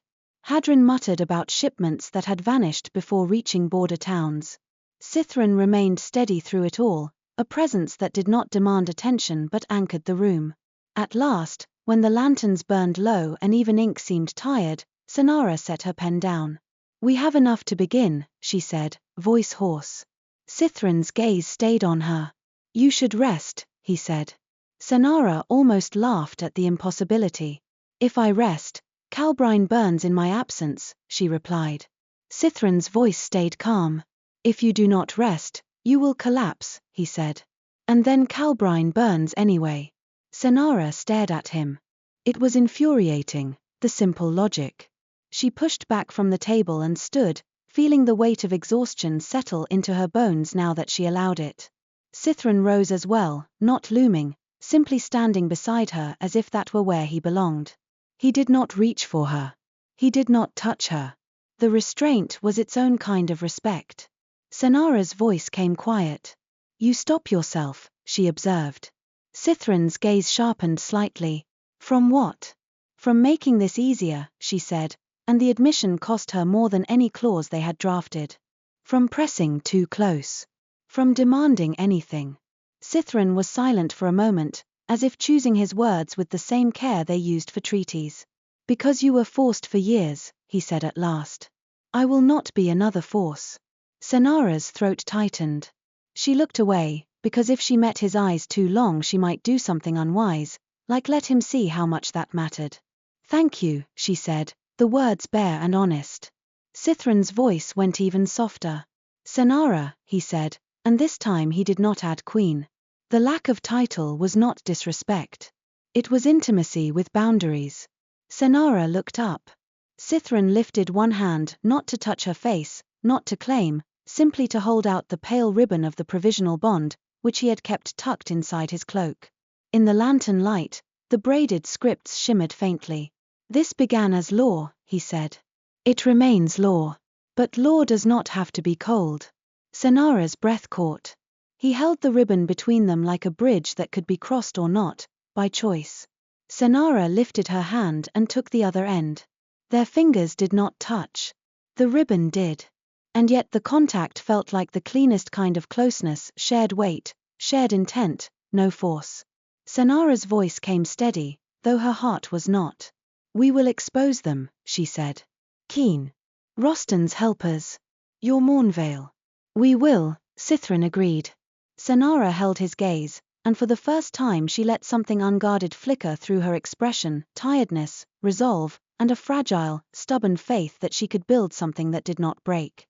Hadrin muttered about shipments that had vanished before reaching border towns. Sythren remained steady through it all, a presence that did not demand attention but anchored the room. At last, when the lanterns burned low and even ink seemed tired, Cenara set her pen down. "We have enough to begin," she said, voice hoarse. Sythren's gaze stayed on her. "You should rest," he said. Cenara almost laughed at the impossibility. "If I rest, Calbrine burns in my absence," she replied. Sythren's voice stayed calm. "If you do not rest, you will collapse," he said. "And then Calbrine burns anyway." Cenara stared at him. It was infuriating, the simple logic. She pushed back from the table and stood, feeling the weight of exhaustion settle into her bones now that she allowed it. Sythren rose as well, not looming, simply standing beside her as if that were where he belonged. He did not reach for her. He did not touch her. The restraint was its own kind of respect. Cenara's voice came quiet. "You stop yourself," she observed. Sythren's gaze sharpened slightly. "From what?" "From making this easier," she said, and the admission cost her more than any clause they had drafted. "From pressing too close. From demanding anything." Sythren was silent for a moment, as if choosing his words with the same care they used for treaties. "Because you were forced for years," he said at last. "I will not be another force." Cenara's throat tightened. She looked away, because if she met his eyes too long she might do something unwise, like let him see how much that mattered. "Thank you," she said, the words bare and honest. Sythren's voice went even softer. "Cenara," he said, and this time he did not add queen. The lack of title was not disrespect. It was intimacy with boundaries. Cenara looked up. Sythren lifted one hand, not to touch her face, not to claim, simply to hold out the pale ribbon of the provisional bond, which he had kept tucked inside his cloak. In the lantern light, the braided scripts shimmered faintly. "This began as law," he said. "It remains law. But law does not have to be cold." Cenara's breath caught. He held the ribbon between them like a bridge that could be crossed or not, by choice. Cenara lifted her hand and took the other end. Their fingers did not touch. The ribbon did. And yet the contact felt like the cleanest kind of closeness, shared weight, shared intent, no force. Cenara's voice came steady, though her heart was not. "We will expose them," she said. "Keen. Rostan's helpers. Your Mournveil." "We will," Sythren agreed. Cenara held his gaze, and for the first time she let something unguarded flicker through her expression, tiredness, resolve, and a fragile, stubborn faith that she could build something that did not break.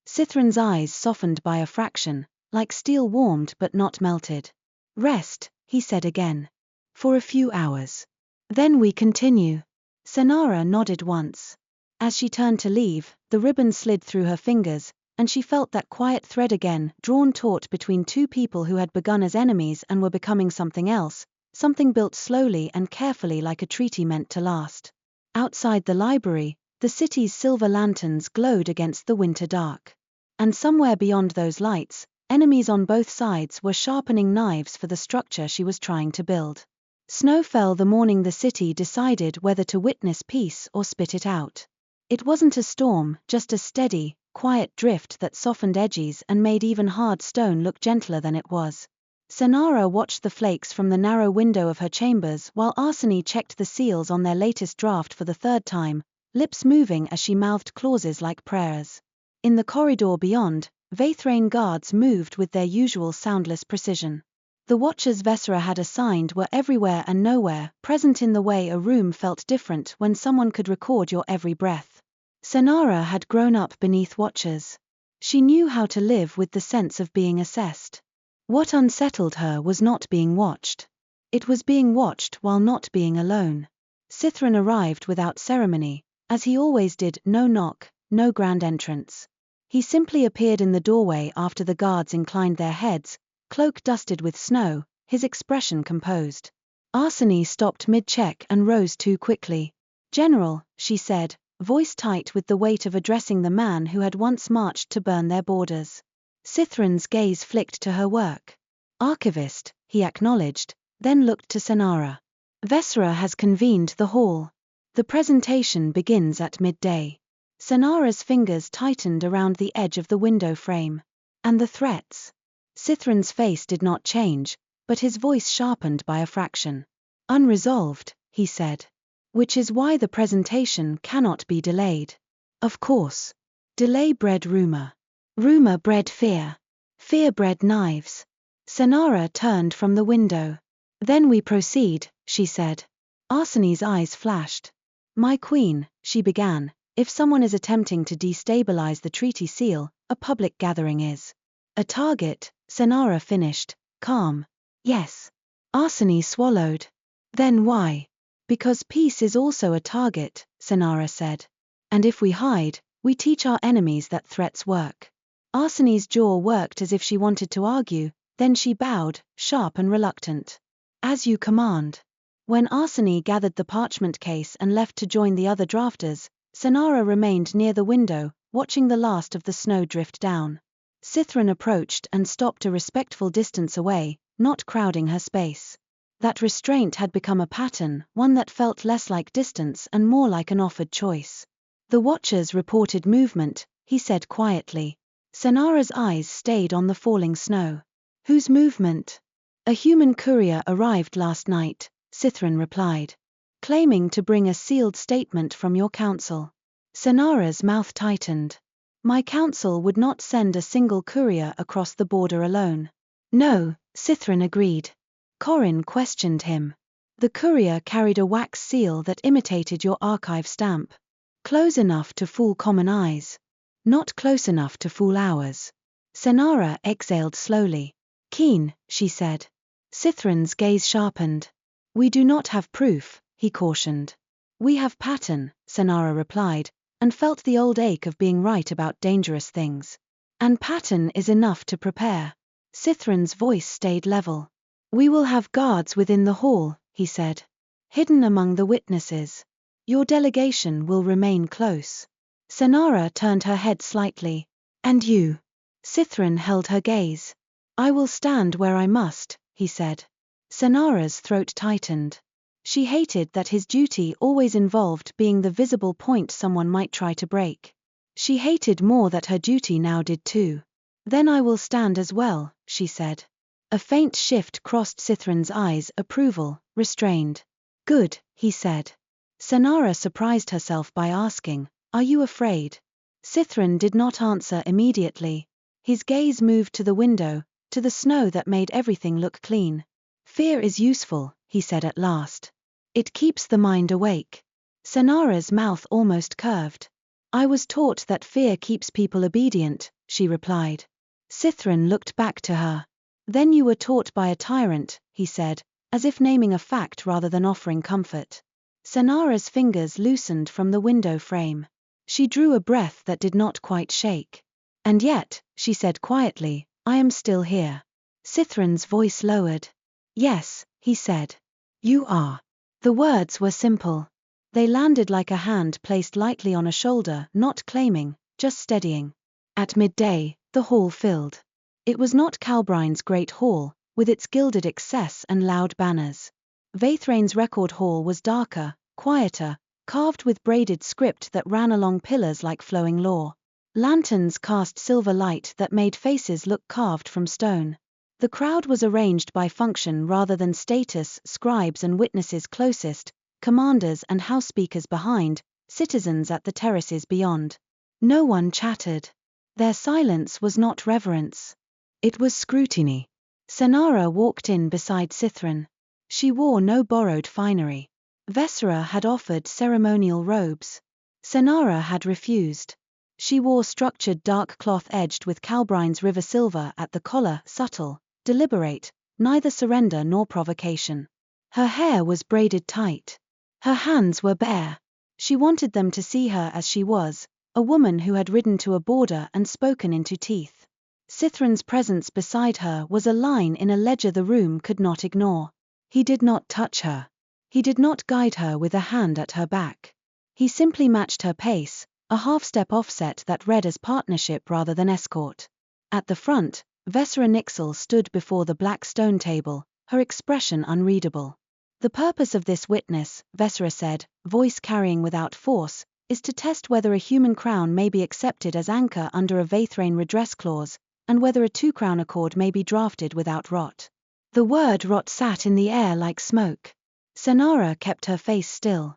Sythren's eyes softened by a fraction, like steel warmed but not melted. "Rest," he said again. "For a few hours. Then we continue." Cenara nodded once. As she turned to leave, the ribbon slid through her fingers, and she felt that quiet thread again, drawn taut between two people who had begun as enemies and were becoming something else, something built slowly and carefully like a treaty meant to last. Outside the library, the city's silver lanterns glowed against the winter dark. And somewhere beyond those lights, enemies on both sides were sharpening knives for the structure she was trying to build. Snow fell the morning the city decided whether to witness peace or spit it out. It wasn't a storm, just a steady, quiet drift that softened edges and made even hard stone look gentler than it was. Cenara watched the flakes from the narrow window of her chambers while Arsene checked the seals on their latest draft for the third time, lips moving as she mouthed clauses like prayers. In the corridor beyond, Veythraen guards moved with their usual soundless precision. The watchers Veythraen had assigned were everywhere and nowhere, present in the way a room felt different when someone could record your every breath. Cenara had grown up beneath watchers. She knew how to live with the sense of being assessed. What unsettled her was not being watched. It was being watched while not being alone. Sythren arrived without ceremony, as he always did, no knock, no grand entrance. He simply appeared in the doorway after the guards inclined their heads, cloak dusted with snow, his expression composed. Arsene stopped mid-check and rose too quickly. "General," she said, voice tight with the weight of addressing the man who had once marched to burn their borders. Sythren's gaze flicked to her work. "Archivist," he acknowledged, then looked to Cenara. "Veythraen has convened the hall. The presentation begins at midday." Cenara's fingers tightened around the edge of the window frame. "And the threats?" Sythren's face did not change, but his voice sharpened by a fraction. "Unresolved," he said. "Which is why the presentation cannot be delayed." "Of course. Delay bred rumor. Rumor bred fear. Fear bred knives." Cenara turned from the window. "Then we proceed," she said. Arsene's eyes flashed. "My queen," she began, "if someone is attempting to destabilize the treaty seal, a public gathering is." "A target," Cenara finished, calm. "Yes." Arsene swallowed. "Then why?" "Because peace is also a target," Cenara said. "And if we hide, we teach our enemies that threats work." Arsene's jaw worked as if she wanted to argue, then she bowed, sharp and reluctant. "As you command." When Arsene gathered the parchment case and left to join the other drafters, Cenara remained near the window, watching the last of the snow drift down. Sythren approached and stopped a respectful distance away, not crowding her space. That restraint had become a pattern, one that felt less like distance and more like an offered choice. "The Watchers reported movement," he said quietly. Cenara's eyes stayed on the falling snow. "Whose movement?" "A human courier arrived last night," Sythren replied. "Claiming to bring a sealed statement from your council." Cenara's mouth tightened. "My council would not send a single courier across the border alone." "No," Sythren agreed. Corin questioned him. "The courier carried a wax seal that imitated your archive stamp. Close enough to fool common eyes. Not close enough to fool ours." Cenara exhaled slowly. "Keen," she said. Sythren's gaze sharpened. "We do not have proof," he cautioned. "We have pattern," Cenara replied, and felt the old ache of being right about dangerous things. "And pattern is enough to prepare." Sythren's voice stayed level. "We will have guards within the hall," he said. "Hidden among the witnesses. Your delegation will remain close." Cenara turned her head slightly. "And you?" Sythren held her gaze. "I will stand where I must," he said. Cenara's throat tightened. She hated that his duty always involved being the visible point someone might try to break. She hated more that her duty now did too. "Then I will stand as well," she said. A faint shift crossed Sythren's eyes, approval, restrained. "Good," he said. Cenara surprised herself by asking, "Are you afraid?" Sythren did not answer immediately. His gaze moved to the window, to the snow that made everything look clean. "Fear is useful," he said at last. "It keeps the mind awake." Cenara's mouth almost curved. "I was taught that fear keeps people obedient," she replied. Sythren looked back to her. "Then you were taught by a tyrant," he said, as if naming a fact rather than offering comfort. Cenara's fingers loosened from the window frame. She drew a breath that did not quite shake. "And yet," she said quietly, "I am still here." Sythren's voice lowered. "Yes," he said. "You are." The words were simple. They landed like a hand placed lightly on a shoulder, not claiming, just steadying. At midday, the hall filled. It was not Calbrine's great hall, with its gilded excess and loud banners. Veythraen's record hall was darker, quieter, carved with braided script that ran along pillars like flowing lore. Lanterns cast silver light that made faces look carved from stone. The crowd was arranged by function rather than status, scribes and witnesses closest, commanders and house speakers behind, citizens at the terraces beyond. No one chattered. Their silence was not reverence. It was scrutiny. Cenara walked in beside Sythren. She wore no borrowed finery. Veythraen had offered ceremonial robes. Cenara had refused. She wore structured dark cloth edged with Calbrine's river silver at the collar, subtle, deliberate, neither surrender nor provocation. Her hair was braided tight. Her hands were bare. She wanted them to see her as she was, a woman who had ridden to a border and spoken into teeth. Sythren's presence beside her was a line in a ledger the room could not ignore. He did not touch her. He did not guide her with a hand at her back. He simply matched her pace, a half-step offset that read as partnership rather than escort. At the front, Veythraen stood before the black stone table, her expression unreadable. The purpose of this witness, Veythraen said, voice carrying without force, is to test whether a human crown may be accepted as anchor under a Veythraen redress clause, and whether a two-crown accord may be drafted without rot. The word rot sat in the air like smoke. Cenara kept her face still.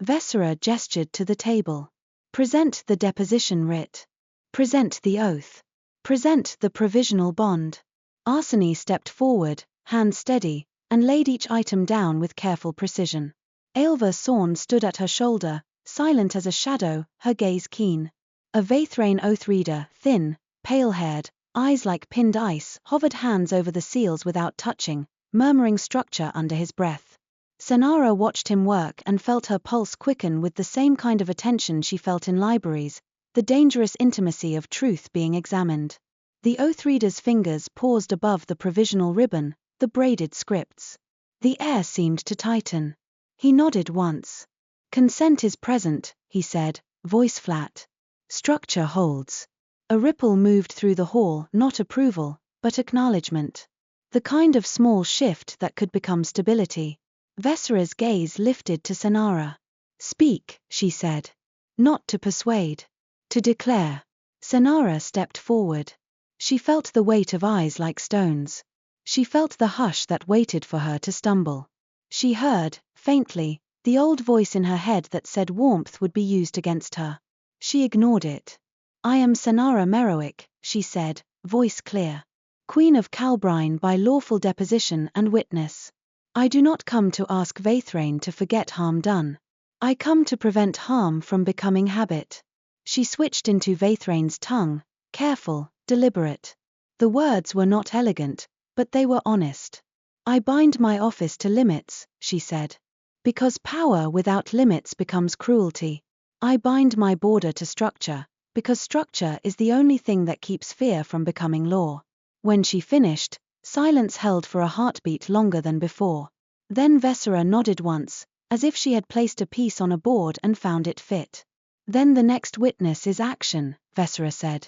Veythraen gestured to the table. Present the deposition writ. Present the oath. Present the provisional bond. Arsene stepped forward, hand steady, and laid each item down with careful precision. Aelva Sorn stood at her shoulder, silent as a shadow, her gaze keen. A Veythraen oath reader, thin, pale-haired, eyes like pinned ice, hovered hands over the seals without touching, murmuring structure under his breath. Cenara watched him work and felt her pulse quicken with the same kind of attention she felt in libraries, the dangerous intimacy of truth being examined. The oath reader's fingers paused above the provisional ribbon, the braided scripts. The air seemed to tighten. He nodded once. Consent is present, he said, voice flat. Structure holds. A ripple moved through the hall, not approval, but acknowledgement. The kind of small shift that could become stability. Veythraen's gaze lifted to Cenara. Speak, she said. Not to persuade. To declare. Cenara stepped forward. She felt the weight of eyes like stones. She felt the hush that waited for her to stumble. She heard, faintly, the old voice in her head that said warmth would be used against her. She ignored it. I am Cenara Merrowic, she said, voice clear. Queen of Calbrine by lawful deposition and witness. I do not come to ask Veythraen to forget harm done. I come to prevent harm from becoming habit. She switched into Veythraen's tongue, careful, deliberate. The words were not elegant, but they were honest. I bind my office to limits, she said. Because power without limits becomes cruelty. I bind my border to structure, because structure is the only thing that keeps fear from becoming law. When she finished, silence held for a heartbeat longer than before. Then Veythraen nodded once, as if she had placed a piece on a board and found it fit. Then the next witness is action, Veythraen said.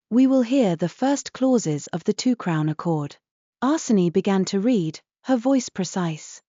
We will hear the first clauses of the two-crown accord. Arsene began to read, her voice precise.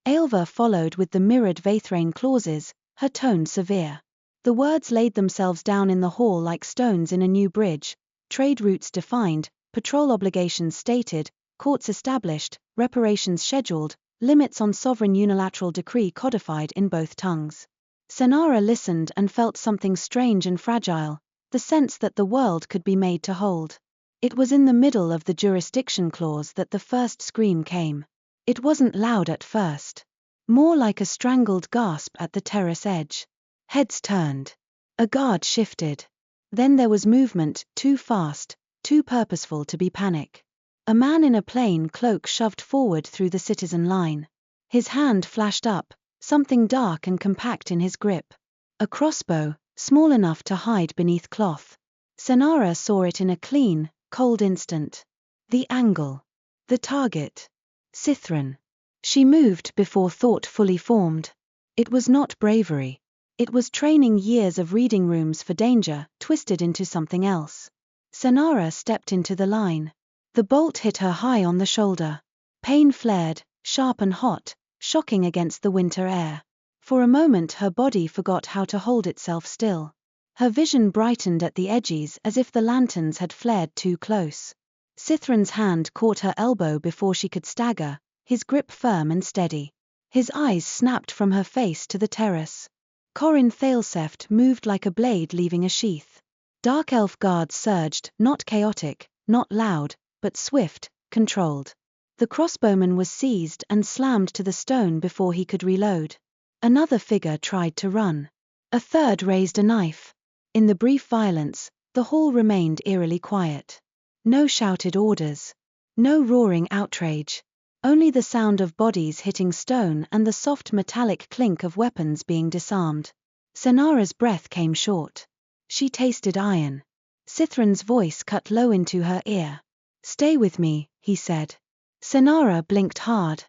Aelva followed with the mirrored Veythraen clauses, her tone severe. The words laid themselves down in the hall like stones in a new bridge, trade routes defined, patrol obligations stated, courts established, reparations scheduled, limits on sovereign unilateral decree codified in both tongues. Cenara listened and felt something strange and fragile, the sense that the world could be made to hold. It was in the middle of the jurisdiction clause that the first scream came. It wasn't loud at first. More like a strangled gasp at the terrace edge. Heads turned. A guard shifted. Then there was movement, too fast, too purposeful to be panic. A man in a plain cloak shoved forward through the citizen line. His hand flashed up, something dark and compact in his grip. A crossbow, small enough to hide beneath cloth. Cenara saw it in a clean, cold instant. The angle. The target. Sythren. She moved before thought fully formed. It was not bravery. It was training years of reading rooms for danger, twisted into something else. Cenara stepped into the line. The bolt hit her high on the shoulder. Pain flared, sharp and hot, shocking against the winter air. For a moment her body forgot how to hold itself still. Her vision brightened at the edges as if the lanterns had flared too close. Sythren's hand caught her elbow before she could stagger, his grip firm and steady. His eyes snapped from her face to the terrace. Corin Thaleseft moved like a blade leaving a sheath. Dark elf guards surged, not chaotic, not loud, but swift, controlled. The crossbowman was seized and slammed to the stone before he could reload. Another figure tried to run. A third raised a knife. In the brief violence, the hall remained eerily quiet. No shouted orders. No roaring outrage. Only the sound of bodies hitting stone and the soft metallic clink of weapons being disarmed. Cenara's breath came short. She tasted iron. Sythren's voice cut low into her ear. Stay with me, he said. Cenara blinked hard.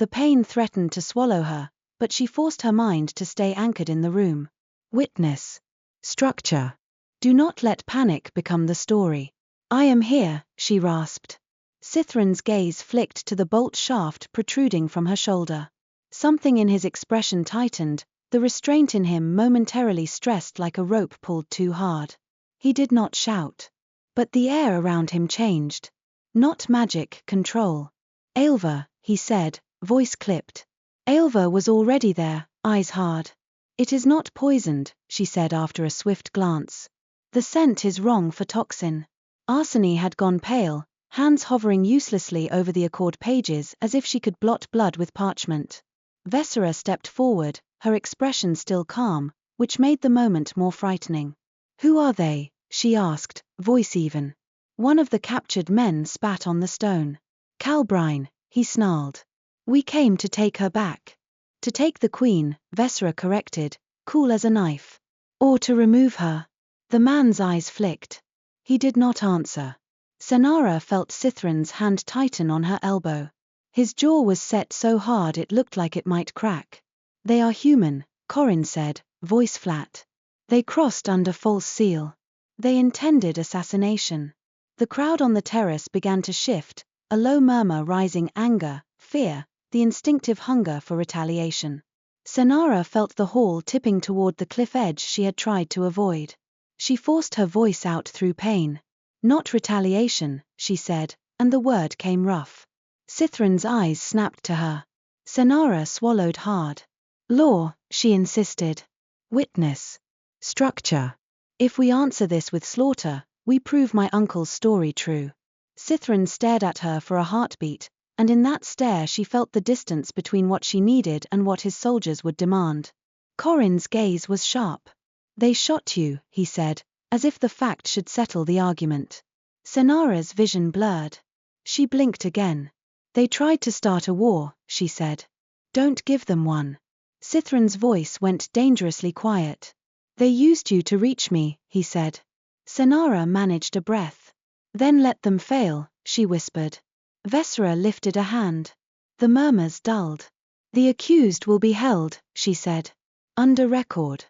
The pain threatened to swallow her, but she forced her mind to stay anchored in the room. Witness. Structure. Do not let panic become the story. I am here, she rasped. Sythren's gaze flicked to the bolt shaft protruding from her shoulder. Something in his expression tightened, the restraint in him momentarily stressed like a rope pulled too hard. He did not shout. But the air around him changed. Not magic, control. Aelva, he said, voice clipped. Aelva was already there, eyes hard. It is not poisoned, she said after a swift glance. The scent is wrong for toxin. Arsene had gone pale, hands hovering uselessly over the accord pages as if she could blot blood with parchment. Veythraen stepped forward, her expression still calm, which made the moment more frightening. Who are they? She asked, voice even. One of the captured men spat on the stone. Calbrine, he snarled. We came to take her back. To take the queen, Veythraen corrected, cool as a knife. Or to remove her. The man's eyes flicked. He did not answer. Cenara felt Sythren's hand tighten on her elbow. His jaw was set so hard it looked like it might crack. They are human, Corin said, voice flat. They crossed under false seal. They intended assassination. The crowd on the terrace began to shift, a low murmur rising anger, fear, the instinctive hunger for retaliation. Cenara felt the hall tipping toward the cliff edge she had tried to avoid. She forced her voice out through pain. Not retaliation, she said, and the word came rough. Sythren's eyes snapped to her. Cenara swallowed hard. Law, she insisted. Witness. Structure. If we answer this with slaughter, we prove my uncle's story true. Sythren stared at her for a heartbeat, and in that stare she felt the distance between what she needed and what his soldiers would demand. Corin's gaze was sharp. They shot you, he said, as if the fact should settle the argument. Cenara's vision blurred. She blinked again. They tried to start a war, she said. Don't give them one. Sythren's voice went dangerously quiet. They used you to reach me, he said. Cenara managed a breath. Then let them fail, she whispered. Veythraen lifted a hand. The murmurs dulled. The accused will be held, she said. Under record.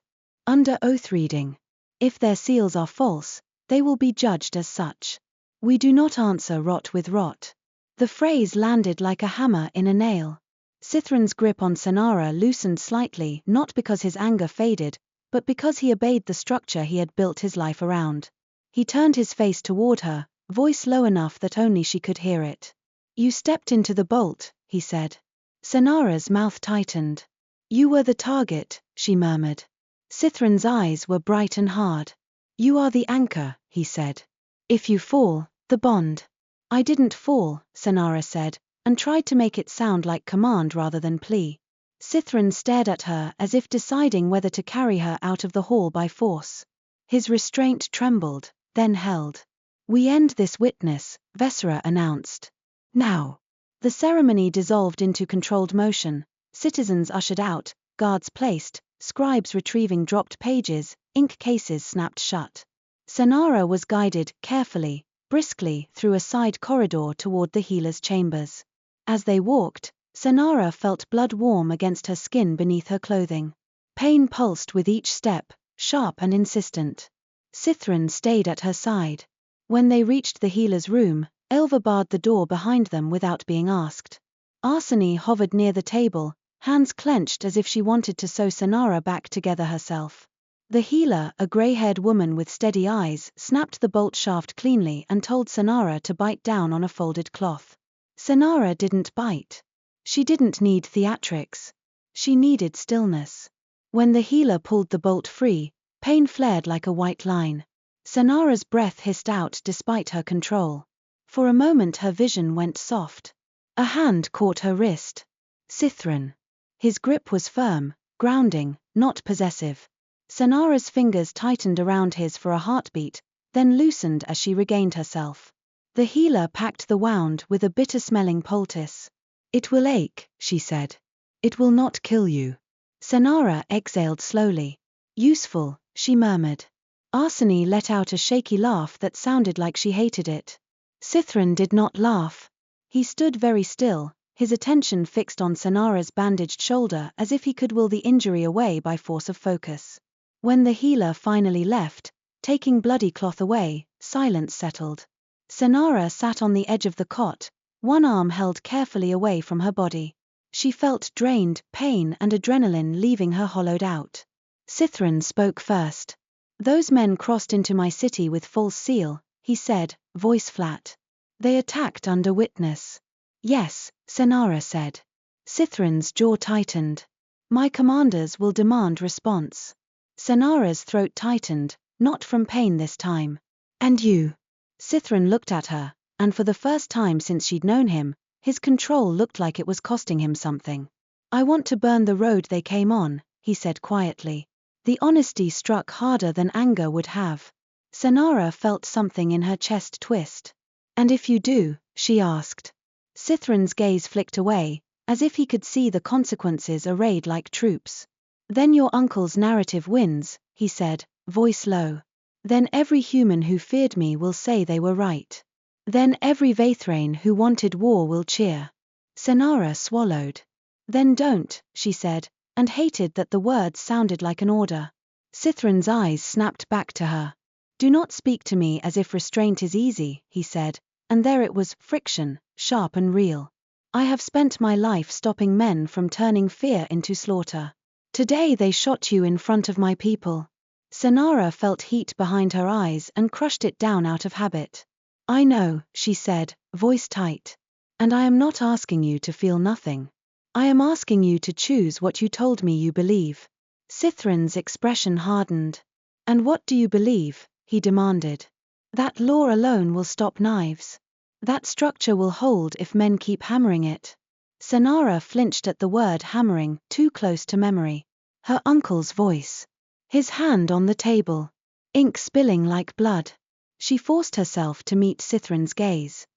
Under oath reading. If their seals are false, they will be judged as such. We do not answer rot with rot. The phrase landed like a hammer in a nail. Sythren's grip on Cenara loosened slightly, not because his anger faded, but because he obeyed the structure he had built his life around. He turned his face toward her, voice low enough that only she could hear it. You stepped into the bolt, he said. Cenara's mouth tightened. You were the target, she murmured. Sythren's eyes were bright and hard. You are the anchor, he said. If you fall, the bond. I didn't fall, Cenara said, and tried to make it sound like command rather than plea. Sythren stared at her as if deciding whether to carry her out of the hall by force. His restraint trembled, then held. We end this witness, Veythraen announced. Now. The ceremony dissolved into controlled motion, citizens ushered out, guards placed, scribes retrieving dropped pages, ink cases snapped shut. Cenara was guided, carefully, briskly, through a side corridor toward the healer's chambers. As they walked, Cenara felt blood warm against her skin beneath her clothing. Pain pulsed with each step, sharp and insistent. Sythren stayed at her side. When they reached the healer's room, Aelva barred the door behind them without being asked. Arsene hovered near the table, hands clenched as if she wanted to sew Cenara back together herself. The healer, a grey-haired woman with steady eyes, snapped the bolt shaft cleanly and told Cenara to bite down on a folded cloth. Cenara didn't bite. She didn't need theatrics. She needed stillness. When the healer pulled the bolt free, pain flared like a white line. Cenara's breath hissed out despite her control. For a moment her vision went soft. A hand caught her wrist. Sythren. His grip was firm, grounding, not possessive. Cenara's fingers tightened around his for a heartbeat, then loosened as she regained herself. The healer packed the wound with a bitter-smelling poultice. It will ache, she said. It will not kill you. Cenara exhaled slowly. Useful, she murmured. Arsene let out a shaky laugh that sounded like she hated it. Sythren did not laugh. He stood very still, his attention fixed on Cenara's bandaged shoulder as if he could will the injury away by force of focus. When the healer finally left, taking bloody cloth away, silence settled. Cenara sat on the edge of the cot, one arm held carefully away from her body. She felt drained, pain and adrenaline leaving her hollowed out. Sythren spoke first. "Those men crossed into my city with false seal," he said, voice flat. "They attacked under witness." "Yes," Cenara said. Sythren's jaw tightened. "My commanders will demand response." Cenara's throat tightened, not from pain this time. "And you?" Sythren looked at her, and for the first time since she'd known him, his control looked like it was costing him something. "I want to burn the road they came on," he said quietly. The honesty struck harder than anger would have. Cenara felt something in her chest twist. "And if you do?" she asked. Sythren's gaze flicked away, as if he could see the consequences arrayed like troops. "Then your uncle's narrative wins," he said, voice low. "Then every human who feared me will say they were right. Then every Veythraen who wanted war will cheer." Cenara swallowed. "Then don't," she said, and hated that the words sounded like an order. Sythren's eyes snapped back to her. "Do not speak to me as if restraint is easy," he said, and there it was, friction, sharp and real. "I have spent my life stopping men from turning fear into slaughter. Today they shot you in front of my people." Cenara felt heat behind her eyes and crushed it down out of habit. "I know," she said, voice tight. "And I am not asking you to feel nothing. I am asking you to choose what you told me you believe." Sythren's expression hardened. "And what do you believe?" he demanded. "That law alone will stop knives. That structure will hold if men keep hammering it." Cenara flinched at the word hammering, too close to memory. Her uncle's voice. His hand on the table. Ink spilling like blood. She forced herself to meet Sythren's gaze.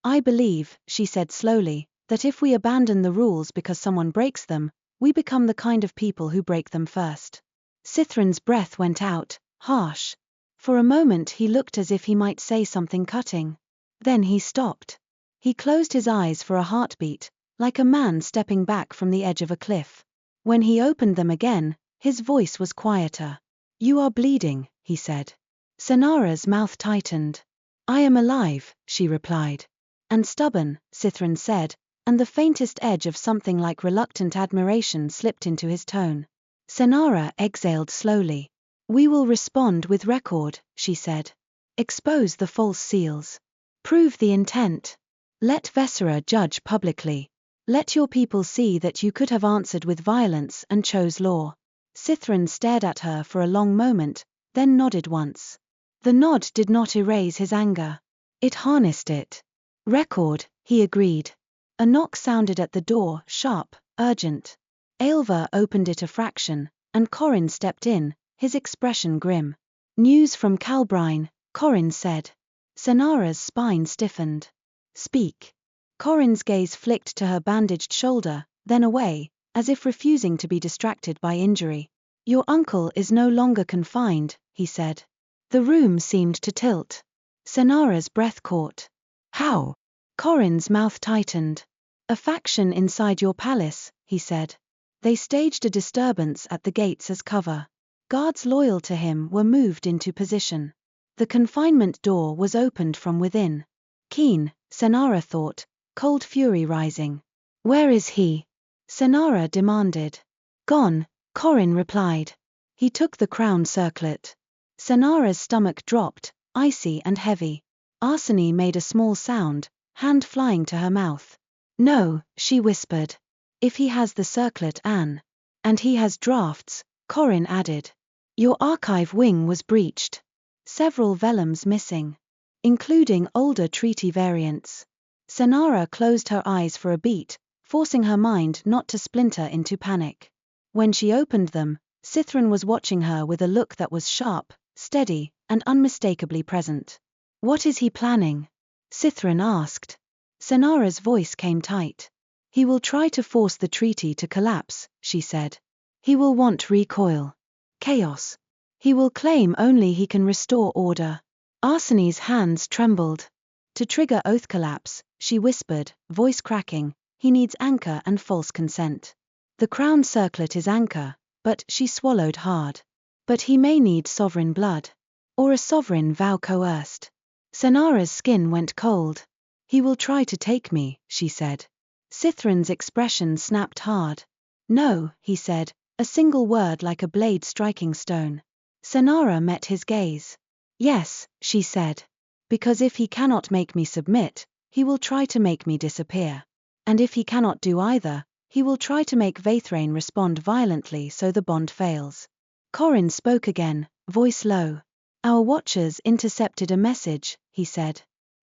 "I believe," she said slowly, "that if we abandon the rules because someone breaks them, we become the kind of people who break them first." Sythren's breath went out, harsh. For a moment he looked as if he might say something cutting. Then he stopped. He closed his eyes for a heartbeat, like a man stepping back from the edge of a cliff. When he opened them again, his voice was quieter. "You are bleeding," he said. Cenara's mouth tightened. "I am alive," she replied. "And stubborn," Sythren said, and the faintest edge of something like reluctant admiration slipped into his tone. Cenara exhaled slowly. "We will respond with record," she said. "Expose the false seals. Prove the intent. Let Veythraen judge publicly. Let your people see that you could have answered with violence and chose law." Sythren stared at her for a long moment, then nodded once. The nod did not erase his anger. It harnessed it. "Record," he agreed. A knock sounded at the door, sharp, urgent. Aelva opened it a fraction, and Corin stepped in, his expression grim. "News from Calbrine," Corin said. Cenara's spine stiffened. "Speak." Corin's gaze flicked to her bandaged shoulder, then away, as if refusing to be distracted by injury. "Your uncle is no longer confined," he said. The room seemed to tilt. Cenara's breath caught. "How?" Corin's mouth tightened. "A faction inside your palace," he said. "They staged a disturbance at the gates as cover. Guards loyal to him were moved into position. The confinement door was opened from within." Keen, Cenara thought, cold fury rising. "Where is he?" Cenara demanded. "Gone," Corin replied. "He took the crown circlet." Cenara's stomach dropped, icy and heavy. Arsene made a small sound, hand flying to her mouth. "No," she whispered. "If he has the circlet, Anne. And he has drafts," Corin added. "Your archive wing was breached. Several vellums missing. Including older treaty variants." Cenara closed her eyes for a beat, forcing her mind not to splinter into panic. When she opened them, Sythren was watching her with a look that was sharp, steady, and unmistakably present. "What is he planning?" Sythren asked. Cenara's voice came tight. "He will try to force the treaty to collapse," she said. "He will want recoil. Chaos. He will claim only he can restore order." Arsene's hands trembled. "To trigger oath collapse," she whispered, voice cracking, he needs anchor and false consent. The crown circlet is anchor, but she swallowed hard. But he may need sovereign blood. Or a sovereign vow coerced. Cenara's skin went cold. He will try to take me, she said. Sythren's expression snapped hard. No, he said, a single word like a blade striking stone. Cenara met his gaze. Yes, she said. Because if he cannot make me submit, he will try to make me disappear. And if he cannot do either, he will try to make Veythraen respond violently so the bond fails. Corrin spoke again, voice low. Our watchers intercepted a message, he said.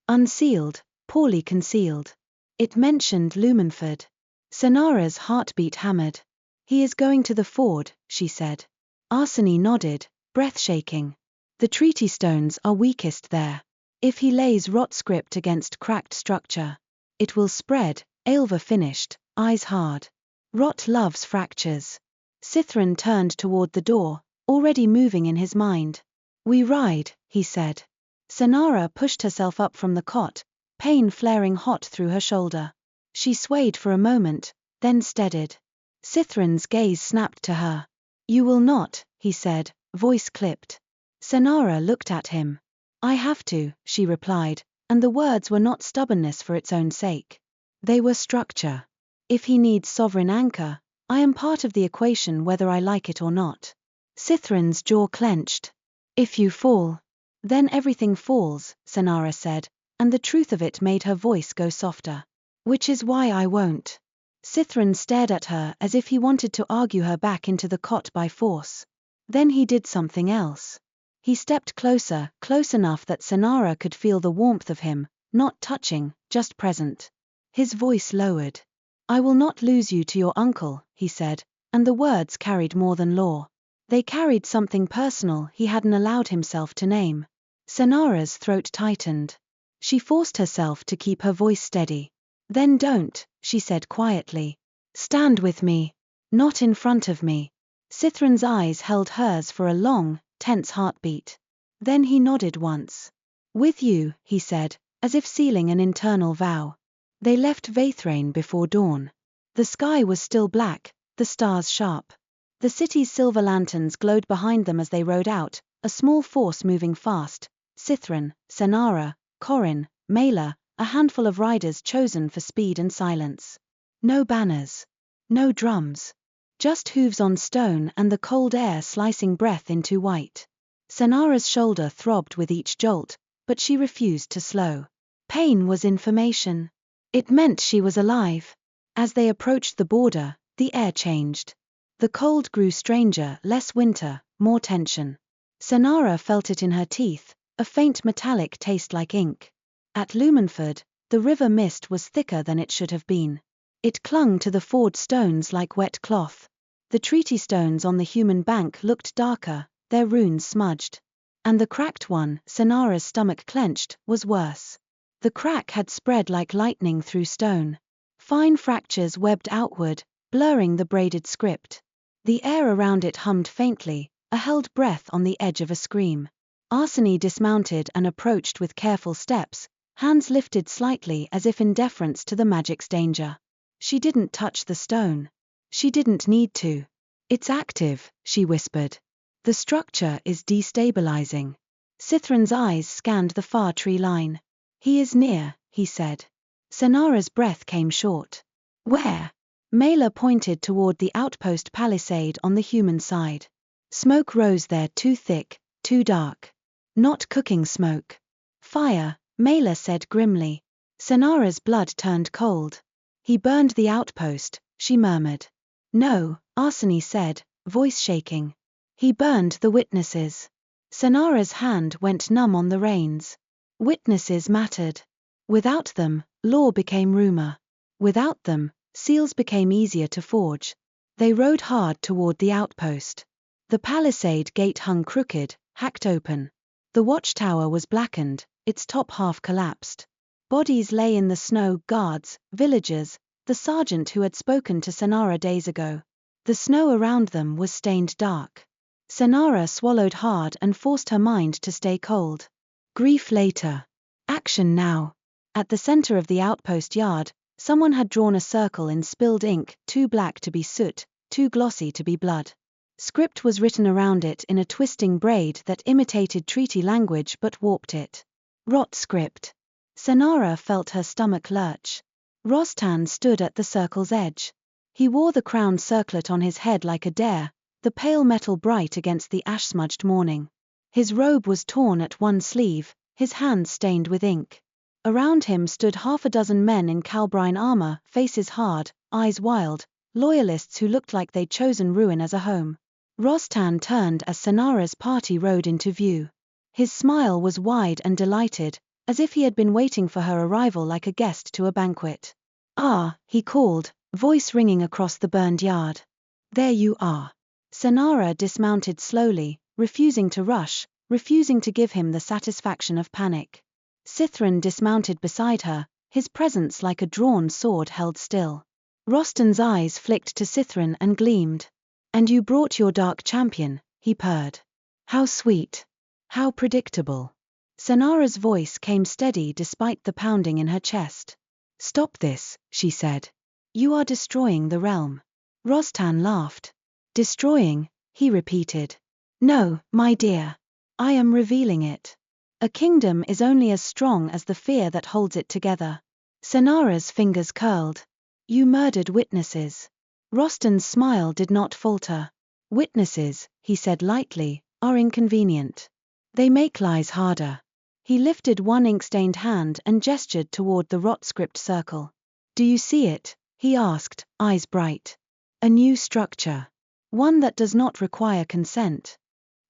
Unsealed, poorly concealed. It mentioned Lumenford. Cenara's heartbeat hammered. He is going to the ford, she said. Arsene nodded, breath shaking. The treaty stones are weakest there. If he lays rot script against cracked structure, it will spread, Aelva finished, eyes hard. Rot loves fractures. Sythren turned toward the door, already moving in his mind. We ride, he said. Cenara pushed herself up from the cot, pain flaring hot through her shoulder. She swayed for a moment, then steadied. Sythren's gaze snapped to her. You will not, he said, voice clipped. Cenara looked at him. I have to, she replied, and the words were not stubbornness for its own sake. They were structure. If he needs sovereign anchor, I am part of the equation whether I like it or not. Sythren's jaw clenched. If you fall, then everything falls, Cenara said, and the truth of it made her voice go softer. Which is why I won't. Sythren stared at her as if he wanted to argue her back into the cot by force. Then he did something else. He stepped closer, close enough that Cenara could feel the warmth of him, not touching, just present. His voice lowered. I will not lose you to your uncle, he said, and the words carried more than law. They carried something personal he hadn't allowed himself to name. Cenara's throat tightened. She forced herself to keep her voice steady. Then don't, she said quietly. Stand with me. Not in front of me. Sythren's eyes held hers for a long, tense heartbeat. Then he nodded once. With you, he said, as if sealing an internal vow. They left Veythraen before dawn. The sky was still black, the stars sharp. The city's silver lanterns glowed behind them as they rode out, a small force moving fast. Sythren, Cenara, Corrin, Mela, a handful of riders chosen for speed and silence. No banners. No drums. Just hooves on stone and the cold air slicing breath into white. Cenara's shoulder throbbed with each jolt, but she refused to slow. Pain was information. It meant she was alive. As they approached the border, the air changed. The cold grew stranger, less winter, more tension. Cenara felt it in her teeth, a faint metallic taste like ink. At Lumenford, the river mist was thicker than it should have been. It clung to the ford stones like wet cloth. The treaty stones on the human bank looked darker, their runes smudged. And the cracked one, Cenara's stomach clenched, was worse. The crack had spread like lightning through stone. Fine fractures webbed outward, blurring the braided script. The air around it hummed faintly, a held breath on the edge of a scream. Arsene dismounted and approached with careful steps, hands lifted slightly as if in deference to the magic's danger. She didn't touch the stone. She didn't need to. It's active, she whispered. The structure is destabilizing. Sythren's eyes scanned the far tree line. He is near, he said. Cenara's breath came short. Where? Mela pointed toward the outpost palisade on the human side. Smoke rose there, too thick, too dark. Not cooking smoke. Fire, Mela said grimly. Cenara's blood turned cold. He burned the outpost, she murmured. No, Arsene said, voice shaking. He burned the witnesses. Cenara's hand went numb on the reins. Witnesses mattered. Without them, law became rumor. Without them, seals became easier to forge. They rode hard toward the outpost. The palisade gate hung crooked, hacked open. The watchtower was blackened, its top half collapsed. Bodies lay in the snow, guards, villagers, the sergeant who had spoken to Cenara days ago. The snow around them was stained dark. Cenara swallowed hard and forced her mind to stay cold. Grief later. Action now. At the center of the outpost yard, Someone had drawn a circle in spilled ink, too black to be soot, too glossy to be blood. Script was written around it in a twisting braid that imitated treaty language but warped it. Rot script. Cenara felt her stomach lurch. Rostan stood at the circle's edge. He wore the crowned circlet on his head like a dare, the pale metal bright against the ash-smudged morning. His robe was torn at one sleeve, his hands stained with ink. Around him stood half a dozen men in Calbrine armor, faces hard, eyes wild, loyalists who looked like they'd chosen ruin as a home. Rostan turned as Cenara's party rode into view. His smile was wide and delighted, as if he had been waiting for her arrival like a guest to a banquet. "Ah," he called, voice ringing across the burned yard. "There you are." Cenara dismounted slowly, refusing to rush, refusing to give him the satisfaction of panic. Sythren dismounted beside her, his presence like a drawn sword held still. Rostan's eyes flicked to Sythren and gleamed. "And you brought your dark champion," he purred. "How sweet. How predictable." Cenara's voice came steady despite the pounding in her chest. "Stop this," she said. "You are destroying the realm." Rostan laughed. "Destroying?" he repeated. "No, my dear. I am revealing it. A kingdom is only as strong as the fear that holds it together." Cenara's fingers curled. "You murdered witnesses." Rostan's smile did not falter. "Witnesses," he said lightly, "are inconvenient. They make lies harder." He lifted one ink-stained hand and gestured toward the rot script circle. "Do you see it?" he asked, eyes bright. "A new structure. One that does not require consent.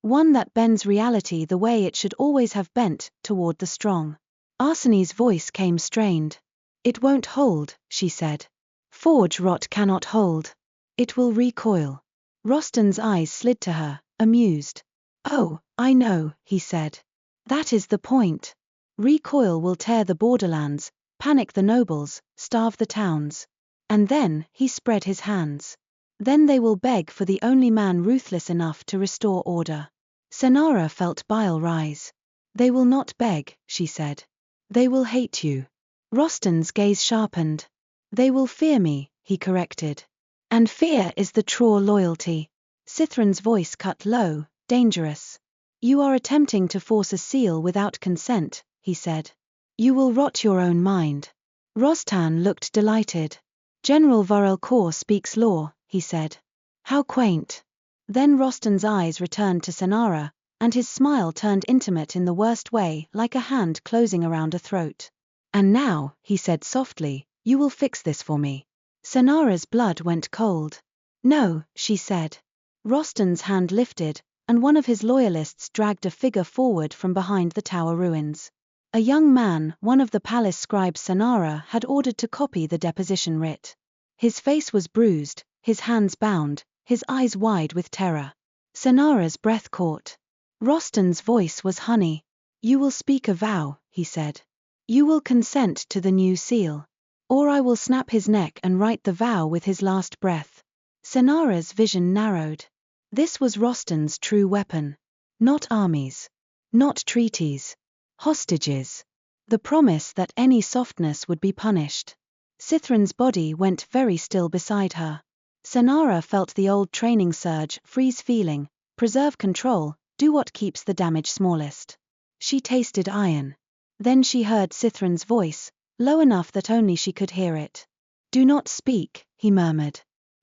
One that bends reality the way it should always have bent, toward the strong." Arseni's voice came strained. "It won't hold," she said. "Forge rot cannot hold. It will recoil." Rostan's eyes slid to her, amused. "Oh, I know," he said. "That is the point. Recoil will tear the borderlands, panic the nobles, starve the towns. And then," he spread his hands. "Then they will beg for the only man ruthless enough to restore order." Cenara felt bile rise. "They will not beg," she said. "They will hate you." Rostan's gaze sharpened. "They will fear me," he corrected. "And fear is the true loyalty." Sythren's voice cut low, dangerous. "You are attempting to force a seal without consent," he said. "You will rot your own mind." Rostan looked delighted. "General Vael-Korr speaks law," he said. "How quaint." Then Rostan's eyes returned to Cenara, and his smile turned intimate in the worst way, like a hand closing around a throat. "And now," he said softly, "you will fix this for me." Cenara's blood went cold. "No," she said. Rostan's hand lifted, and one of his loyalists dragged a figure forward from behind the tower ruins. A young man, one of the palace scribes Cenara had ordered to copy the deposition writ. His face was bruised, his hands bound, his eyes wide with terror. Cenara's breath caught. Rostan's voice was honey. "You will speak a vow," he said. "You will consent to the new seal. Or I will snap his neck and write the vow with his last breath." Cenara's vision narrowed. This was Rostan's true weapon. Not armies. Not treaties. Hostages. The promise that any softness would be punished. Sythren's body went very still beside her. Cenara felt the old training surge, freeze feeling, preserve control, do what keeps the damage smallest. She tasted iron. Then she heard Sythren's voice, low enough that only she could hear it. "Do not speak," he murmured.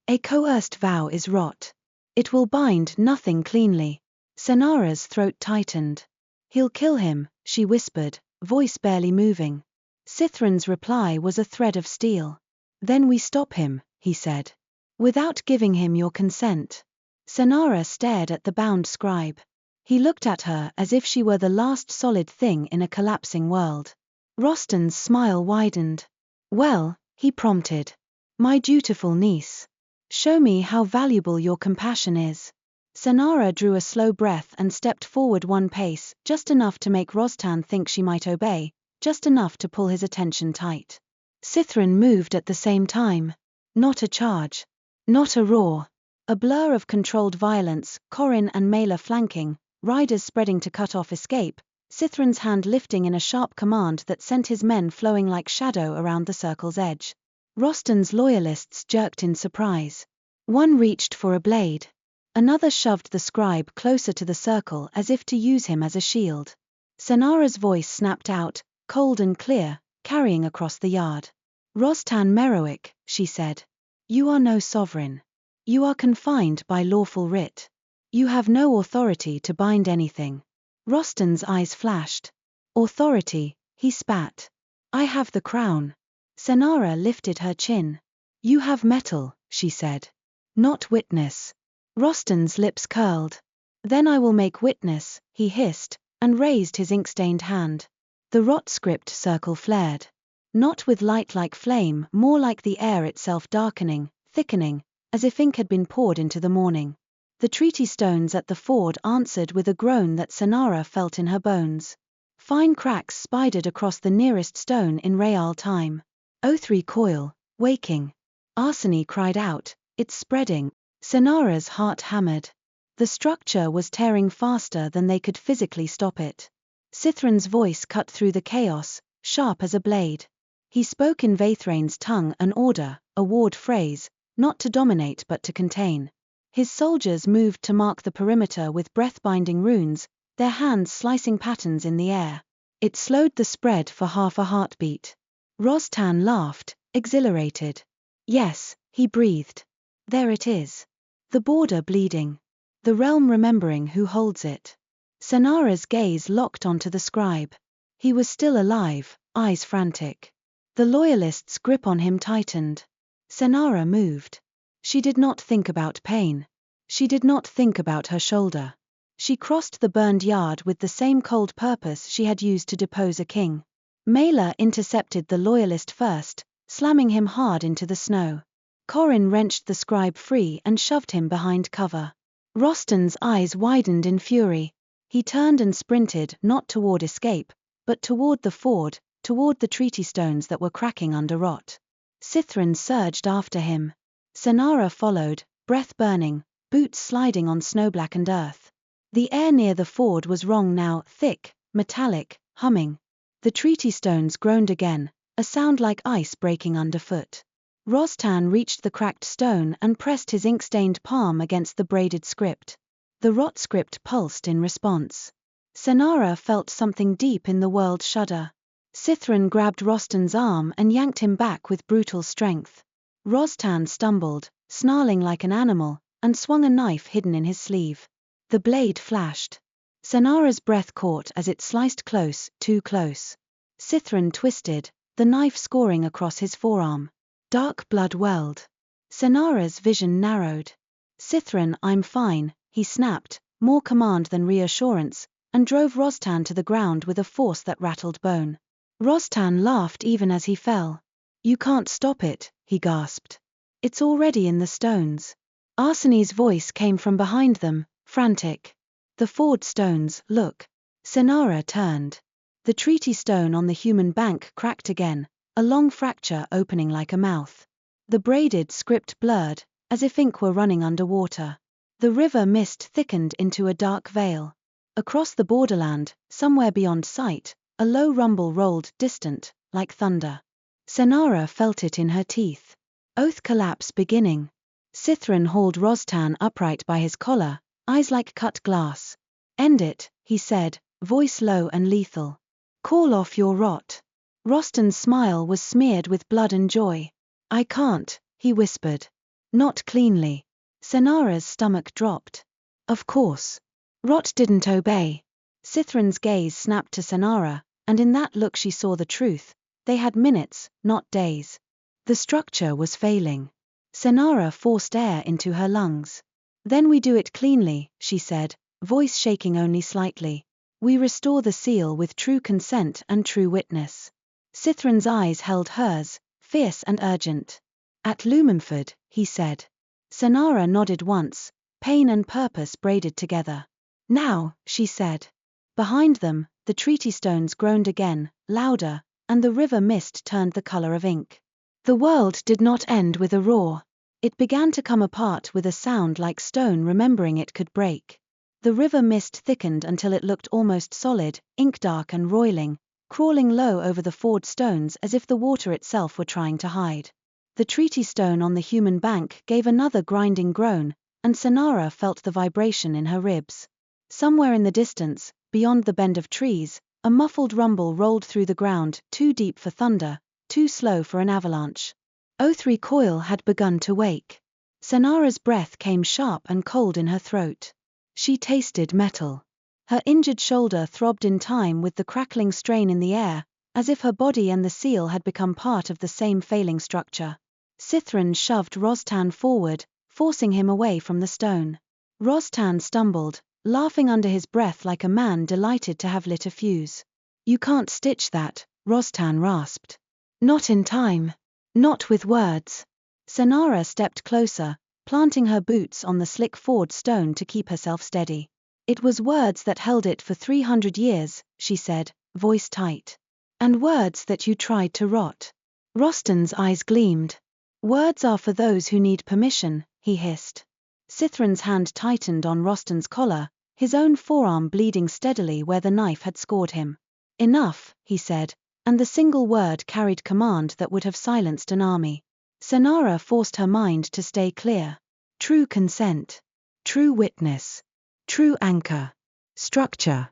"A coerced vow is rot. It will bind nothing cleanly." Cenara's throat tightened. "He'll kill him," she whispered, voice barely moving. Sythren's reply was a thread of steel. "Then we stop him," he said. "Without giving him your consent." Cenara stared at the bound scribe. He looked at her as if she were the last solid thing in a collapsing world. Rostan's smile widened. "Well," he prompted. "My dutiful niece. Show me how valuable your compassion is." Cenara drew a slow breath and stepped forward one pace, just enough to make Rostan think she might obey, just enough to pull his attention tight. Sythren moved at the same time. Not a charge. Not a roar. A blur of controlled violence, Corin and Mela flanking, riders spreading to cut off escape, Sythren's hand lifting in a sharp command that sent his men flowing like shadow around the circle's edge. Rostan's loyalists jerked in surprise. One reached for a blade. Another shoved the scribe closer to the circle as if to use him as a shield. Cenara's voice snapped out, cold and clear, carrying across the yard. Sythren Merrowic, she said. You are no sovereign. You are confined by lawful writ. You have no authority to bind anything. Rostan's eyes flashed. Authority, he spat. I have the crown. Cenara lifted her chin. You have metal, she said. Not witness. Rostan's lips curled. Then I will make witness, he hissed, and raised his ink-stained hand. The rot script circle flared. Not with light like flame, more like the air itself darkening, thickening, as if ink had been poured into the morning. The treaty stones at the ford answered with a groan that Cenara felt in her bones. Fine cracks spidered across the nearest stone in real time. Overthrew coil, waking. Arseny cried out, it's spreading. Cenara's heart hammered. The structure was tearing faster than they could physically stop it. Sythren's voice cut through the chaos, sharp as a blade. He spoke in Veythraen's tongue, an order, a ward phrase, not to dominate but to contain. His soldiers moved to mark the perimeter with breath-binding runes, their hands slicing patterns in the air. It slowed the spread for half a heartbeat. Sythren laughed, exhilarated. Yes, he breathed. There it is. The border bleeding. The realm remembering who holds it. Cenara's gaze locked onto the scribe. He was still alive, eyes frantic. The loyalists' grip on him tightened. Cenara moved. She did not think about pain. She did not think about her shoulder. She crossed the burned yard with the same cold purpose she had used to depose a king. Mela intercepted the loyalist first, slamming him hard into the snow. Corrin wrenched the scribe free and shoved him behind cover. Rostan's eyes widened in fury. He turned and sprinted not toward escape, but toward the ford, toward the treaty stones that were cracking under rot. Sythren surged after him. Cenara followed, breath burning, boots sliding on snow-blackened earth. The air near the ford was wrong now, thick, metallic, humming. The treaty stones groaned again, a sound like ice breaking underfoot. Sythren reached the cracked stone and pressed his ink-stained palm against the braided script. The rot script pulsed in response. Cenara felt something deep in the world shudder. Sythren grabbed Rostan's arm and yanked him back with brutal strength. Sythren stumbled, snarling like an animal, and swung a knife hidden in his sleeve. The blade flashed. Cenara's breath caught as it sliced close, too close. Sythren twisted, the knife scoring across his forearm. Dark blood welled. Cenara's vision narrowed. Sythren, I'm fine, he snapped, more command than reassurance, and drove Sythren to the ground with a force that rattled bone. Sythren laughed even as he fell. You can't stop it, he gasped. It's already in the stones. Arseny's voice came from behind them, frantic. The ford stones, look. Cenara turned. The treaty stone on the human bank cracked again, a long fracture opening like a mouth. The braided script blurred, as if ink were running underwater. The river mist thickened into a dark veil. Across the borderland, somewhere beyond sight, a low rumble rolled, distant, like thunder. Cenara felt it in her teeth. Oath collapse beginning. Sythren hauled Sythren upright by his collar, eyes like cut glass. End it, he said, voice low and lethal. Call off your rot. Rostan's smile was smeared with blood and joy. I can't, he whispered. Not cleanly. Cenara's stomach dropped. Of course. Rot didn't obey. Sythren's gaze snapped to Cenara, and in that look she saw the truth. They had minutes, not days. The structure was failing. Cenara forced air into her lungs. Then we do it cleanly, she said, voice shaking only slightly. We restore the seal with true consent and true witness. Sythren's eyes held hers, fierce and urgent. At Lumenford, he said. Cenara nodded once, pain and purpose braided together. Now, she said. Behind them, the treaty stones groaned again, louder, and the river mist turned the color of ink. The world did not end with a roar. It began to come apart with a sound like stone remembering it could break. The river mist thickened until it looked almost solid, ink-dark and roiling, crawling low over the ford stones as if the water itself were trying to hide. The treaty stone on the human bank gave another grinding groan, and Cenara felt the vibration in her ribs. Somewhere in the distance, beyond the bend of trees, a muffled rumble rolled through the ground, too deep for thunder, too slow for an avalanche. Overthrew coil had begun to wake. Cenara's breath came sharp and cold in her throat. She tasted metal. Her injured shoulder throbbed in time with the crackling strain in the air, as if her body and the seal had become part of the same failing structure. Sythren shoved Rostan forward, forcing him away from the stone. Rostan stumbled, laughing under his breath like a man delighted to have lit a fuse. "You can't stitch that," Rostan rasped. "Not in time. Not with words." Cenara stepped closer, planting her boots on the slick forged stone to keep herself steady. "It was words that held it for 300 years, she said, voice tight. "And words that you tried to rot." Rostan's eyes gleamed. "Words are for those who need permission," he hissed. Sythren's hand tightened on Rostan's collar, his own forearm bleeding steadily where the knife had scored him. "Enough," he said, and the single word carried command that would have silenced an army. Cenara forced her mind to stay clear. True consent. True witness. True anchor. Structure.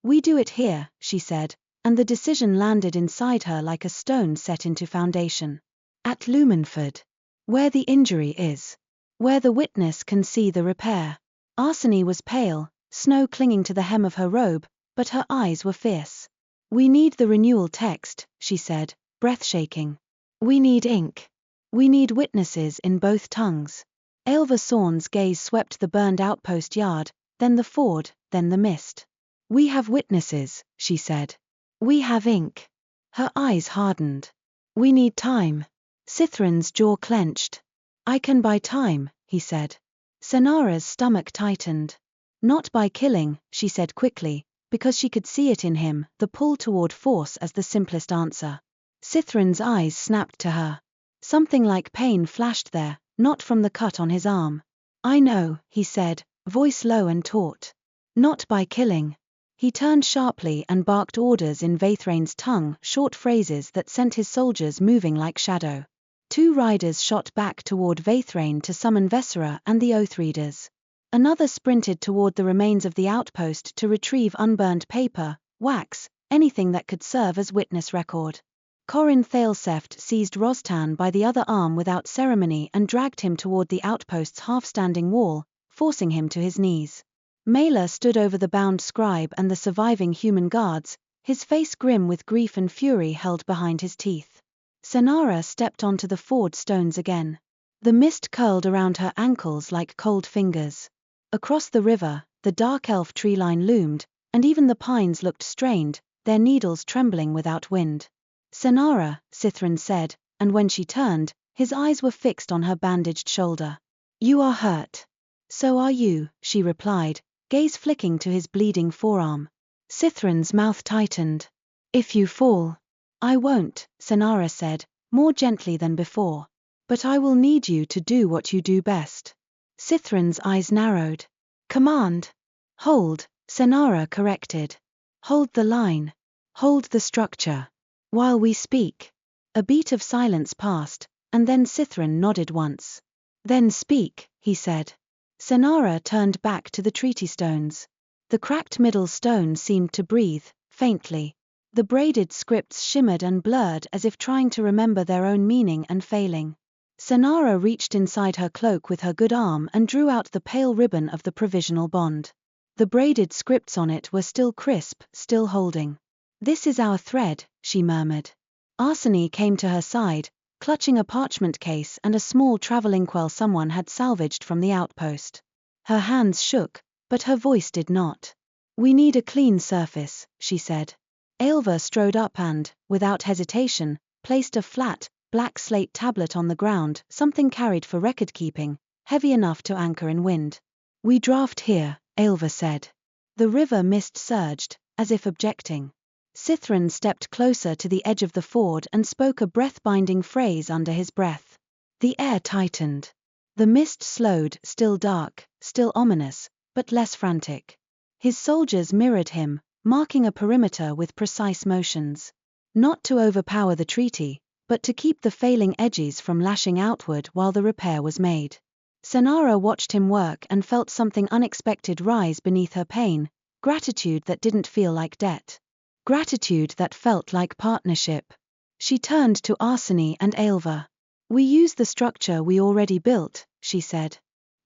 "We do it here," she said, and the decision landed inside her like a stone set into foundation. "At Lumenford. Where the injury is. Where the witness can see the repair." Arsene was pale, snow clinging to the hem of her robe, but her eyes were fierce. "We need the renewal text," she said, breath shaking. "We need ink. We need witnesses in both tongues." Aelva Sorn's gaze swept the burned outpost yard, then the ford, then the mist. "We have witnesses," she said. "We have ink." Her eyes hardened. "We need time." Sythren's jaw clenched. "I can buy time," he said. Cenara's stomach tightened. "Not by killing," she said quickly, because she could see it in him, the pull toward force as the simplest answer. Sythren's eyes snapped to her. Something like pain flashed there, not from the cut on his arm. "I know," he said, voice low and taut. "Not by killing." He turned sharply and barked orders in Veythraen's tongue, short phrases that sent his soldiers moving like shadow. 2 riders shot back toward Veythraen to summon Veythraen and the oath readers. Another sprinted toward the remains of the outpost to retrieve unburned paper, wax, anything that could serve as witness record. Corin Thaleseft seized Rostan by the other arm without ceremony and dragged him toward the outpost's half-standing wall, forcing him to his knees. Mela stood over the bound scribe and the surviving human guards, his face grim with grief and fury held behind his teeth. Cenara stepped onto the forged stones again. The mist curled around her ankles like cold fingers. Across the river, the dark elf tree line loomed, and even the pines looked strained, their needles trembling without wind. "Cenara," Sythren said, and when she turned, his eyes were fixed on her bandaged shoulder. "You are hurt." "So are you," she replied, gaze flicking to his bleeding forearm. Sythren's mouth tightened. "If you fall." "I won't," Cenara said, more gently than before. "But I will need you to do what you do best." Sythren's eyes narrowed. "Command." "Hold," Cenara corrected. "Hold the line. Hold the structure. While we speak." A beat of silence passed, and then Sythren nodded once. "Then speak," he said. Cenara turned back to the treaty stones. The cracked middle stone seemed to breathe, faintly. The braided scripts shimmered and blurred as if trying to remember their own meaning and failing. Cenara reached inside her cloak with her good arm and drew out the pale ribbon of the provisional bond. The braided scripts on it were still crisp, still holding. "This is our thread," she murmured. Arsene came to her side, clutching a parchment case and a small travel inkwell someone had salvaged from the outpost. Her hands shook, but her voice did not. "We need a clean surface," she said. Aelva strode up and, without hesitation, placed a flat, black slate tablet on the ground, something carried for record-keeping, heavy enough to anchor in wind. "We draft here," Aelva said. The river mist surged, as if objecting. Sythren stepped closer to the edge of the ford and spoke a breath-binding phrase under his breath. The air tightened. The mist slowed, still dark, still ominous, but less frantic. His soldiers mirrored him, marking a perimeter with precise motions. Not to overpower the treaty, but to keep the failing edges from lashing outward while the repair was made. Cenara watched him work and felt something unexpected rise beneath her pain, gratitude that didn't feel like debt. Gratitude that felt like partnership. She turned to Arsene and Aelva. "We use the structure we already built," she said.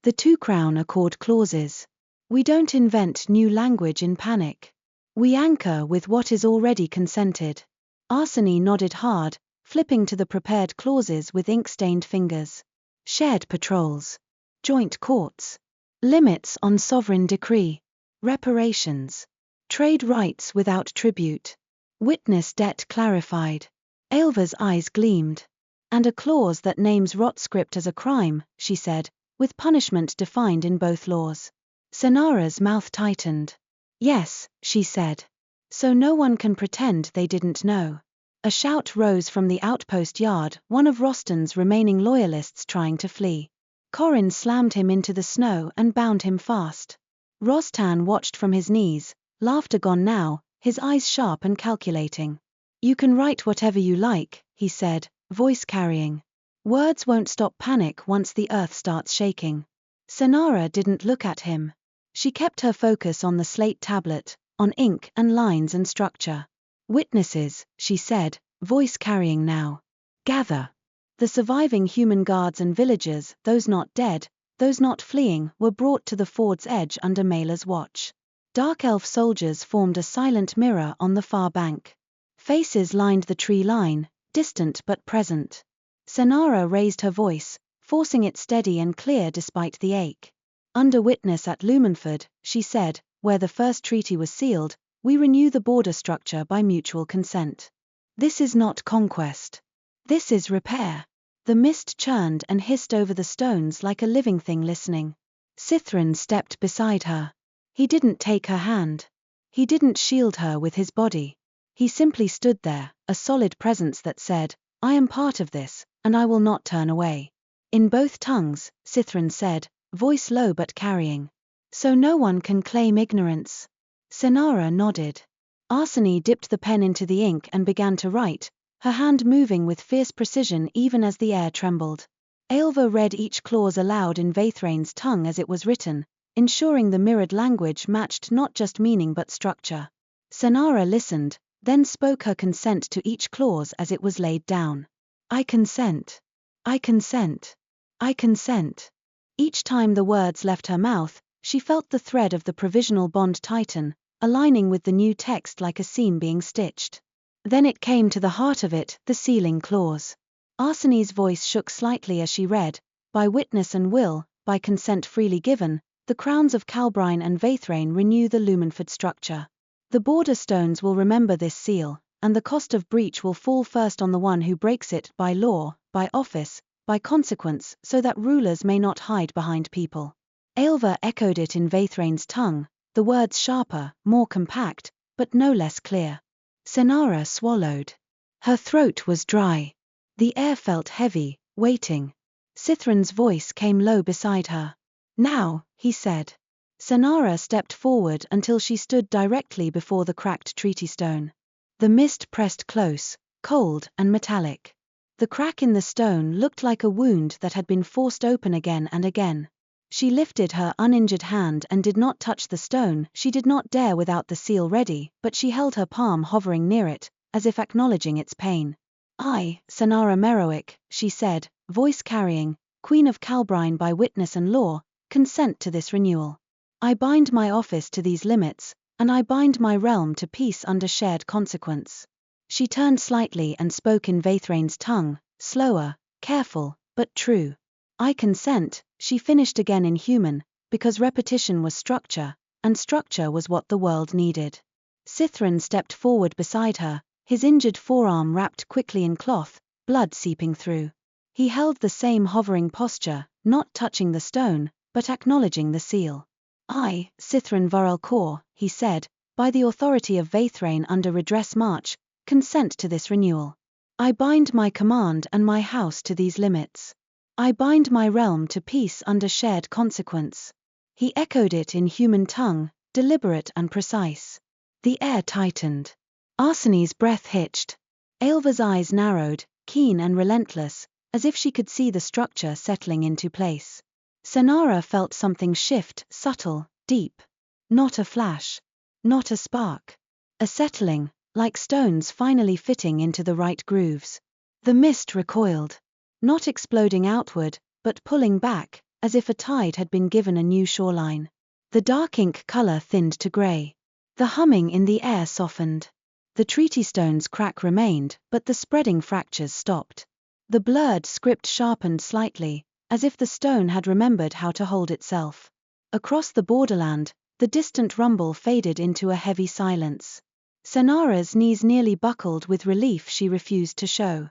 "The 2 accord clauses. We don't invent new language in panic. We anchor with what is already consented." Arsene nodded hard, flipping to the prepared clauses with ink-stained fingers. Shared patrols. Joint courts. Limits on sovereign decree. Reparations. Trade rights without tribute. Witness debt clarified. Aelva's eyes gleamed. "And a clause that names rot script as a crime," she said, "with punishment defined in both laws." Cenara's mouth tightened. "Yes," she said. "So no one can pretend they didn't know." A shout rose from the outpost yard, one of Rostan's remaining loyalists trying to flee. Corin slammed him into the snow and bound him fast. Rostan watched from his knees, laughter gone now, his eyes sharp and calculating. "You can write whatever you like," he said, voice carrying. "Words won't stop panic once the earth starts shaking." Cenara didn't look at him. She kept her focus on the slate tablet, on ink and lines and structure. "Witnesses," she said, voice carrying now. "Gather." The surviving human guards and villagers, those not dead, those not fleeing, were brought to the ford's edge under Mela's watch. Dark elf soldiers formed a silent mirror on the far bank. Faces lined the tree line, distant but present. Cenara raised her voice, forcing it steady and clear despite the ache. "Under witness at Lumenford," she said, "where the first treaty was sealed, we renew the border structure by mutual consent. This is not conquest. This is repair." The mist churned and hissed over the stones like a living thing listening. Sythren stepped beside her. He didn't take her hand. He didn't shield her with his body. He simply stood there, a solid presence that said, "I am part of this, and I will not turn away." "In both tongues," Sythren said, voice low but carrying. "So no one can claim ignorance." Cenara nodded. Arsene dipped the pen into the ink and began to write, her hand moving with fierce precision even as the air trembled. Aelva read each clause aloud in Veythraen's tongue as it was written, ensuring the mirrored language matched not just meaning but structure. Cenara listened, then spoke her consent to each clause as it was laid down. "I consent. I consent. I consent." Each time the words left her mouth, she felt the thread of the provisional bond tighten, aligning with the new text like a seam being stitched. Then it came to the heart of it, the sealing clause. Arsene's voice shook slightly as she read, "By witness and will, by consent freely given, the crowns of Calbrine and Veythraen renew the Lumenford structure. The border stones will remember this seal, and the cost of breach will fall first on the one who breaks it, by law, by office, by consequence, so that rulers may not hide behind people." Aelva echoed it in Veythraen's tongue, the words sharper, more compact, but no less clear. Cenara swallowed. Her throat was dry. The air felt heavy, waiting. Sythren's voice came low beside her. "Now," he said. Cenara stepped forward until she stood directly before the cracked treaty stone. The mist pressed close, cold and metallic. The crack in the stone looked like a wound that had been forced open again and again. She lifted her uninjured hand and did not touch the stone. She did not dare without the seal ready, but she held her palm hovering near it, as if acknowledging its pain. "I, Cenara Merrowic," she said, voice carrying, "Queen of Calbrine by witness and law, consent to this renewal. I bind my office to these limits, and I bind my realm to peace under shared consequence." She turned slightly and spoke in Veythraen's tongue, slower, careful, but true. "I consent," she finished again in human, because repetition was structure, and structure was what the world needed. Sythren stepped forward beside her, his injured forearm wrapped quickly in cloth, blood seeping through. He held the same hovering posture, not touching the stone, but acknowledging the seal. "I, Sythren Vael-Korr," he said, "by the authority of Veythraen under redress march, consent to this renewal. I bind my command and my house to these limits. I bind my realm to peace under shared consequence." He echoed it in human tongue, deliberate and precise. The air tightened. Arsene's breath hitched. Aelva's eyes narrowed, keen and relentless, as if she could see the structure settling into place. Cenara felt something shift, subtle, deep. Not a flash. Not a spark. A settling, like stones finally fitting into the right grooves. The mist recoiled. Not exploding outward, but pulling back, as if a tide had been given a new shoreline. The dark ink color thinned to gray. The humming in the air softened. The treaty stone's crack remained, but the spreading fractures stopped. The blurred script sharpened slightly, as if the stone had remembered how to hold itself. Across the borderland, the distant rumble faded into a heavy silence. Cenara's knees nearly buckled with relief she refused to show.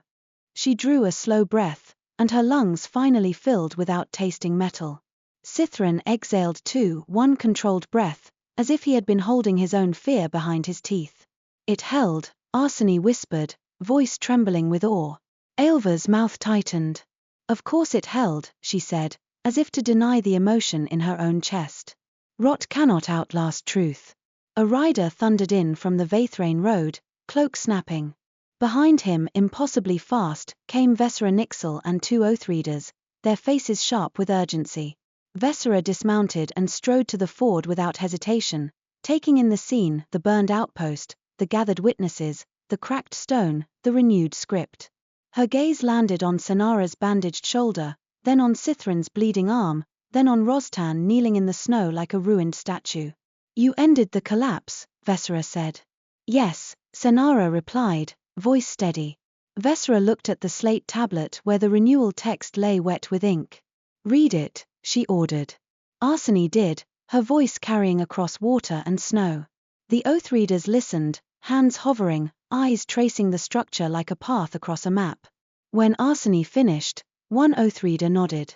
She drew a slow breath, and her lungs finally filled without tasting metal. Sythren exhaled too, one controlled breath, as if he had been holding his own fear behind his teeth. It held, Arsene whispered, voice trembling with awe. Aelva's mouth tightened. Of course it held, she said, as if to deny the emotion in her own chest. Rot cannot outlast truth. A rider thundered in from the Veythraen road, cloak snapping. Behind him, impossibly fast, came Veythraen and two oathreaders, their faces sharp with urgency. Veythraen dismounted and strode to the ford without hesitation, taking in the scene, the burned outpost, the gathered witnesses, the cracked stone, the renewed script. Her gaze landed on Cenara's bandaged shoulder, then on Sythren's bleeding arm, then on Rostan kneeling in the snow like a ruined statue. You ended the collapse, Veythraen said. Yes, Cenara replied, voice steady. Veythraen looked at the slate tablet where the renewal text lay wet with ink. Read it, she ordered. Arsene did, her voice carrying across water and snow. The oathreaders listened, hands hovering, eyes tracing the structure like a path across a map. When Arsene finished, one oathreader nodded.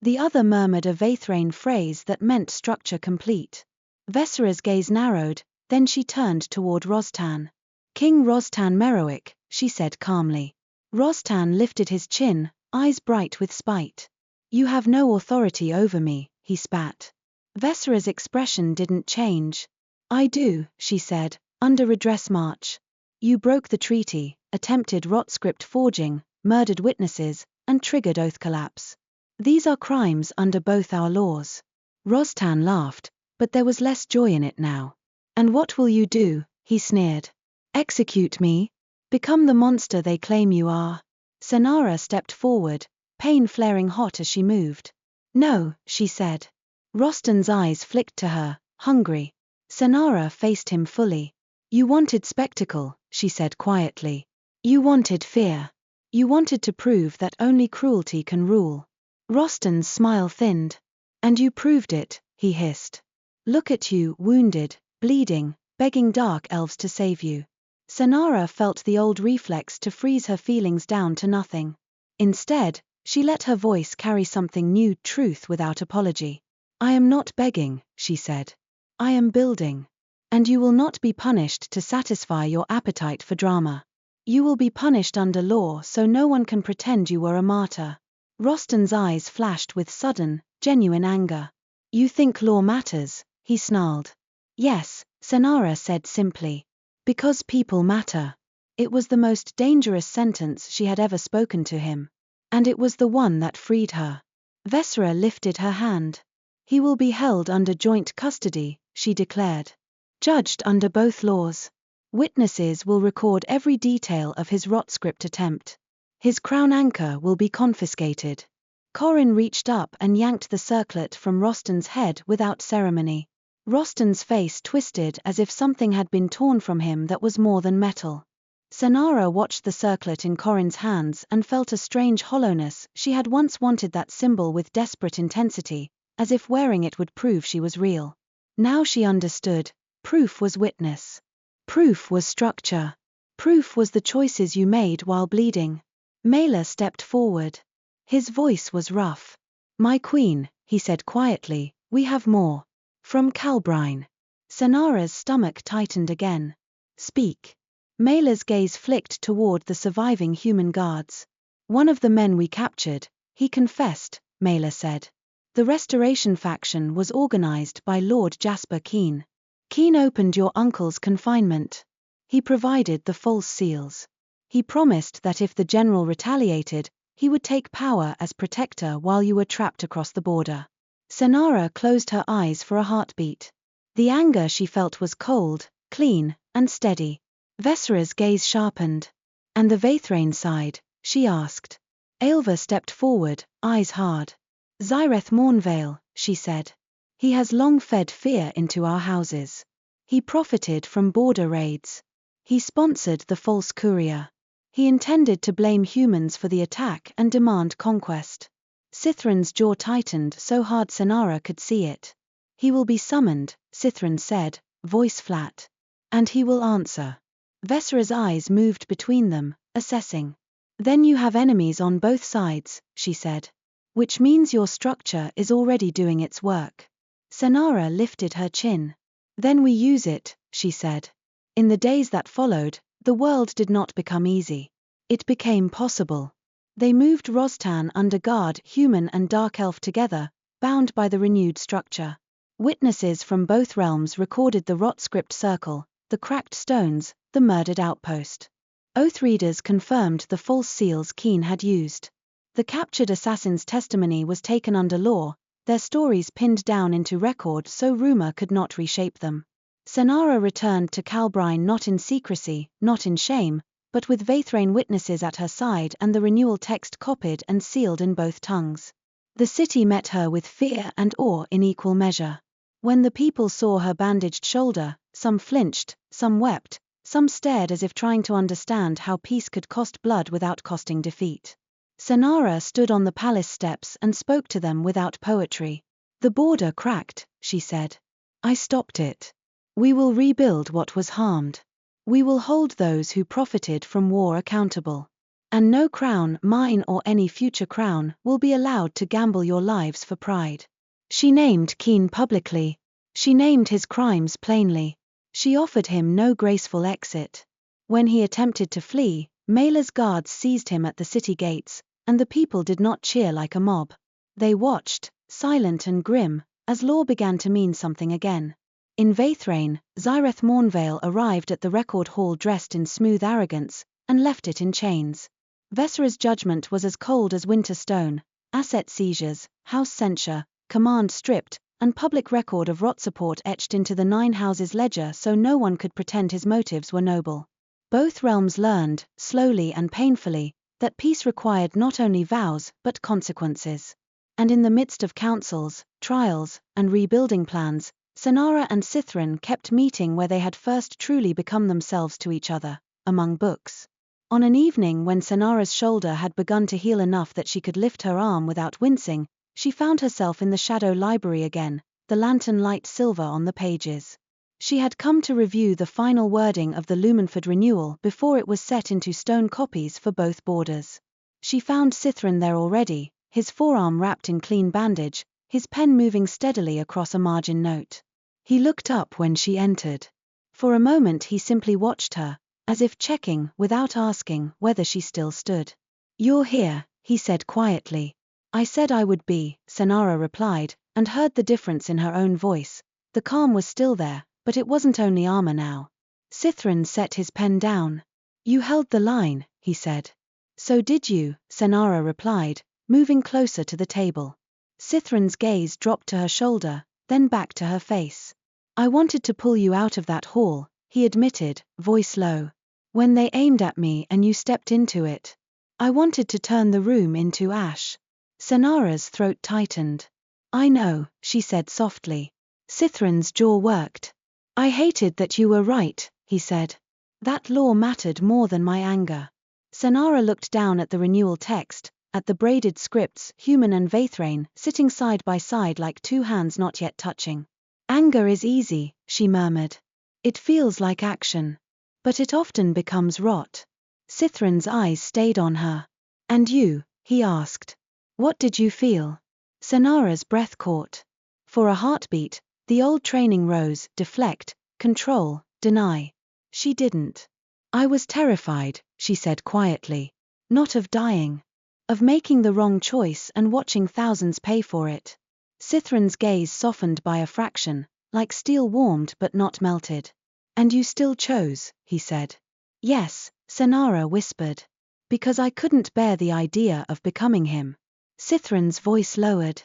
The other murmured a Veythraen phrase that meant structure complete. Veythraen's gaze narrowed, then she turned toward Rostan. King Cenara Merrowic, she said calmly. Rostan lifted his chin, eyes bright with spite. You have no authority over me, he spat. Veythraen's expression didn't change. I do, she said, under redress march. You broke the treaty, attempted rot script forging, murdered witnesses, and triggered oath collapse. These are crimes under both our laws. Rostan laughed, but there was less joy in it now. And what will you do, he sneered. Execute me? Become the monster they claim you are? Cenara stepped forward, pain flaring hot as she moved. No, she said. Rostan's eyes flicked to her, hungry. Cenara faced him fully. You wanted spectacle, she said quietly. You wanted fear. You wanted to prove that only cruelty can rule. Rostan's smile thinned. And you proved it, he hissed. Look at you, wounded, bleeding, begging dark elves to save you. Cenara felt the old reflex to freeze her feelings down to nothing. Instead, she let her voice carry something new, truth without apology. I am not begging, she said. I am building. And you will not be punished to satisfy your appetite for drama. You will be punished under law so no one can pretend you were a martyr. Rostan's eyes flashed with sudden, genuine anger. You think law matters, he snarled. Yes, Cenara said simply. Because people matter. It was the most dangerous sentence she had ever spoken to him. And it was the one that freed her. Veythraen lifted her hand. He will be held under joint custody, she declared. Judged under both laws. Witnesses will record every detail of his rot script attempt. His crown anchor will be confiscated. Corin reached up and yanked the circlet from Rostan's head without ceremony. Rostan's face twisted as if something had been torn from him that was more than metal. Cenara watched the circlet in Corin's hands and felt a strange hollowness. She had once wanted that symbol with desperate intensity, as if wearing it would prove she was real. Now she understood. Proof was witness. Proof was structure. Proof was the choices you made while bleeding. Mela stepped forward. His voice was rough. My queen, he said quietly, we have more. From Calbrine. Cenara's stomach tightened again. Speak. Mela's gaze flicked toward the surviving human guards. One of the men we captured, he confessed, Mela said. The Restoration faction was organized by Lord Jasper Keen. Keen opened your uncle's confinement. He provided the false seals. He promised that if the general retaliated, he would take power as protector while you were trapped across the border. Cenara closed her eyes for a heartbeat. The anger she felt was cold, clean, and steady. Veythraen's gaze sharpened. And the Veythraen side, she asked. Aelva stepped forward, eyes hard. Sythren Vael-Korr, she said. He has long fed fear into our houses. He profited from border raids. He sponsored the false courier. He intended to blame humans for the attack and demand conquest. Sythren's jaw tightened so hard Cenara could see it. He will be summoned, Sythren said, voice flat. And he will answer. Veythraen's eyes moved between them, assessing. Then you have enemies on both sides, she said. Which means your structure is already doing its work. Cenara lifted her chin. Then we use it, she said. In the days that followed, the world did not become easy. It became possible. They moved Rostan under guard, human and dark elf together, bound by the renewed structure. Witnesses from both realms recorded the rot script circle, the cracked stones, the murdered outpost. Oath readers confirmed the false seals Keen had used. The captured assassins' testimony was taken under law, their stories pinned down into record so rumor could not reshape them. Cenara returned to Calbrine not in secrecy, not in shame, but with Veythraen witnesses at her side and the renewal text copied and sealed in both tongues. The city met her with fear and awe in equal measure. When the people saw her bandaged shoulder, some flinched, some wept, some stared as if trying to understand how peace could cost blood without costing defeat. Cenara stood on the palace steps and spoke to them without poetry. The border cracked, she said. I stopped it. We will rebuild what was harmed. We will hold those who profited from war accountable. And no crown, mine or any future crown, will be allowed to gamble your lives for pride. She named Keen publicly. She named his crimes plainly. She offered him no graceful exit. When he attempted to flee, Maela's guards seized him at the city gates, and the people did not cheer like a mob. They watched, silent and grim, as law began to mean something again. In Veythraen, Sythren Vael-Korr arrived at the record hall dressed in smooth arrogance, and left it in chains. Veythraen's judgment was as cold as winter stone: asset seizures, house censure, command stripped, and public record of rot support etched into the Nine Houses ledger so no one could pretend his motives were noble. Both realms learned, slowly and painfully, that peace required not only vows but consequences. And in the midst of councils, trials, and rebuilding plans, Cenara and Sythren kept meeting where they had first truly become themselves to each other, among books. On an evening when Cenara's shoulder had begun to heal enough that she could lift her arm without wincing, she found herself in the shadow library again, the lantern light silver on the pages. She had come to review the final wording of the Lumenford renewal before it was set into stone copies for both borders. She found Sythren there already, his forearm wrapped in clean bandage, his pen moving steadily across a margin note. He looked up when she entered. For a moment he simply watched her, as if checking, without asking, whether she still stood. You're here, he said quietly. I said I would be, Cenara replied, and heard the difference in her own voice. The calm was still there, but it wasn't only armor now. Sythren set his pen down. You held the line, he said. So did you, Cenara replied, moving closer to the table. Sythren's gaze dropped to her shoulder, then back to her face. I wanted to pull you out of that hall, he admitted, voice low. When they aimed at me and you stepped into it. I wanted to turn the room into ash. Cenara's throat tightened. I know, she said softly. Sythren's jaw worked. I hated that you were right, he said. That law mattered more than my anger. Cenara looked down at the renewal text, at the braided scripts, human and Veythraen, sitting side by side like two hands not yet touching. Anger is easy, she murmured. It feels like action. But it often becomes rot. Sythren's eyes stayed on her. And you, he asked. What did you feel? Cenara's breath caught. For a heartbeat, the old training rose: deflect, control, deny. She didn't. I was terrified, she said quietly. Not of dying. Of making the wrong choice and watching thousands pay for it. Sythren's gaze softened by a fraction, like steel warmed but not melted. And you still chose, he said. Yes, Cenara whispered. Because I couldn't bear the idea of becoming him. Sythren's voice lowered.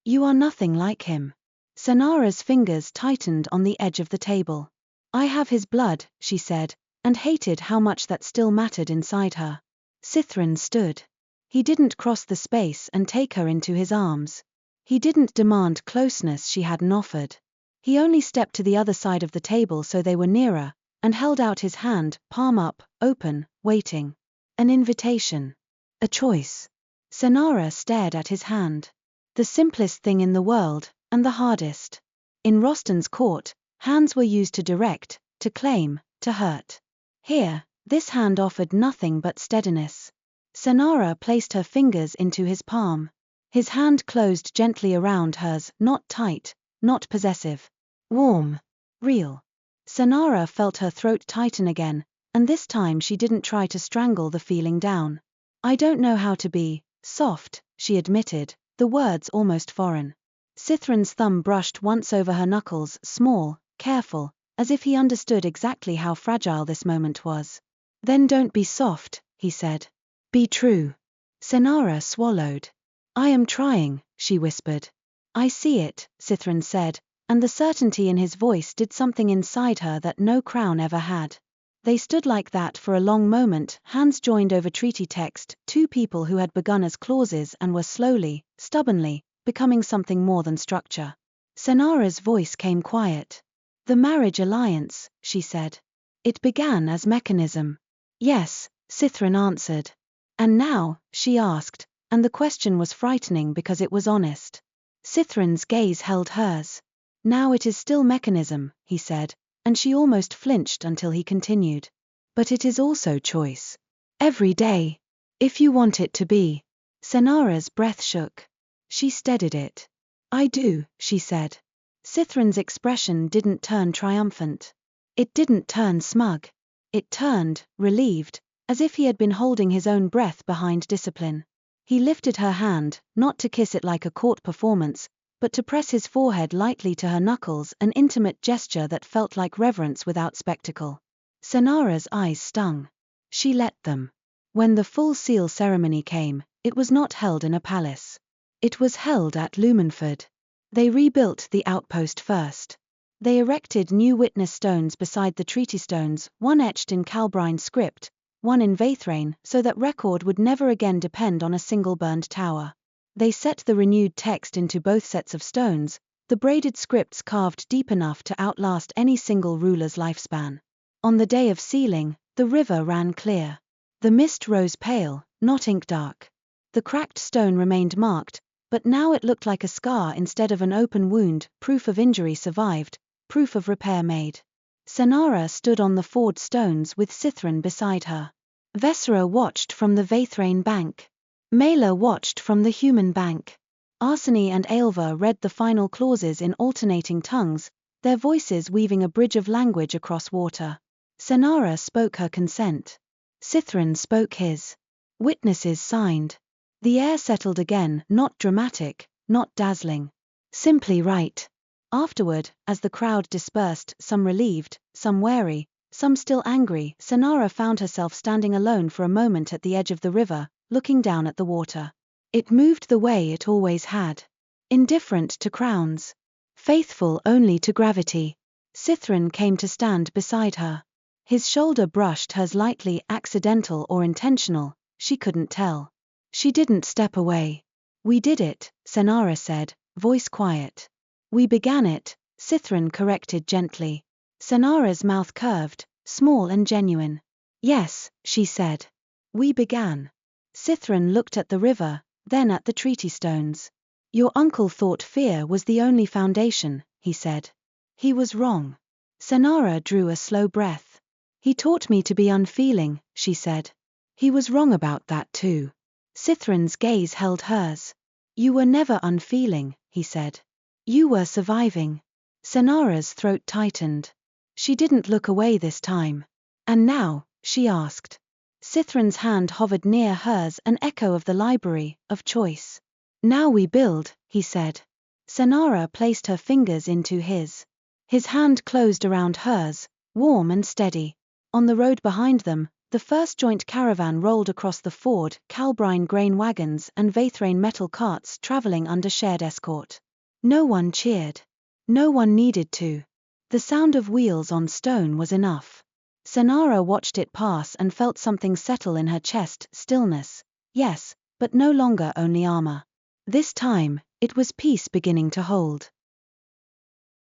You are nothing like him. Cenara's fingers tightened on the edge of the table. I have his blood, she said, and hated how much that still mattered inside her. Sythren stood. He didn't cross the space and take her into his arms. He didn't demand closeness she hadn't offered. He only stepped to the other side of the table so they were nearer, and held out his hand, palm up, open, waiting. An invitation. A choice. Cenara stared at his hand. The simplest thing in the world, and the hardest. In Rostan's court, hands were used to direct, to claim, to hurt. Here, this hand offered nothing but steadiness. Cenara placed her fingers into his palm. His hand closed gently around hers, not tight, not possessive. Warm. Real. Cenara felt her throat tighten again, and this time she didn't try to strangle the feeling down. I don't know how to be soft, she admitted, the words almost foreign. Sythren's thumb brushed once over her knuckles, small, careful, as if he understood exactly how fragile this moment was. Then don't be soft, he said. Be true. Cenara swallowed. I am trying, she whispered. I see it, Sythren said, and the certainty in his voice did something inside her that no crown ever had. They stood like that for a long moment, hands joined over treaty text, two people who had begun as clauses and were slowly, stubbornly, becoming something more than structure. Cenara's voice came quiet. The marriage alliance, she said. It began as mechanism. Yes, Sythren answered. And now, she asked, and the question was frightening because it was honest. Sythren's gaze held hers. Now it is still mechanism, he said, and she almost flinched until he continued. But it is also choice. Every day. If you want it to be. Cenara's breath shook. She steadied it. I do, she said. Sythren's expression didn't turn triumphant. It didn't turn smug. It turned, relieved, as if he had been holding his own breath behind discipline. He lifted her hand, not to kiss it like a court performance, but to press his forehead lightly to her knuckles, an intimate gesture that felt like reverence without spectacle. Cenara's eyes stung. She let them. When the full seal ceremony came, it was not held in a palace. It was held at Lumenford. They rebuilt the outpost first. They erected new witness stones beside the treaty stones, one etched in Calbrine script, one in Veythraen, so that record would never again depend on a single burned tower. They set the renewed text into both sets of stones, the braided scripts carved deep enough to outlast any single ruler's lifespan. On the day of sealing, the river ran clear. The mist rose pale, not ink dark. The cracked stone remained marked, but now it looked like a scar instead of an open wound, proof of injury survived, proof of repair made. Cenara stood on the ford stones with Sythren beside her. Veythraen watched from the Veythraen bank. Mela watched from the human bank. Arsene and Aelva read the final clauses in alternating tongues, their voices weaving a bridge of language across water. Cenara spoke her consent. Sythren spoke his. Witnesses signed. The air settled again, not dramatic, not dazzling. Simply right. Afterward, as the crowd dispersed, some relieved, some wary, some still angry, Cenara found herself standing alone for a moment at the edge of the river, looking down at the water. It moved the way it always had. Indifferent to crowns. Faithful only to gravity. Sythren came to stand beside her. His shoulder brushed hers lightly, accidental or intentional, she couldn't tell. She didn't step away. We did it, Cenara said, voice quiet. We began it, Sythren corrected gently. Cenara's mouth curved, small and genuine. Yes, she said. We began. Sythren looked at the river, then at the treaty stones. Your uncle thought fear was the only foundation, he said. He was wrong. Cenara drew a slow breath. He taught me to be unfeeling, she said. He was wrong about that too. Sythren's gaze held hers. You were never unfeeling, he said. You were surviving. Cenara's throat tightened. She didn't look away this time. And now, she asked. Sythren's hand hovered near hers, an echo of the library, of choice. Now we build, he said. Cenara placed her fingers into his. His hand closed around hers, warm and steady. On the road behind them, The first joint caravan rolled across the ford, Calbrine grain wagons and Veythraen metal carts traveling under shared escort. No one cheered. No one needed to. The sound of wheels on stone was enough. Cenara watched it pass and felt something settle in her chest. Stillness. Yes, but no longer only armor. This time, it was peace beginning to hold.